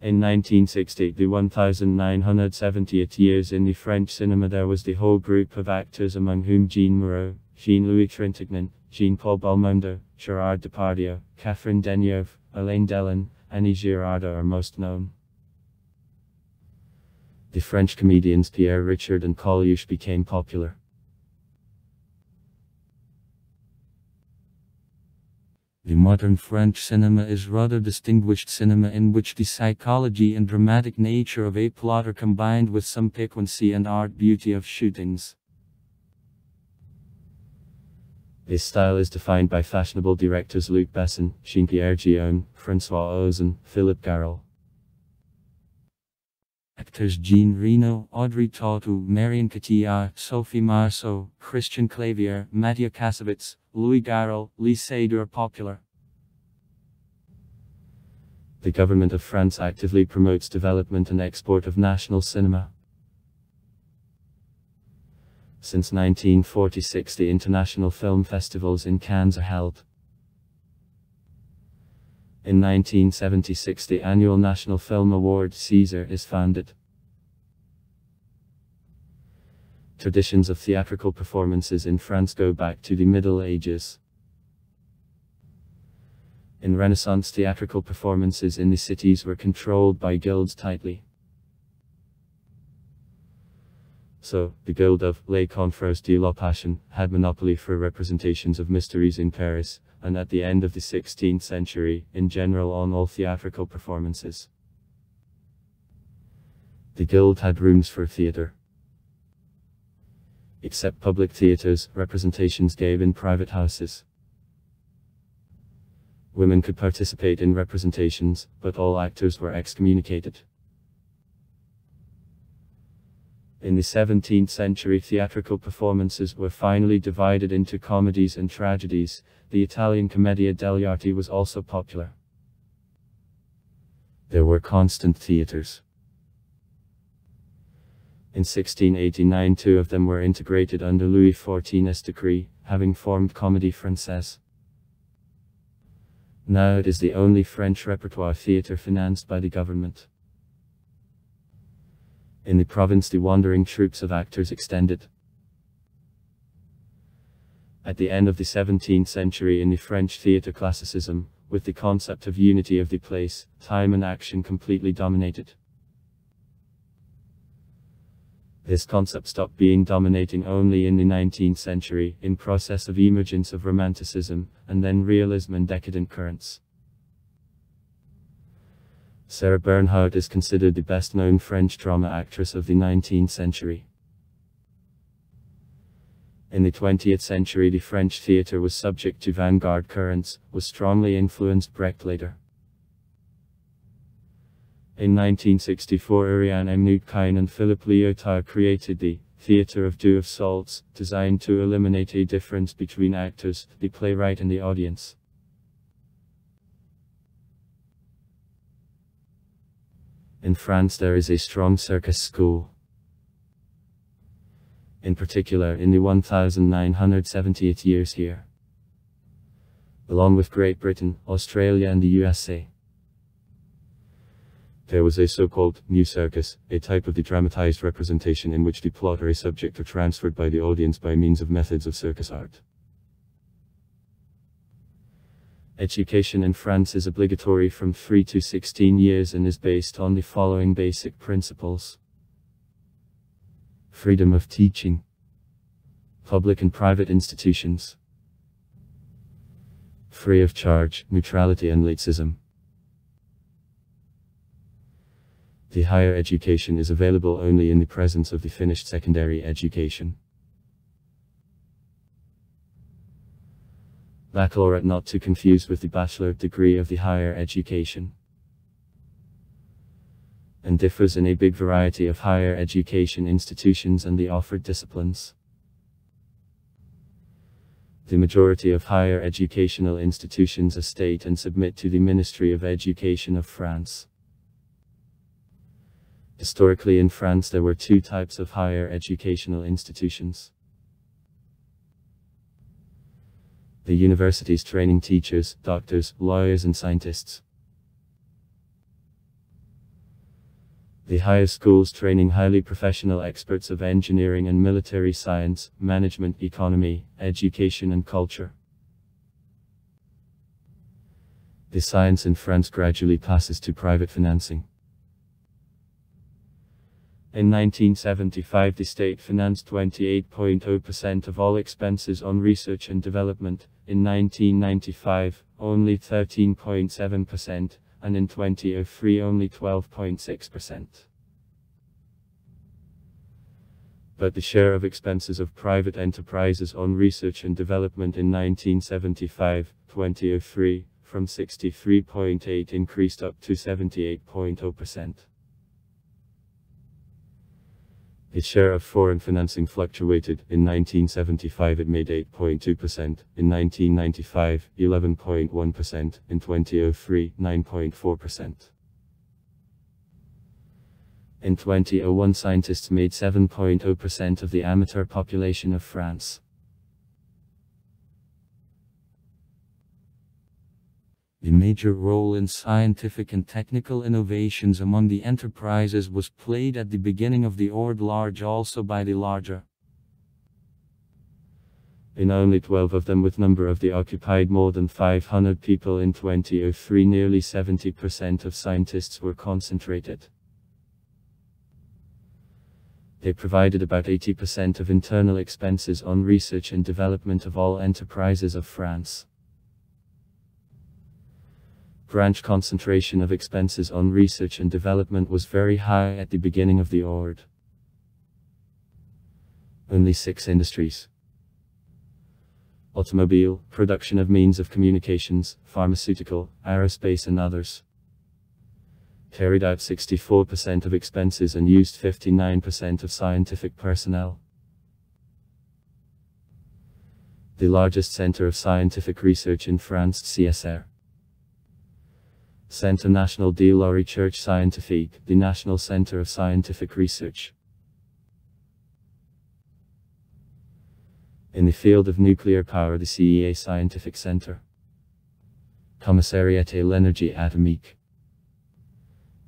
In 1960, the 1970th years in the French cinema, there was the whole group of actors, among whom Jean Moreau, Jean-Louis Trintignant, Jean-Paul Belmondo, Gerard Depardieu, Catherine Deneuve, Alain Delon, Annie Girardot are most known. The French comedians Pierre Richard and Coluche became popular. The modern French cinema is rather distinguished cinema in which the psychology and dramatic nature of a plot are combined with some piquancy and art beauty of shootings. This style is defined by fashionable directors Luc Besson, Jean-Pierre Guillaume, François Ozon, Philippe Garrel. Actors Jean Reno, Audrey Tautou, Marion Cotillard, Sophie Marceau, Christian Clavier, Mathieu Kassovitz, Louis Garrel, Lee Seydoux are popular. The government of France actively promotes development and export of national cinema. Since 1946, the international film festivals in Cannes are held. In 1976, the annual National Film Award César is founded. Traditions of theatrical performances in France go back to the Middle Ages. In Renaissance, theatrical performances in the cities were controlled by guilds tightly. So, the Guild of Les Confrères de la Passion had monopoly for representations of mysteries in Paris, and at the end of the 16th century, in general on all theatrical performances. The Guild had rooms for theatre. Except public theatres, representations gave in private houses. Women could participate in representations, but all actors were excommunicated. In the 17th century, theatrical performances were finally divided into comedies and tragedies. The Italian Commedia degli Arti was also popular. There were constant theaters. In 1689, two of them were integrated under Louis XIV's decree, having formed Comédie Française. Now it is the only French repertoire theatre financed by the government. In the province, the wandering troops of actors extended. At the end of the 17th century, in the French theatre, classicism, with the concept of unity of the place, time and action completely dominated. This concept stopped being dominating only in the 19th century, in process of emergence of Romanticism, and then Realism and decadent currents. Sarah Bernhardt is considered the best-known French drama actress of the 19th century. In the 20th century, the French theatre was subject to vanguard currents, was strongly influenced Brecht later. In 1964, Ariane Emnukine and Philippe Lyotard created the Theatre of Deux Salts, designed to eliminate a difference between actors, the playwright and the audience. In France there is a strong circus school. In particular in the 1970th years here. Along with Great Britain, Australia and the USA. There was a so-called new circus, a type of the dramatized representation in which the plot or a subject are transferred by the audience by means of methods of circus art. Education in France is obligatory from 3 to 16 years and is based on the following basic principles. Freedom of teaching. Public and private institutions. Free of charge, neutrality and laïcism. The higher education is available only in the presence of the finished secondary education. Baccalaureate, not to confuse with the bachelor degree of the higher education, and differs in a big variety of higher education institutions and the offered disciplines. The majority of higher educational institutions are state and submit to the Ministry of Education of France. Historically in France there were two types of higher educational institutions. The universities training teachers, doctors, lawyers and scientists. The higher schools training highly professional experts of engineering and military science, management, economy, education and culture. The science in France gradually passes to private financing. In 1975 the state financed 28.0% of all expenses on research and development, in 1995, only 13.7%, and in 2003 only 12.6%. But the share of expenses of private enterprises on research and development in 1975-2003, from 63.8% increased up to 78.0%. Its share of foreign financing fluctuated. In 1975 it made 8.2%, in 1995, 11.1%, in 2003, 9.4%. In 2001 scientists made 7.0% of the amateur population of France. The major role in scientific and technical innovations among the enterprises was played at the beginning of the Ordre large also by the larger. In only 12 of them, with number of the occupied more than 500 people in 2003, nearly 70% of scientists were concentrated. They provided about 80% of internal expenses on research and development of all enterprises of France. Branch concentration of expenses on research and development was very high at the beginning of the Ordre. Only 6 industries: automobile, production of means of communications, pharmaceutical, aerospace and others. carried out 64% of expenses and used 59% of scientific personnel. The largest center of scientific research in France, CSR. Centre National de la Recherche Scientifique, the National Center of Scientific Research. In the field of nuclear power, the CEA Scientific Center. Commissariat à l'énergie atomique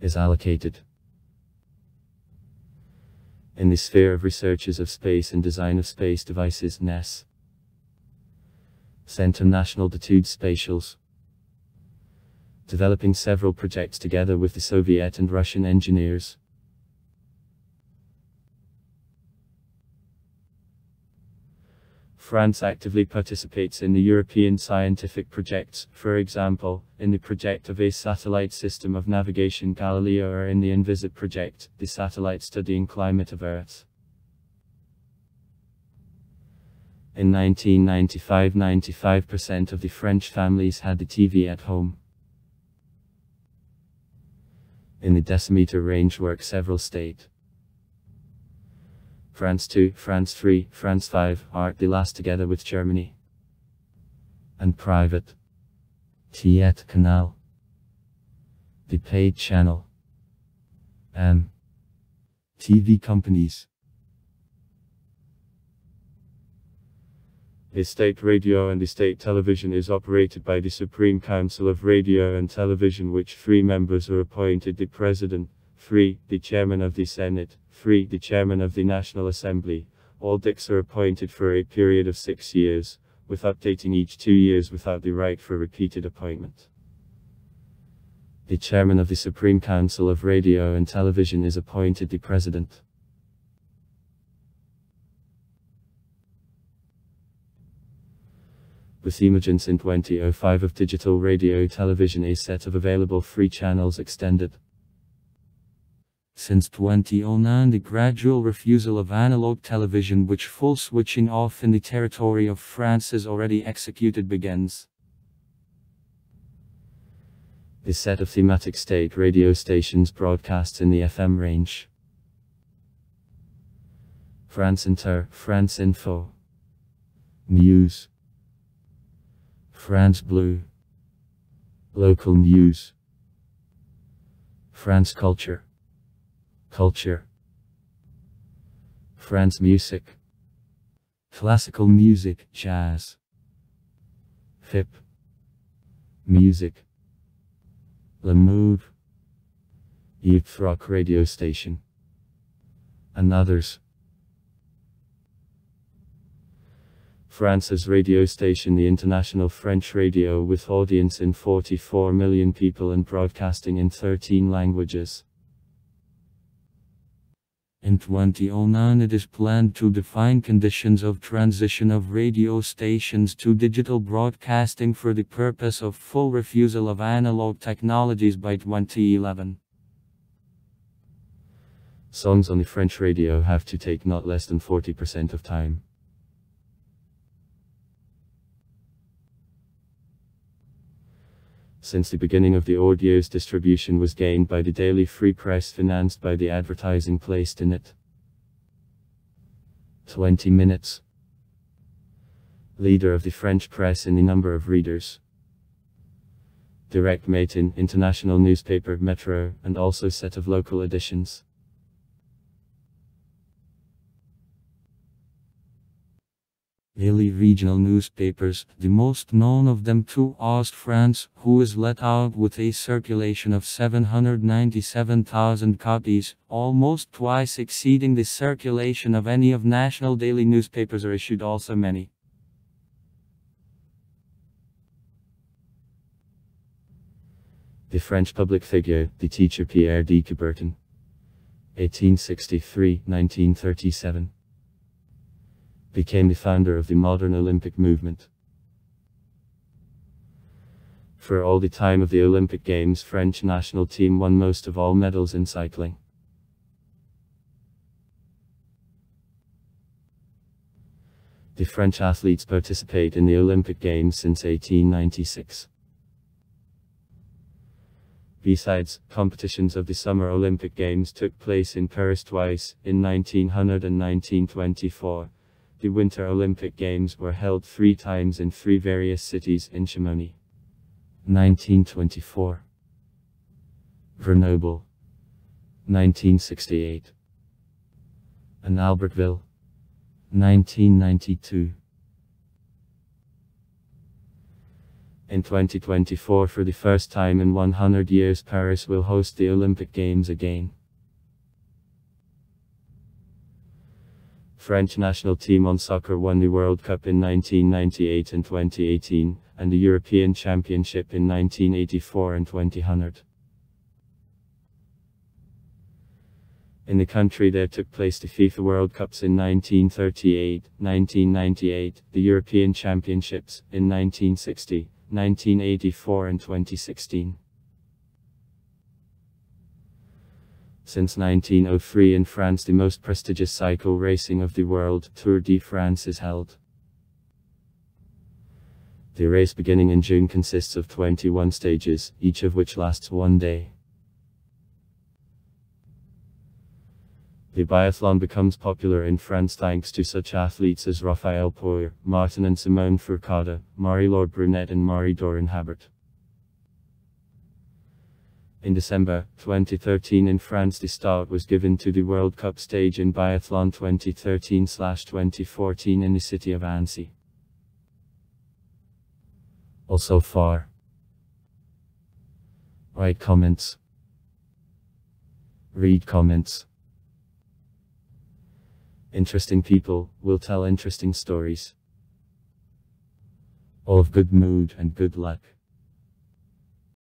is allocated. In the sphere of researches of space and design of space devices, NES. Centre National d'études spatiales. Developing several projects together with the Soviet and Russian engineers. France actively participates in the European scientific projects, for example, in the project of a satellite system of navigation Galileo, or in the InVisit project, the satellite studying climate of Earth. In 1995, 95% of the French families had the TV at home. In the decimeter range work several state. France 2, France 3, France 5, are the last together with Germany. And private. Tiet Canal. The paid channel. TV companies. The state radio and the state television is operated by the Supreme Council of Radio and Television, which 3 members are appointed: the President, 3, the Chairman of the Senate, 3, the Chairman of the National Assembly. All DICs are appointed for a period of 6 years, with updating each 2 years without the right for repeated appointment. The Chairman of the Supreme Council of Radio and Television is appointed the President. With emergence in 2005 of digital radio television, a set of available free channels extended. Since 2009, the gradual refusal of analog television, which full switching off in the territory of France is already executed, begins. The set of thematic state radio stations broadcasts in the FM range. France Inter, France Info, News, France Bleu, Local News, France Culture, Culture, France Music, Classical Music, Jazz, FIP, Music, Le Move, Youth Rock Radio Station, and others. France's radio station, the International French Radio, with audience in 44 million people and broadcasting in 13 languages. In 2009, it is planned to define conditions of transition of radio stations to digital broadcasting for the purpose of full refusal of analog technologies by 2011. Songs on the French radio have to take not less than 40% of time. Since the beginning of the audio's distribution was gained by the daily free press, financed by the advertising placed in it. 20 minutes. Leader of the French press in the number of readers. Direct Matin, international newspaper Metro, and also set of local editions. Daily regional newspapers, the most known of them to Ouest France, who is let out with a circulation of 797,000 copies, almost twice exceeding the circulation of any of national daily newspapers, are issued also many. The French public figure, the teacher Pierre de Coubertin, 1863-1937. Became the founder of the modern Olympic movement. For all the time of the Olympic Games, French national team won most of all medals in cycling. The French athletes participate in the Olympic Games since 1896. Besides, competitions of the Summer Olympic Games took place in Paris twice, in 1900 and 1924. The Winter Olympic Games were held 3 times in 3 various cities in Chamonix. 1924. Grenoble. 1968. And Albertville. 1992. In 2024, for the first time in 100 years, Paris will host the Olympic Games again. French national team on soccer won the World Cup in 1998 and 2018, and the European Championship in 1984 and 2000. In the country there took place the FIFA World Cups in 1938, 1998, the European Championships in 1960, 1984 and 2016. Since 1903 in France, the most prestigious cycle racing of the world, Tour de France, is held. The race beginning in June consists of 21 stages, each of which lasts 1 day. The biathlon becomes popular in France thanks to such athletes as Raphael Poire, Martin and Simone Fourcade, Marie-Laure Brunet and Marie-Dorin Habert. In December 2013 in France, the start was given to the World Cup stage in biathlon 2013/2014 in the city of Annecy. Also far. Write comments. Read comments. Interesting people will tell interesting stories. All of good mood and good luck.